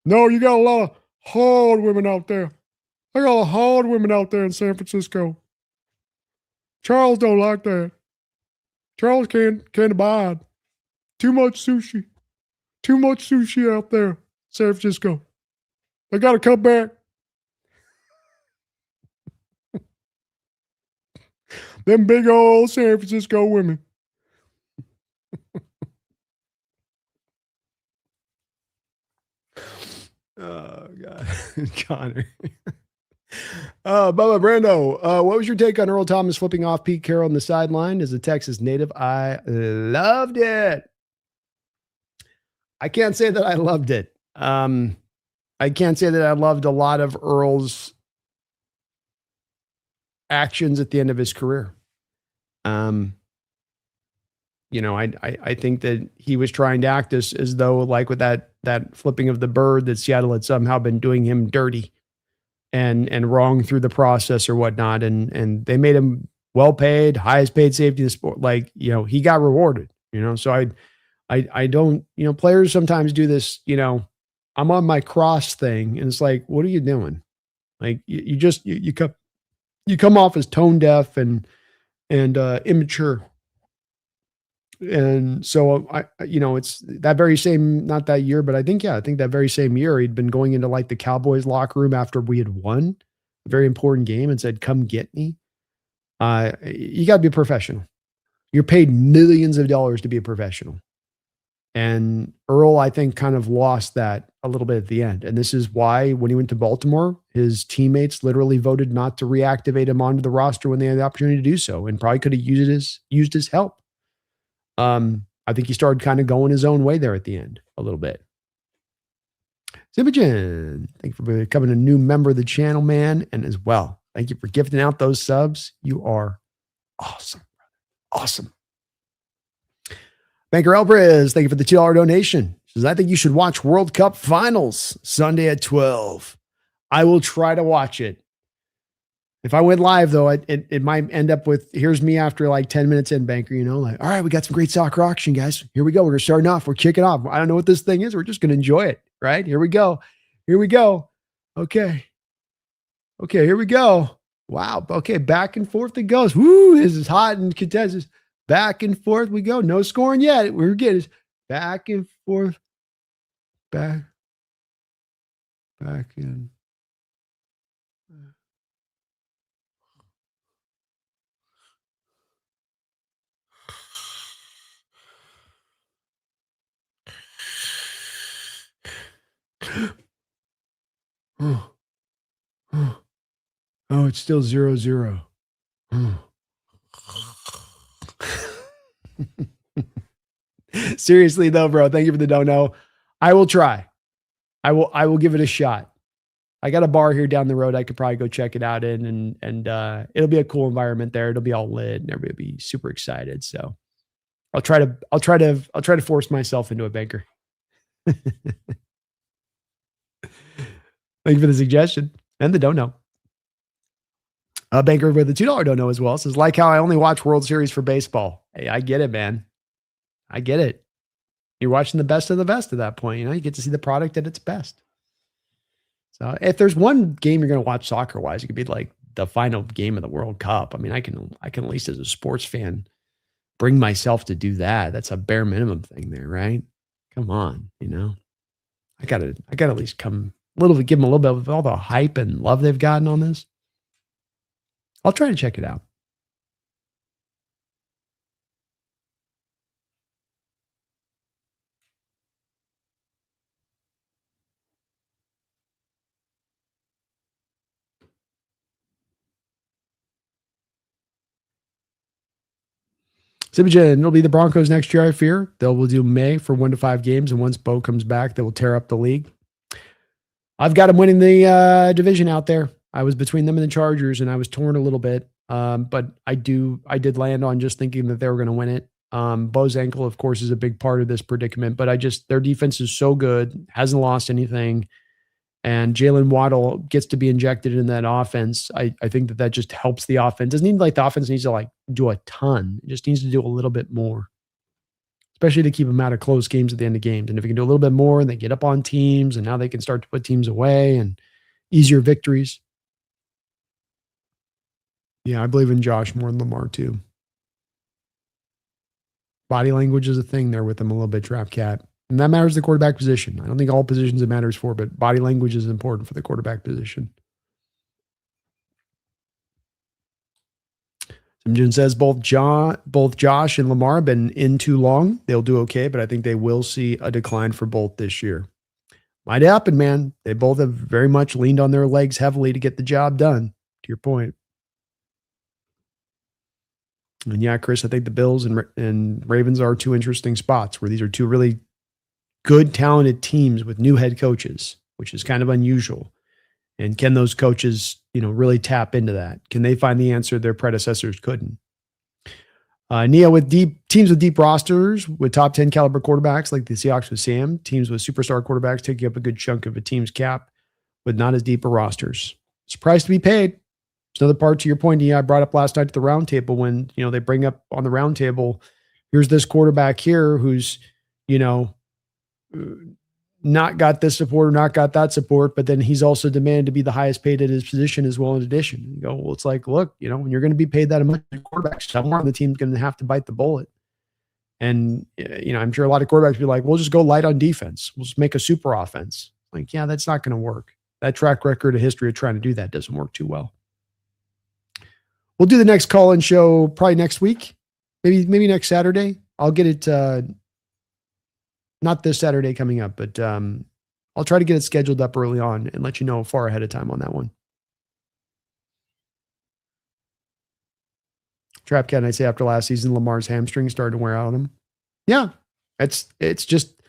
No, you got a lot of hard women out there. I got a lot of hard women out there in San Francisco. Charles don't like that. Charles can't abide. Too much sushi. Too much sushi out there, San Francisco. I got to come back. Them big old San Francisco women. Oh, God. Connor. Bubba Brando, what was your take on Earl Thomas flipping off Pete Carroll on the sideline as a Texas native? I loved it. I can't say that I loved it. I can't say that I loved a lot of Earl's actions at the end of his career. I think that he was trying to act as though, like with that flipping of the bird, that Seattle had somehow been doing him dirty and wrong through the process or whatnot. And they made him well paid, highest paid safety in the sport. Like, he got rewarded, so I don't, players sometimes do this, I'm on my cross thing. And it's like, what are you doing? Like you come off as tone deaf and immature. And so it's that very same, not that year, but I think that very same year he'd been going into like the Cowboys locker room after we had won a very important game and said, come get me. You got to be a professional. You're paid millions of dollars to be a professional. And Earl, I think, kind of lost that a little bit at the end. And this is why when he went to Baltimore, his teammates literally voted not to reactivate him onto the roster when they had the opportunity to do so, and probably could have used his help. I think he started kind of going his own way there at the end a little bit. Zimogen, thank you for becoming a new member of the channel, man. And as well, thank you for gifting out those subs. You are awesome. Awesome. Banker Elbrez, thank you for the $2 donation. Says, I think you should watch World Cup Finals Sunday at 12. I will try to watch it. If I went live, though, it might end up with, here's me after like 10 minutes in, Banker, like, all right, we got some great soccer action, guys. Here we go. We're starting off. We're kicking off. I don't know what this thing is. We're just going to enjoy it, right? Here we go. Okay, here we go. Wow. Okay, back and forth it goes. Woo, this is hot and contested. Back and forth we go. No scoring yet. We're getting back and forth. Back and oh, it's still 0-0. Seriously though, bro, thank you for the dono. I will try. I will give it a shot. I got a bar here down the road. I could probably go check it out in, and it'll be a cool environment there. It'll be all lit and everybody will be super excited. So I'll try to force myself into a Banker. Thank you for the suggestion and the dono. Banker with the $2 dono as well says, like how I only watch World Series for baseball. Hey, I get it, man. I get it. You're watching the best of the best at that point. You get to see the product at its best. So if there's one game you're going to watch soccer wise, it could be like the final game of the World Cup. I mean, I can at least as a sports fan bring myself to do that. That's a bare minimum thing there, right? Come on, I gotta at least come a little bit, give them a little bit of all the hype and love they've gotten on this. I'll try to check it out. Sibijan, it'll be the Broncos next year, I fear. They'll do May for 1 to 5 games, and once Bo comes back, they will tear up the league. I've got them winning the division out there. I was between them and the Chargers, and I was torn a little bit. But I did land on just thinking that they were going to win it. Bo's ankle, of course, is a big part of this predicament, but their defense is so good, hasn't lost anything. And Jalen Waddle gets to be injected in that offense. I think that just helps the offense. Doesn't mean like the offense needs to do a ton. It just needs to do a little bit more, especially to keep them out of close games at the end of games. And if you can do a little bit more and they get up on teams and now they can start to put teams away and easier victories. Yeah, I believe in Josh more than Lamar too. Body language is a thing there with him a little bit, Trap Cat. And that matters the quarterback position. I don't think all positions it matters for, but body language is important for the quarterback position. Jim says both Josh and Lamar have been in too long. They'll do okay, but I think they will see a decline for both this year. Might happen, man. They both have very much leaned on their legs heavily to get the job done, to your point. And yeah, Chris, I think the Bills and Ravens are two interesting spots where these are two really good, talented teams with new head coaches, which is kind of unusual. And can those coaches, really tap into that? Can they find the answer their predecessors couldn't? Nia, with teams with deep rosters, with top 10 caliber quarterbacks like the Seahawks with Sam, teams with superstar quarterbacks taking up a good chunk of a team's cap with not as deep a rosters. Surprised to be paid. It's another part to your point, Nia, I brought up last night at the roundtable when, they bring up on the roundtable, here's this quarterback here who's, not got this support or not got that support, but then he's also demanded to be the highest paid at his position as well in addition. You go, well, it's like, look, when you're going to be paid that much quarterback, somewhere on the team's going to have to bite the bullet. And, I'm sure a lot of quarterbacks be like, we'll just go light on defense. We'll just make a super offense. Like, yeah, that's not going to work. That track record, a history of trying to do that doesn't work too well. We'll do the next call-in show probably next week, maybe next Saturday. I'll get it, not this Saturday coming up, but I'll try to get it scheduled up early on and let you know far ahead of time on that one. Trap Cat, and I say after last season, Lamar's hamstring started to wear out on him. Yeah, it's just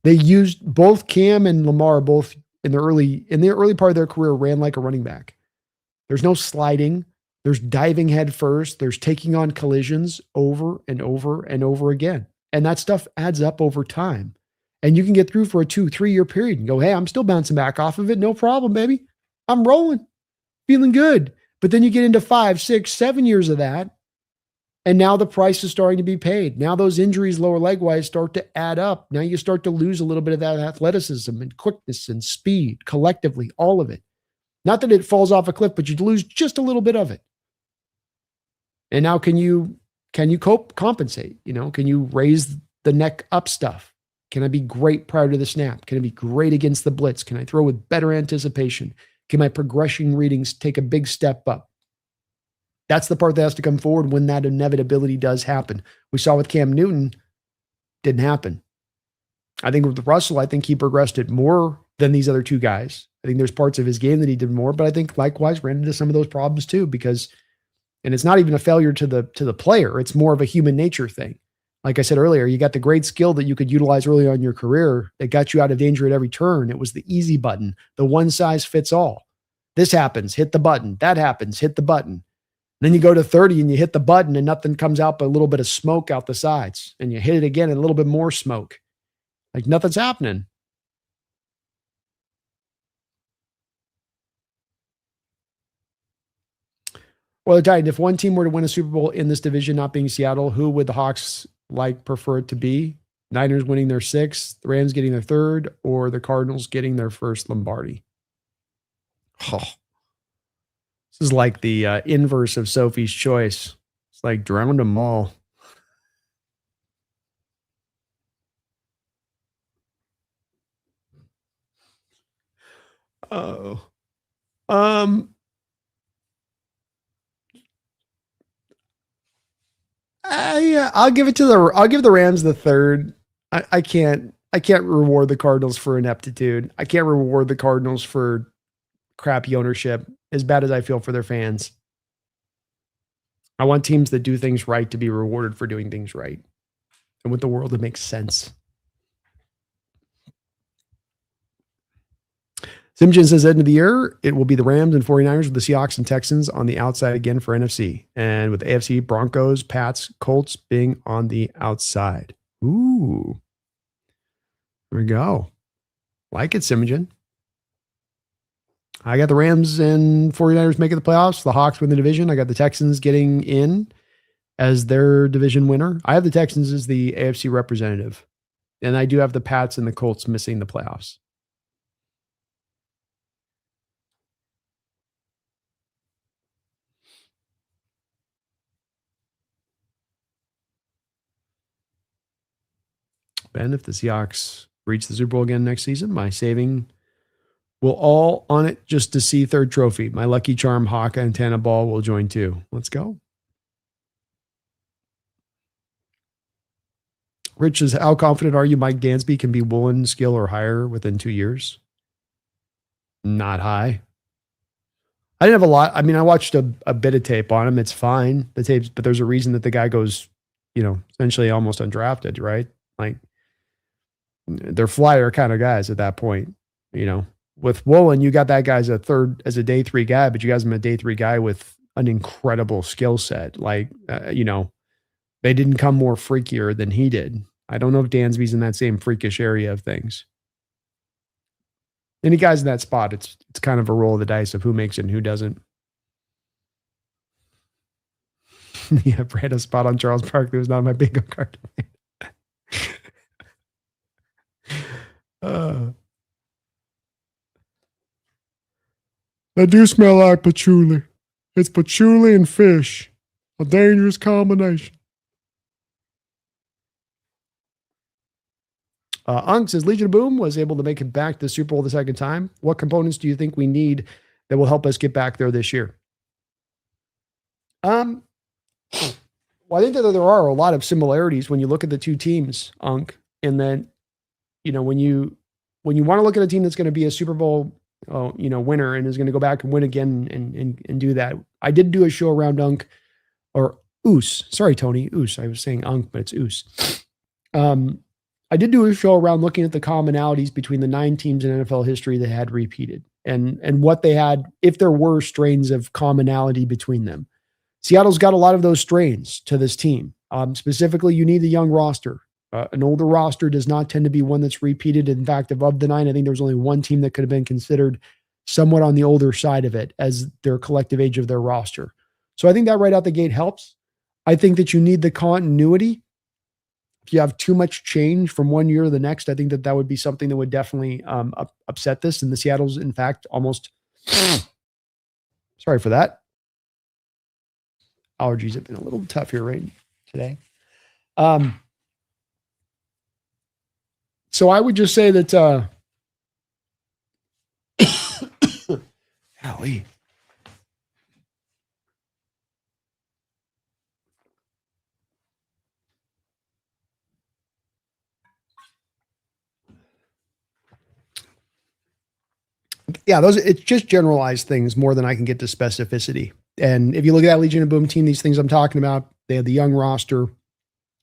they used both Cam and Lamar both in the early part of their career ran like a running back. There's no sliding. There's diving head first. There's taking on collisions over and over and over again. And that stuff adds up over time. And you can get through for a 2-3 year period and go, hey, I'm still bouncing back off of it. No problem, baby. I'm rolling, feeling good. But then you get into 5, 6, 7 years of that. And now the price is starting to be paid. Now those injuries, lower leg wise, start to add up. Now you start to lose a little bit of that athleticism and quickness and speed collectively, all of it. Not that it falls off a cliff, but you lose just a little bit of it. And now can you compensate? Can you raise the neck up stuff? Can I be great prior to the snap? Can I be great against the blitz? Can I throw with better anticipation? Can my progression readings take a big step up? That's the part that has to come forward when that inevitability does happen. We saw with Cam Newton, didn't happen. I think with Russell, I think he progressed it more than these other two guys. I think there's parts of his game that he did more, but I think likewise ran into some of those problems too, because, and it's not even a failure to the player. It's more of a human nature thing. Like I said earlier, you got the great skill that you could utilize early on in your career that got you out of danger at every turn. It was the easy button, the one size fits all. This happens, hit the button. That happens, hit the button. Then you go to 30 and you hit the button and nothing comes out but a little bit of smoke out the sides. And you hit it again and a little bit more smoke. Like nothing's happening. Well, Titan, if one team were to win a Super Bowl in this division, not being Seattle, who would the Hawks prefer it to be? Niners winning their 6th, the Rams getting their 3rd, or the Cardinals getting their 1st Lombardi? Oh. This is like the inverse of Sophie's Choice. It's like drowned them all. Oh. I'll give the Rams the third. I can't reward the Cardinals for ineptitude. I can't reward the Cardinals for crappy ownership, as bad as I feel for their fans. I want teams that do things right to be rewarded for doing things right. And with the world, it makes sense. Simgen says, end of the year, it will be the Rams and 49ers with the Seahawks and Texans on the outside again for NFC. And with the AFC, Broncos, Pats, Colts being on the outside. Ooh. There we go. Like it, Simgen. I got the Rams and 49ers making the playoffs. The Hawks win the division. I got the Texans getting in as their division winner. I have the Texans as the AFC representative. And I do have the Pats and the Colts missing the playoffs. Ben, if the Seahawks reach the Super Bowl again next season, my saving will all on it just to see third trophy. My lucky charm, Hawk antenna ball will join too. Let's go. Rich says, how confident are you Mike Dansby can be Woolen skill or higher within 2 years? Not high. I didn't have a lot. I mean, I watched a bit of tape on him. It's fine, the tapes, but there's a reason that the guy goes, essentially almost undrafted, right? Like, they're flyer kind of guys at that point. With Woolen, you got that guy as a day 3 guy, but you guys him a day 3 guy with an incredible skill set. Like, they didn't come more freakier than he did. I don't know if Dansby's in that same freakish area of things. Any guys in that spot, it's kind of a roll of the dice of who makes it and who doesn't. Yeah, Brad, a spot on Charles Barkley was not my bingo card. I do smell like patchouli. It's patchouli and fish. A dangerous combination. Unk says, Legion of Boom was able to make it back to the Super Bowl the second time. What components do you think we need that will help us get back there this year? Well, I think that there are a lot of similarities when you look at the two teams, Unk, and then, when you want to look at a team that's going to be a Super Bowl, winner and is going to go back and win again and do that. I did do a show around Unk or Oos. Sorry, Tony, Oos. I was saying Unk, but it's Oos. I did do a show around looking at the commonalities between the 9 teams in NFL history that had repeated and what they had, if there were strains of commonality between them. Seattle's got a lot of those strains to this team. Specifically, you need a young roster. An older roster does not tend to be one that's repeated. In fact, of the 9, I think there was only one team that could have been considered somewhat on the older side of it as their collective age of their roster. So I think that right out the gate helps. I think that you need the continuity. If you have too much change from one year to the next, I think that would be something that would definitely upset this. And the Seattle's, in fact, almost sorry for that. Allergies have been a little tough here right today. So I would just say that golly. Yeah, it's just generalized things more than I can get to specificity. And if you look at that Legion of Boom team, these things I'm talking about, they had the young roster.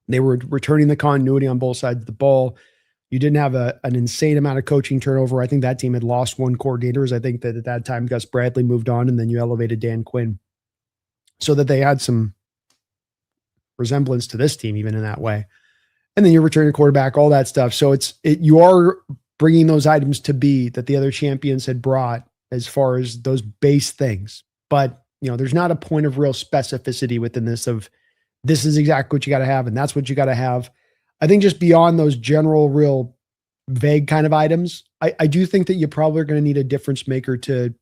They were returning the continuity on both sides of the ball. You didn't have an insane amount of coaching turnover. I think that team had lost one coordinator. I think that at that time, Gus Bradley moved on, and then you elevated Dan Quinn so that they had some resemblance to this team, even in that way. And then you're returning quarterback, all that stuff. So you are bringing those items to be that the other champions had brought as far as those base things. But, there's not a point of real specificity within this of this is exactly what you got to have, and that's what you got to have. I think just beyond those general, real vague kind of items, I do think that you probably are going to need a difference maker to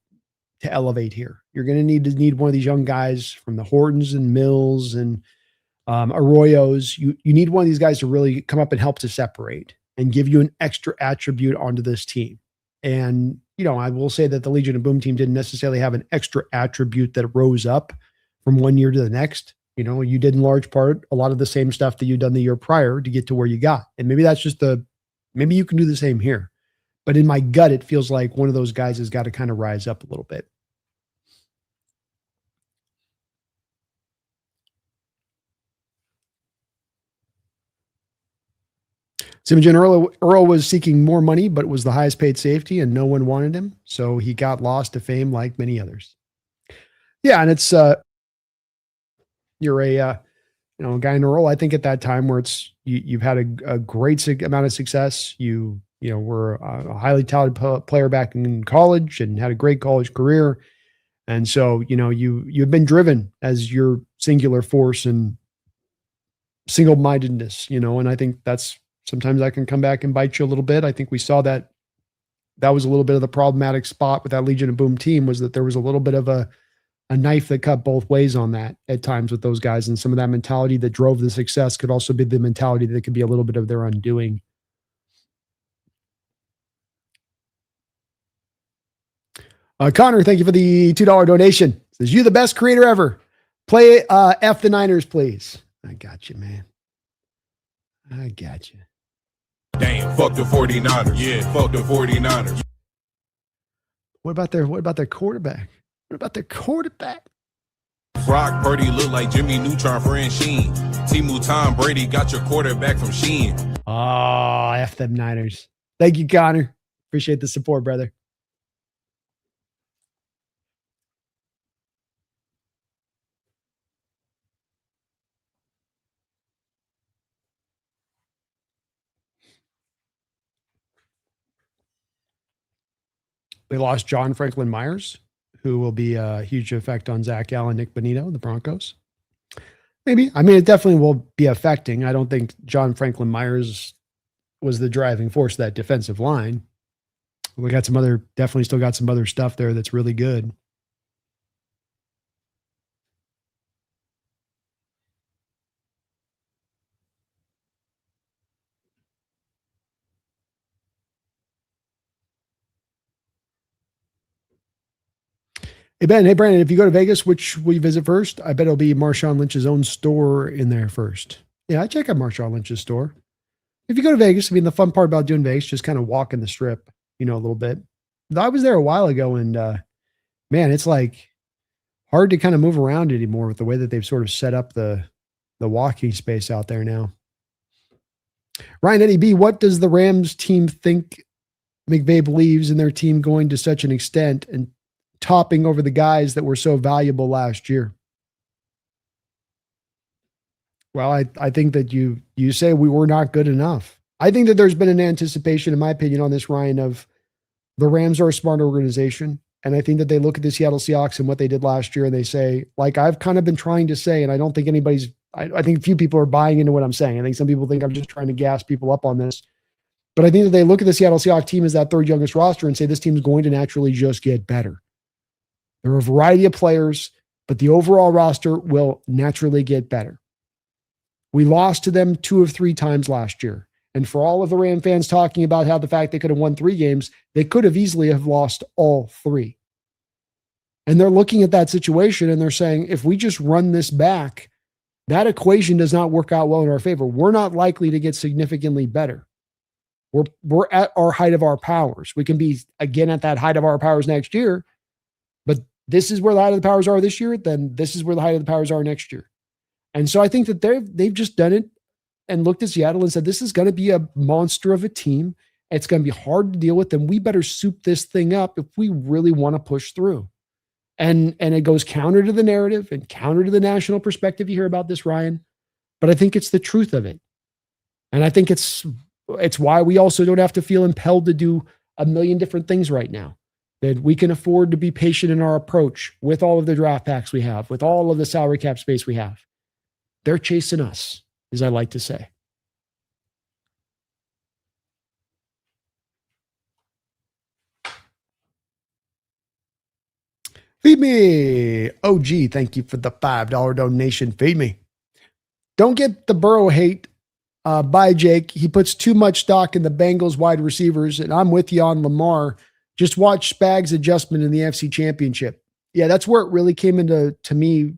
elevate here. You're going to need one of these young guys from the Hortons and Mills and Arroyos. You need one of these guys to really come up and help to separate and give you an extra attribute onto this team. And I will say that the Legion of Boom team didn't necessarily have an extra attribute that rose up from one year to the next. You did in large part a lot of the same stuff that you'd done the year prior to get to where you got. And maybe that's just maybe you can do the same here. But in my gut, it feels like one of those guys has got to kind of rise up a little bit. Simeon Earl was seeking more money, but was the highest paid safety and no one wanted him. So he got lost to fame like many others. Yeah. And it's, you're a guy in a role. I think at that time where you've had a great amount of success. You were a highly talented player back in college and had a great college career. And so, you've been driven as your singular force and single-mindedness, and I think that's sometimes that can come back and bite you a little bit. I think we saw that was a little bit of the problematic spot with that Legion of Boom team, was that there was a little bit of a knife that cut both ways on that at times with those guys. And some of that mentality that drove the success could also be the mentality that could be a little bit of their undoing. Connor, thank you for the $2 donation. Says, you the best creator ever. Play F the Niners, please. I got you, man. I got you. Damn, fuck the 49ers. Yeah, fuck the 49ers. What about their quarterback? What about their quarterback? Brock Purdy look like Jimmy Neutron for Sheen. Timu Tom Brady got your quarterback from Sheen. Oh, F them Niners. Thank you, Connor. Appreciate the support, brother. They lost John Franklin Myers, who will be a huge effect on Zach Allen, Nick Bonito, the Broncos. Maybe. I mean, it definitely will be affecting. I don't think John Franklin Myers was the driving force of that defensive line. We got definitely still got some other stuff there that's really good. Hey, Ben. Hey, Brandon. If you go to Vegas, which will you visit first? I bet it'll be Marshawn Lynch's own store in there first. Yeah, I check out Marshawn Lynch's store. If you go to Vegas, I mean, the fun part about doing Vegas, just kind of walking the strip, a little bit. I was there a while ago and, man, it's like hard to kind of move around anymore with the way that they've sort of set up the walking space out there now. Ryan Eddie B, what does the Rams team think McVay believes in their team going to such an extent and topping over the guys that were so valuable last year? Well, I think that you say we were not good enough. I think that there's been an anticipation, in my opinion, on this, Ryan, of the Rams are a smart organization. And I think that they look at the Seattle Seahawks and what they did last year and they say, like I've kind of been trying to say, and I don't think I think a few people are buying into what I'm saying. I think some people think I'm just trying to gas people up on this. But I think that they look at the Seattle Seahawks team as that third youngest roster and say this team's going to naturally just get better. There are a variety of players, but the overall roster will naturally get better. We lost to them 2 of 3 times last year. And for all of the Ram fans talking about how the fact they could have won 3 games, they could have easily have lost all 3. And they're looking at that situation and they're saying, if we just run this back, that equation does not work out well in our favor. We're not likely to get significantly better. We're at our height of our powers. We can be again at that height of our powers next year, but this is where the height of the powers are this year, then this is where the height of the powers are next year. And so I think that they've just done it and looked at Seattle and said, this is going to be a monster of a team. It's going to be hard to deal with, and we better soup this thing up if we really want to push through. And it goes counter to the narrative and counter to the national perspective you hear about this, Ryan. But I think it's the truth of it. And I think it's why we also don't have to feel impelled to do a million different things right now. That we can afford to be patient in our approach with all of the draft packs we have, with all of the salary cap space we have. They're chasing us, as I like to say. Feed me. OG, thank you for the $5 donation. Feed me. Don't get the Burrow hate by Jake. He puts too much stock in the Bengals wide receivers, and I'm with you on Lamar. Just watch Spags' adjustment in the NFC Championship. Yeah, that's where it really came into, to me,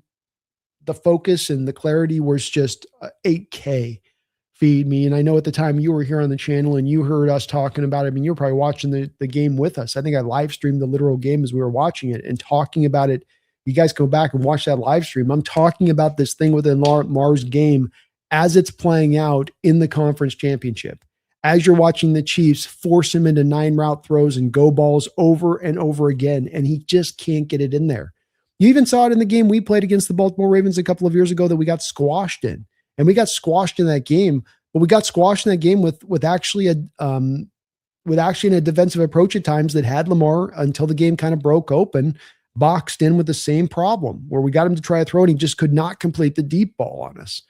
the focus and the clarity was just 8K feed me. And I know at the time you were here on the channel and you heard us talking about it. I mean, you were probably watching the game with us. I think I live streamed the literal game as we were watching it and talking about it. You guys go back and watch that live stream. I'm talking about this thing within Mars game as it's playing out in the conference championship. As you're watching the Chiefs force him into 9 route throws and go balls over and over again, and he just can't get it in there. You even saw it in the game we played against the Baltimore Ravens a couple of years ago that we got squashed in. And we got squashed in that game, but we got squashed in that game with actually in a defensive approach at times that had Lamar until the game kind of broke open, boxed in with the same problem where we got him to try a throw and he just could not complete the deep ball on us.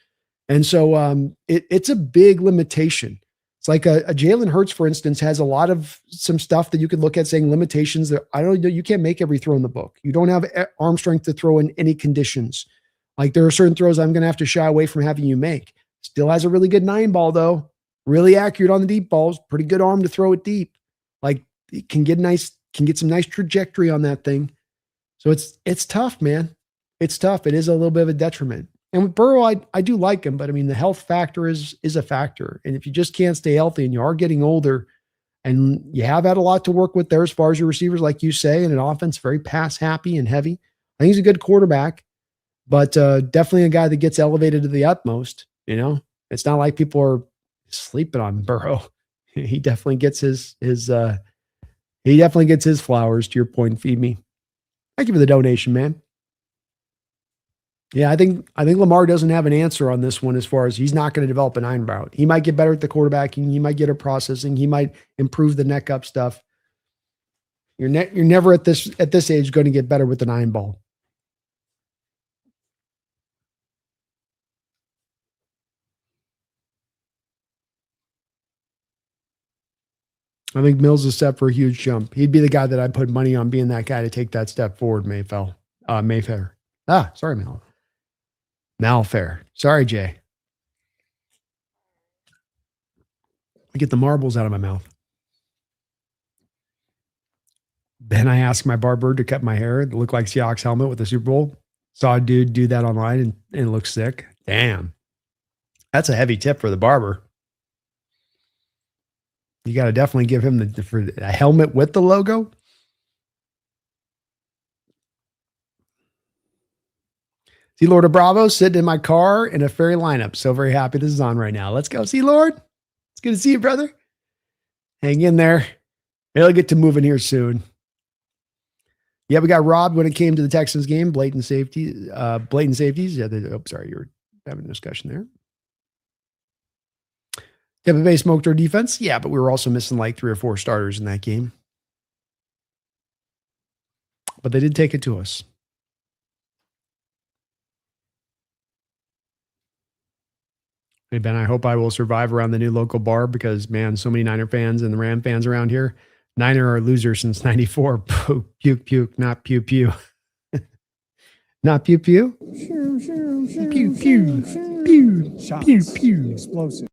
And so it's a big limitation. It's like a Jalen Hurts, for instance, has a lot of some stuff that you could look at saying limitations that I don't know. You can't make every throw in the book. You don't have arm strength to throw in any conditions. Like there are certain throws I'm going to have to shy away from having you make. Still has a really good 9 ball though. Really accurate on the deep balls. Pretty good arm to throw it deep. Like it can get some nice trajectory on that thing. So it's tough, man. It's tough. It is a little bit of a detriment. And with Burrow, I do like him, but I mean, the health factor is a factor. And if you just can't stay healthy and you are getting older and you have had a lot to work with there as far as your receivers, like you say, and an offense very pass happy and heavy, I think he's a good quarterback, but definitely a guy that gets elevated to the utmost. You know, it's not like people are sleeping on Burrow. He definitely gets his flowers, to your point. Feed me. Thank you for the donation, man. Yeah, I think Lamar doesn't have an answer on this one as far as he's not going to develop an 9 route. He might get better at the quarterbacking. He might get a processing. He might improve the neck up stuff. You're never at this age going to get better with the 9 ball. I think Mills is set for a huge jump. He'd be the guy that I'd put money on being that guy to take that step forward, Mayfair. Sorry, Malfair. Sorry, Jay. I get the marbles out of my mouth. Then I asked my barber to cut my hair. It looked like Seahawks helmet with a Super Bowl. Saw a dude do that online and it looks sick. Damn. That's a heavy tip for the barber. You got to definitely give him for a helmet with the logo. See Lord of Bravo sitting in my car in a fairy lineup. So very happy this is on right now. Let's go. See Lord. It's good to see you, brother. Hang in there. It'll get to moving here soon. Yeah, we got robbed when it came to the Texans game. Blatant safeties. Yeah, sorry, you were having a discussion there. Tampa Bay smoked our defense. Yeah, but we were also missing like 3 or 4 starters in that game. But they did take it to us. Hey, Ben, I hope I will survive around the new local bar because, man, so many Niner fans and the Ram fans around here. Niner are losers since 94. Puke, puke, not pew, pew. Not pew, pew? Pew, pew, pew, pew, pew. Explosive.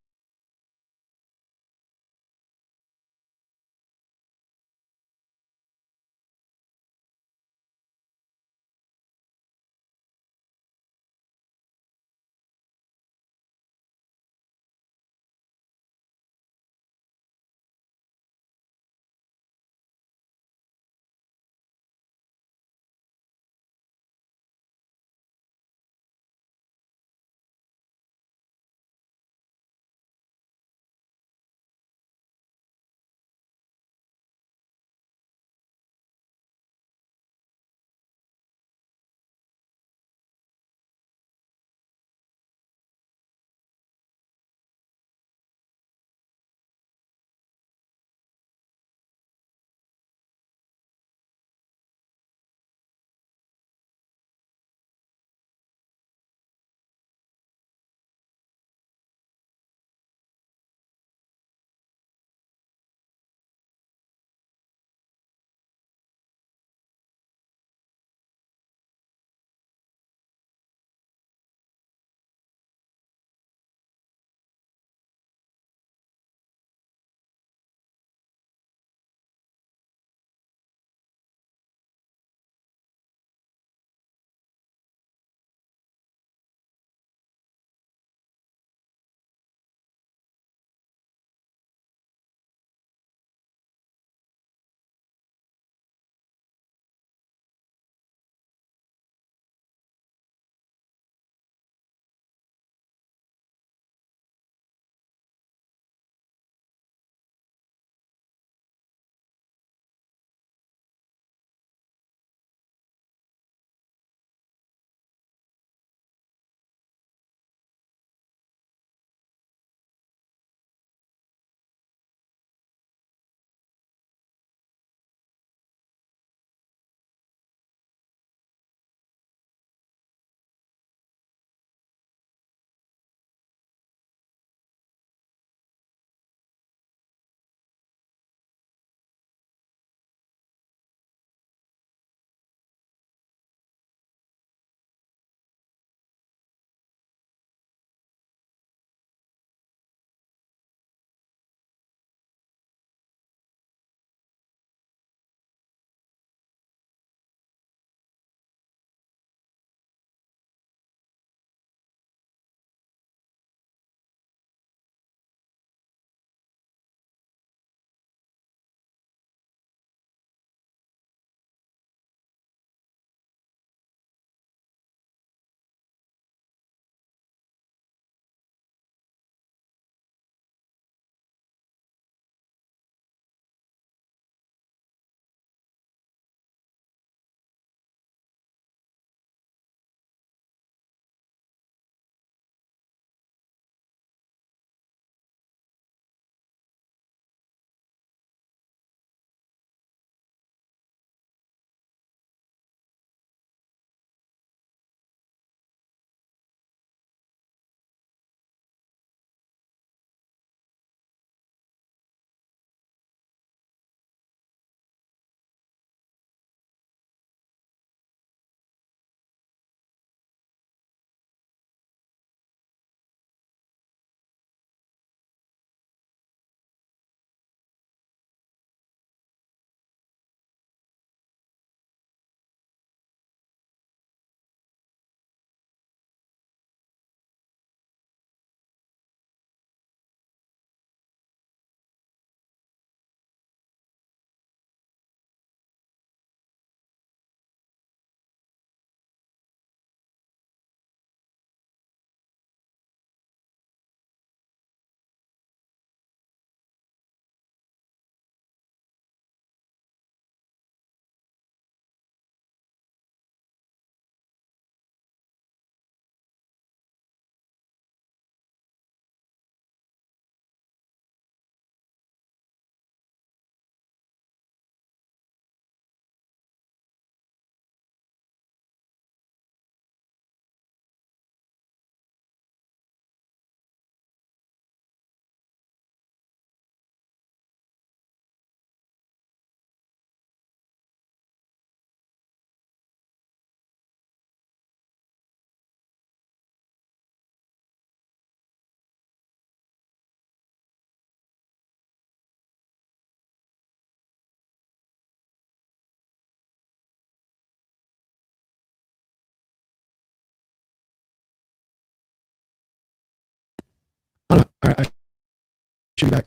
should be back.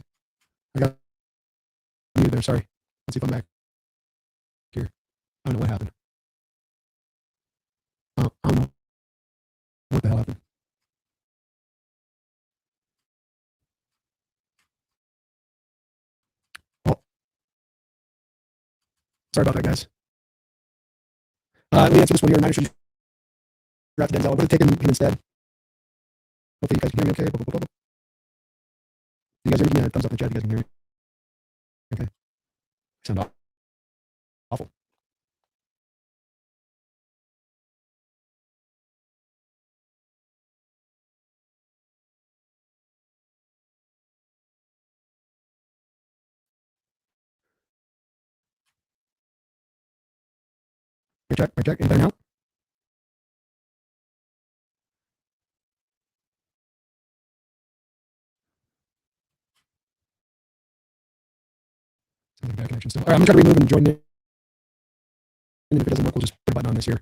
I got you there. Sorry. Let's see if I'm back here. I don't know what happened. I don't know what the hell happened. Oh, sorry about that, guys. Let me answer this one here. Niners should draft Denzel. I would have taken him instead. Hopefully you guys can hear me okay. You guys hear me? Yeah, thumbs up in the chat. You guys can hear me. Okay. Sound awful. Check. Any better now? Something bad connection still. All right, I'm going to try to remove and join in. And if it doesn't work, we'll just put a button on this here.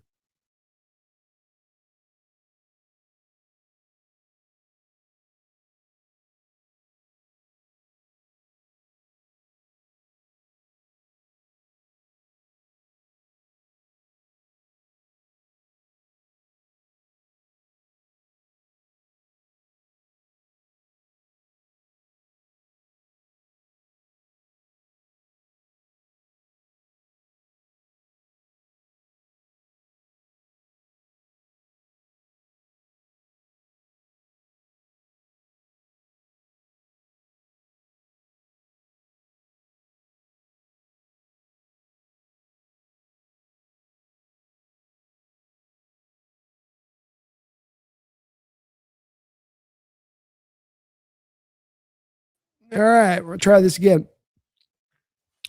All right, we'll try this again.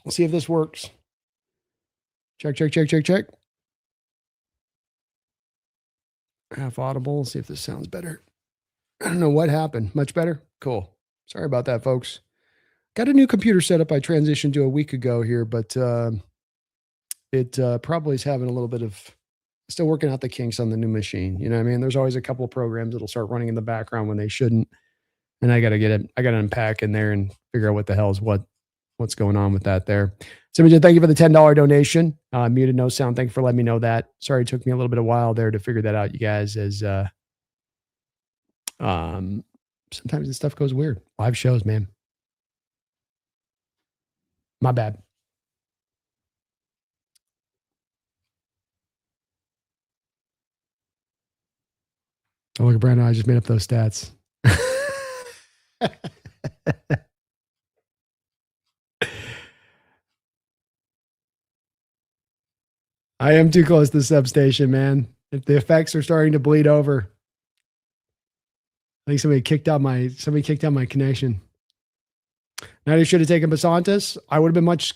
We'll see if this works. Check. Half audible. See if this sounds better. I don't know what happened. Much better? Cool. Sorry about that, folks. Got a new computer set up I transitioned to a week ago here, but it probably is having a little bit of still working out the kinks on the new machine. You know what I mean? There's always a couple of programs that'll start running in the background when they shouldn't. And I got to unpack in there and figure out what the hell is what's going on with that there. Simon, thank you for the $10 donation. Muted no sound. Thank you for letting me know that. Sorry, it took me a little bit of while there to figure that out, you guys, as sometimes this stuff goes weird. Live shows, man. My bad. Oh, look at Brandon. I just made up those stats. I am too close to the substation, man. If the effects are starting to bleed over. I think somebody kicked out my connection. Niners should have taken Basantis. I would have been much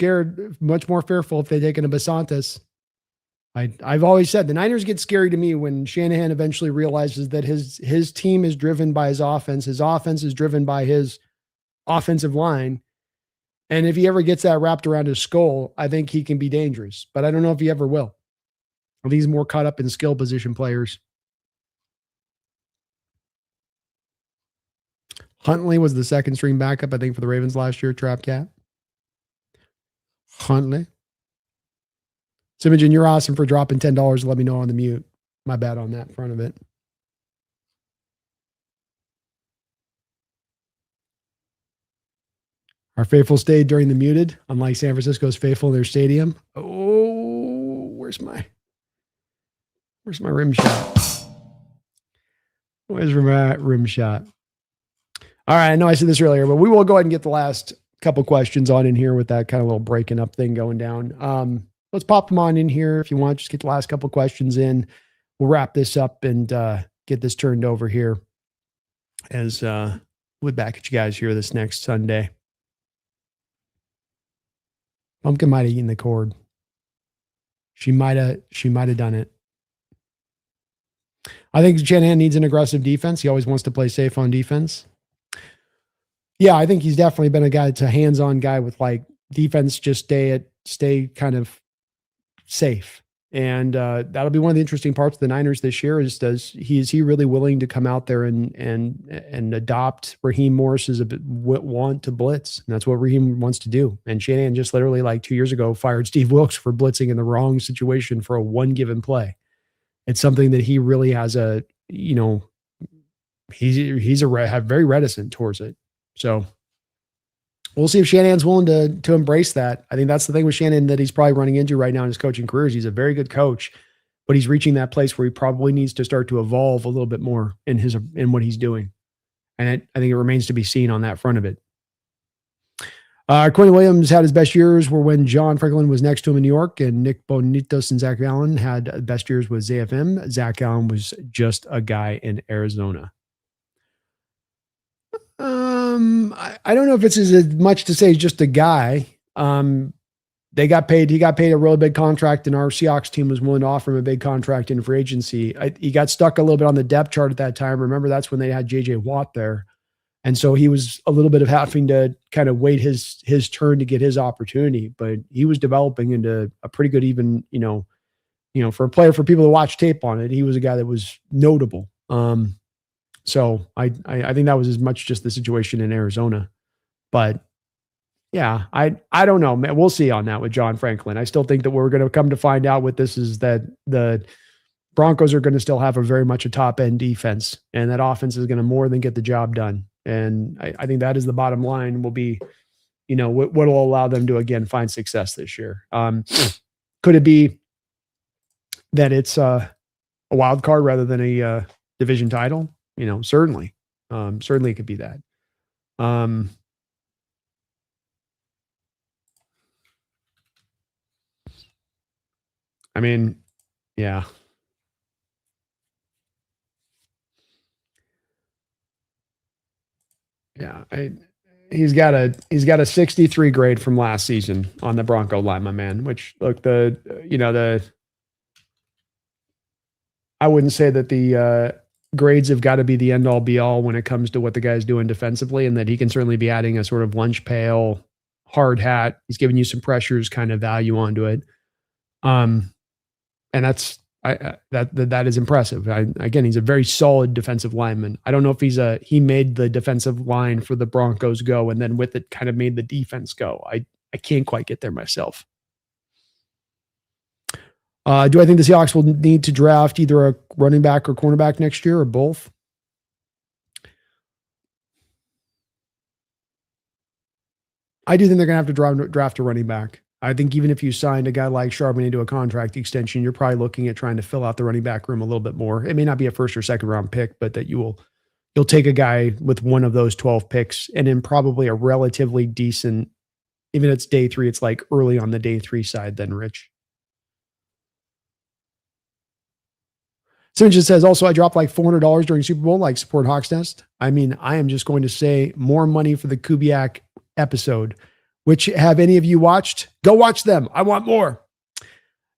more fearful if they'd taken a Basantis. I've always said the Niners get scary to me when Shanahan eventually realizes that his team is driven by his offense. His offense is driven by his offensive line. And if he ever gets that wrapped around his skull, I think he can be dangerous. But I don't know if he ever will. I think he's more caught up in skill position players. Huntley was the second string backup, I think, for the Ravens last year, Trap Cat. Huntley. Simogen, you're awesome for dropping $10. Let me know on the mute. My bad on that front of it. Our faithful stayed during the muted, unlike San Francisco's faithful in their stadium. Oh, where's my rim shot? Where's my rim shot? All right, I know I said this earlier, but we will go ahead and get the last couple questions on in here with that kind of little breaking up thing going down. Let's pop them on in here if you want. Just get the last couple questions in. We'll wrap this up and get this turned over here as we'll be back at you guys here this next Sunday. Pumpkin might have eaten the cord. She might have done it. I think Shanahan needs an aggressive defense. He always wants to play safe on defense. Yeah, I think he's definitely been a guy that's a hands-on guy with like defense. Just stay kind of safe. And that'll be one of the interesting parts of the Niners this year is he really willing to come out there and adopt Raheem Morris's want to blitz? And that's what Raheem wants to do. And Shanahan just literally like 2 years ago fired Steve Wilkes for blitzing in the wrong situation for a one given play. It's something that he really has he's very reticent towards it. So we'll see if Shanahan's willing to embrace that. I think that's the thing with Shanahan that he's probably running into right now in his coaching career is he's a very good coach, but he's reaching that place where he probably needs to start to evolve a little bit more in what he's doing. And I think it remains to be seen on that front of it. Quinn Williams had his best years were when John Franklin was next to him in New York, and Nick Bonitos and Zach Allen had the best years with ZFM. Zach Allen was just a guy in Arizona. I don't know if it's as much to say he's just a guy. He got paid a really big contract, and our Seahawks team was willing to offer him a big contract in free agency. He got stuck a little bit on the depth chart at that time. Remember, that's when they had JJ Watt there. And so he was a little bit of having to kind of wait his turn to get his opportunity, but he was developing into a pretty good, even, for a player, for people to watch tape on it, he was a guy that was notable. So I think that was as much just the situation in Arizona, but yeah, I don't know, man. We'll see on that with John Franklin. I still think that we're going to come to find out with this is that the Broncos are going to still have very much a top end defense, and that offense is going to more than get the job done. And I think that is the bottom line will be, what will allow them to, again, find success this year. Could it be that it's a wild card rather than a division title? Certainly. Certainly it could be that. I mean, yeah. Yeah, he's got a 63 grade from last season on the Bronco line, my man. Which look, I wouldn't say that the grades have got to be the end all be all when it comes to what the guy's doing defensively, and that he can certainly be adding a sort of lunch pail, hard hat. He's giving you some pressures kind of value onto it, and that's. That is impressive. Again, he's a very solid defensive lineman. I don't know if he made the defensive line for the Broncos go, and then with it kind of made the defense go. I can't quite get there myself. Do I think the Seahawks will need to draft either a running back or cornerback next year, or both? I do think they're going to have to draft a running back. I think even if you signed a guy like Charbonnet into a contract extension, you're probably looking at trying to fill out the running back room a little bit more. It may not be a first or second round pick, but that you'll take a guy with one of those 12 picks and in probably a relatively decent, even if it's day 3, it's like early on the day 3 side then Rich. Someone just says, also, I dropped like $400 during Super Bowl, like support Hawks Nest. I mean, I am just going to say more money for the Kubiak episode. Which have any of you watched? Go watch them. I want more.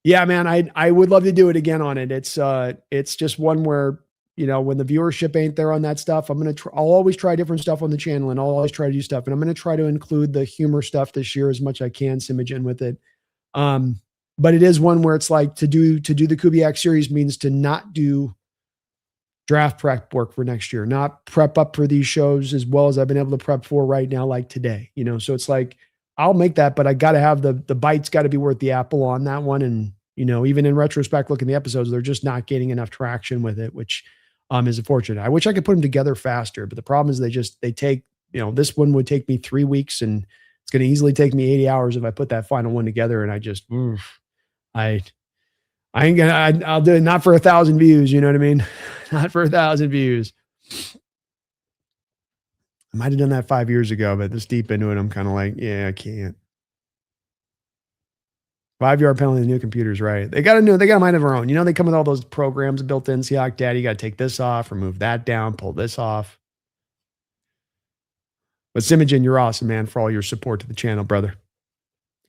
Yeah, man, I would love to do it again on it. It's just one where, when the viewership ain't there on that stuff, I'll always try different stuff on the channel, and I'll always try to do stuff. And I'm going to try to include the humor stuff this year as much as I can, Simogen with it. But it is one where it's like to do the Kubiak series means to not do draft prep work for next year, not prep up for these shows as well as I've been able to prep for right now, like today, so it's like, I'll make that, but I got to have the bites got to be worth the apple on that one. And, even in retrospect, looking at the episodes, they're just not gaining enough traction with it, which is unfortunate. I wish I could put them together faster, but the problem is they take, this one would take me 3 weeks, and it's going to easily take me 80 hours if I put that final one together. And I just, I ain't gonna, I'll do it not for 1,000 views. You know what I mean? Not for 1,000 views. I might have done that 5 years ago, but this deep into it, I'm kind of like, yeah, I can't. 5-yard penalty, the new computers, right? They got a mind of their own. They come with all those programs built in. Seahawk Daddy, you got to take this off, remove that down, pull this off. But Simogen, you're awesome, man, for all your support to the channel, brother.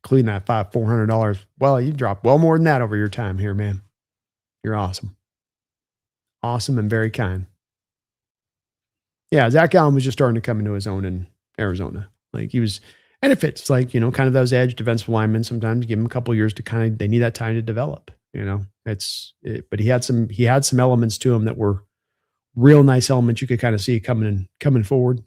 Including that $400. Well, you dropped well more than that over your time here, man. You're awesome. Awesome and very kind. Yeah, Zach Allen was just starting to come into his own in Arizona. Like he was, and it fits like, kind of those edge defensive linemen. Sometimes give him a couple of years to they need that time to develop. But he had some elements to him that were real nice elements you could kind of see coming forward.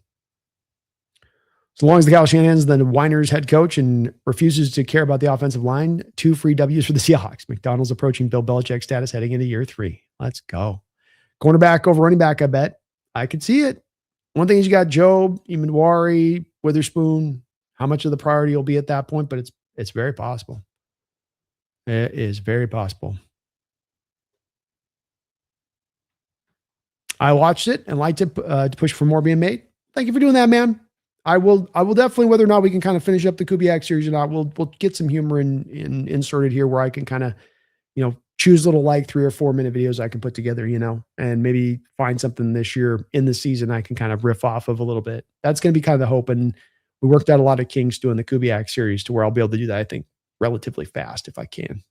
So long as the Kyle Shanahan's the Niners head coach and refuses to care about the offensive line, 2 free W's for the Seahawks. McDonald's approaching Bill Belichick status heading into year 3. Let's go. Cornerback over running back, I bet. I could see it. One thing is you got Job, Imanwari, Witherspoon. How much of the priority will be at that point, but it's very possible. It is very possible. I watched it and liked it to push for more being made. Thank you for doing that, man. I will definitely, whether or not we can kind of finish up the Kubiak series or not, we'll get some humor inserted here where I can kind of, choose little 3 or 4 minute videos I can put together, and maybe find something this year in the season I can kind of riff off of a little bit. That's going to be kind of the hope. And we worked out a lot of kinks doing the Kubiak series to where I'll be able to do that, I think, relatively fast if I can.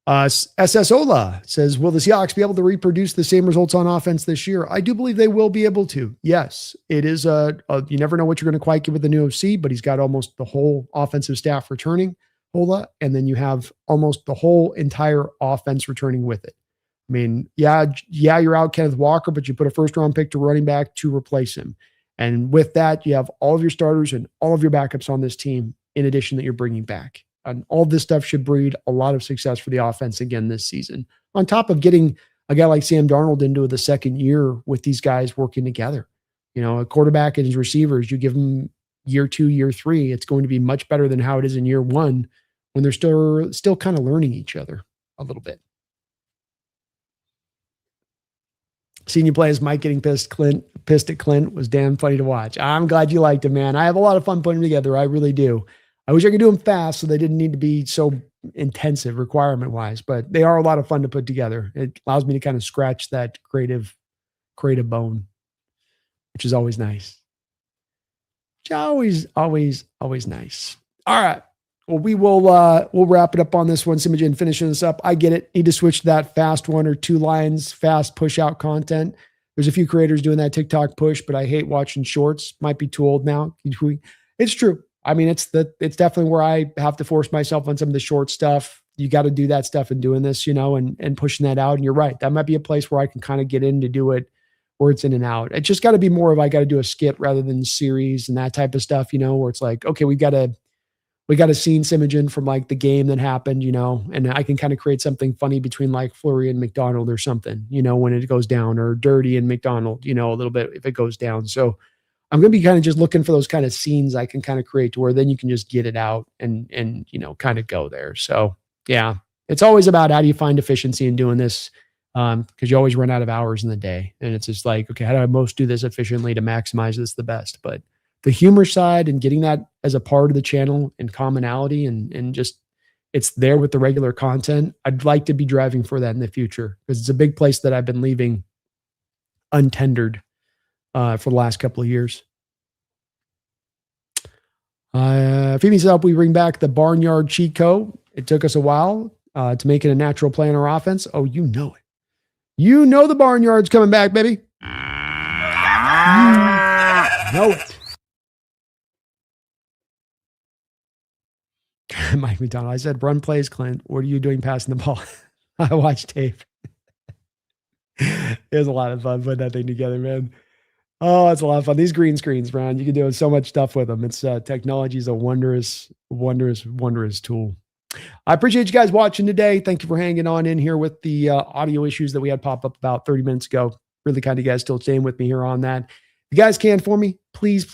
SS Ola says, will the Seahawks be able to reproduce the same results on offense this year? I do believe they will be able to. Yes, it is you never know what you're going to quite get with the new OC, but he's got almost the whole offensive staff returning, Ola, and then you have almost the whole entire offense returning with it. I mean, yeah, you're out Kenneth Walker, but you put a first-round pick to running back to replace him. And with that, you have all of your starters and all of your backups on this team in addition that you're bringing back. And all this stuff should breed a lot of success for the offense again this season. On top of getting a guy like Sam Darnold into the second year with these guys working together. A quarterback and his receivers, you give them year 2, year 3, it's going to be much better than how it is in year 1 when they're still kind of learning each other a little bit. Seeing you play as Mike getting pissed at Clint was damn funny to watch. I'm glad you liked him, man. I have a lot of fun putting them together. I really do. I wish I could do them fast so they didn't need to be so intensive requirement-wise, but they are a lot of fun to put together. It allows me to kind of scratch that creative bone, which is always nice. Which always nice. All right. Well, we'll wrap it up on this one. Simogen finishing this up. I get it. Need to switch to that fast 1 or 2 lines, fast push out content. There's a few creators doing that TikTok push, but I hate watching shorts. Might be too old now. It's true. I mean, it's definitely where I have to force myself on some of the short stuff. You got to do that stuff and doing this, and pushing that out. And you're right. That might be a place where I can kind of get in to do it where it's in and out. It just got to be more of, I got to do a skit rather than series and that type of stuff, where it's like, okay, we got a scene Simogen from the game that happened, and I can kind of create something funny between Fleury and McDonald or something, when it goes down, or Dirty and McDonald, a little bit if it goes down. So I'm going to be kind of just looking for those kind of scenes I can kind of create to where then you can just get it out and kind of go there. So yeah, it's always about how do you find efficiency in doing this? Because you always run out of hours in the day, and it's just okay, how do I most do this efficiently to maximize this the best? But the humor side and getting that as a part of the channel and commonality and just it's there with the regular content. I'd like to be driving for that in the future because it's a big place that I've been leaving untendered for the last couple of years. Phoebe said, we bring back the barnyard cheat code. It took us a while to make it a natural play in our offense. Oh, you know it. The barnyard's coming back, baby. You know it. Mike McDonald, I said, run plays, Clint. What are you doing passing the ball? I watched tape. It was a lot of fun putting that thing together, man. Oh, it's a lot of fun. These green screens, Brian, you can do so much stuff with them. It's technology is a wondrous tool. I appreciate you guys watching today. Thank you for hanging on in here with the audio issues that we had pop up about 30 minutes ago. Really kind of guys still staying with me here on that. If you guys can for me, please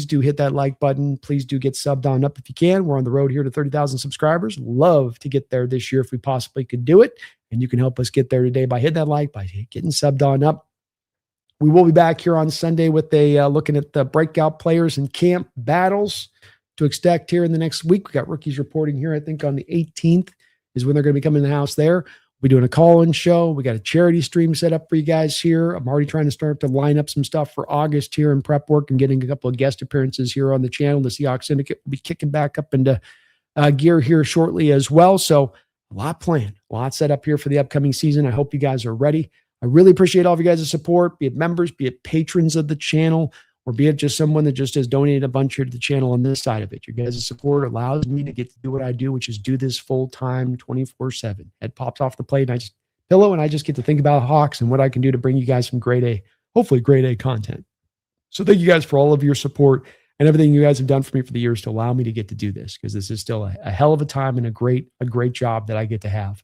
do hit that like button. Please do get subbed on up if you can. We're on the road here to 30,000 subscribers. Love to get there this year if we possibly could do it. And you can help us get there today by hitting that like, by getting subbed on up. We will be back here on Sunday with looking at the breakout players and camp battles to expect here in the next week. We got rookies reporting here. I think on the 18th is when they're going to be coming in the house there. We're doing a call-in show. We got a charity stream set up for you guys here. I'm already trying to start to line up some stuff for August here in prep work and getting a couple of guest appearances here on the channel. The Seahawks Syndicate will be kicking back up into gear here shortly as well. So a lot planned, a lot set up here for the upcoming season. I hope you guys are ready. I really appreciate all of you guys' support, be it members, be it patrons of the channel. or be it just someone that just has donated a bunch here to the channel on this side of it. Your guys' support allows me to get to do what I do, which is do this full time 24/7. Head pops off the plate and I just get to think about Hawks and what I can do to bring you guys some grade A, hopefully grade A content. So thank you guys for all of your support and everything you guys have done for me for the years to allow me to get to do this, because this is still a hell of a time and a great job that I get to have.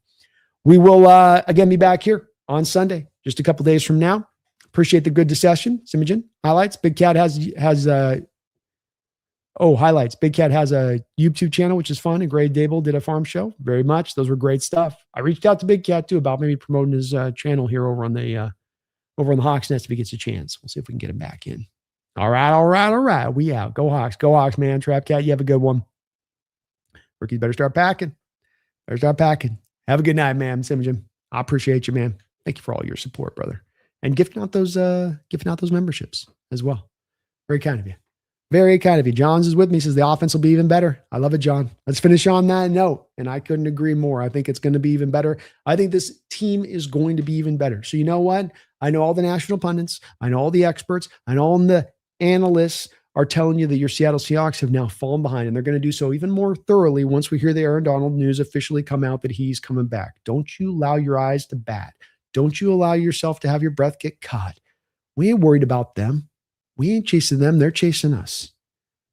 We will again be back here on Sunday, just a couple days from now. Appreciate the good discussion. Simogen, highlights. Big Cat has highlights. Big Cat has a YouTube channel, which is fun. And Gray Dable did a farm show. Very much. Those were great stuff. I reached out to Big Cat too about maybe promoting his channel here over on the Hawks Nest if he gets a chance. We'll see if we can get him back in. All right. We out. Go Hawks, man. Trap Cat, you have a good one. Rookies better start packing. Have a good night, man. Simogen, I appreciate you, man. Thank you for all your support, brother. And gifting out those memberships as well. Very kind of you. Very kind of you. Johns is with me. Says the offense will be even better. I love it, John. Let's finish on that note. And I couldn't agree more. I think it's going to be even better. I think this team is going to be even better. So you know what? I know all the national pundits. I know all the experts. I know all the analysts are telling you that your Seattle Seahawks have now fallen behind, and they're going to do so even more thoroughly once we hear the Aaron Donald news officially come out that he's coming back. Don't you allow your eyes to bat. Don't you allow yourself to have your breath get caught. We ain't worried about them. We ain't chasing them. They're chasing us.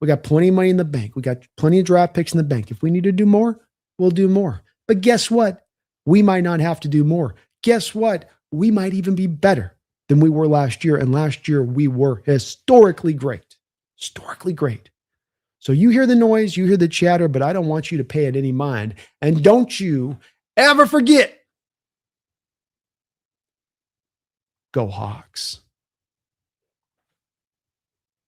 We got plenty of money in the bank. We got plenty of draft picks in the bank. If we need to do more, we'll do more. But guess what? We might not have to do more. Guess what? We might even be better than we were last year. And last year we were historically great. Historically great. So you hear the noise, you hear the chatter, but I don't want you to pay it any mind. And don't you ever forget, go Hawks.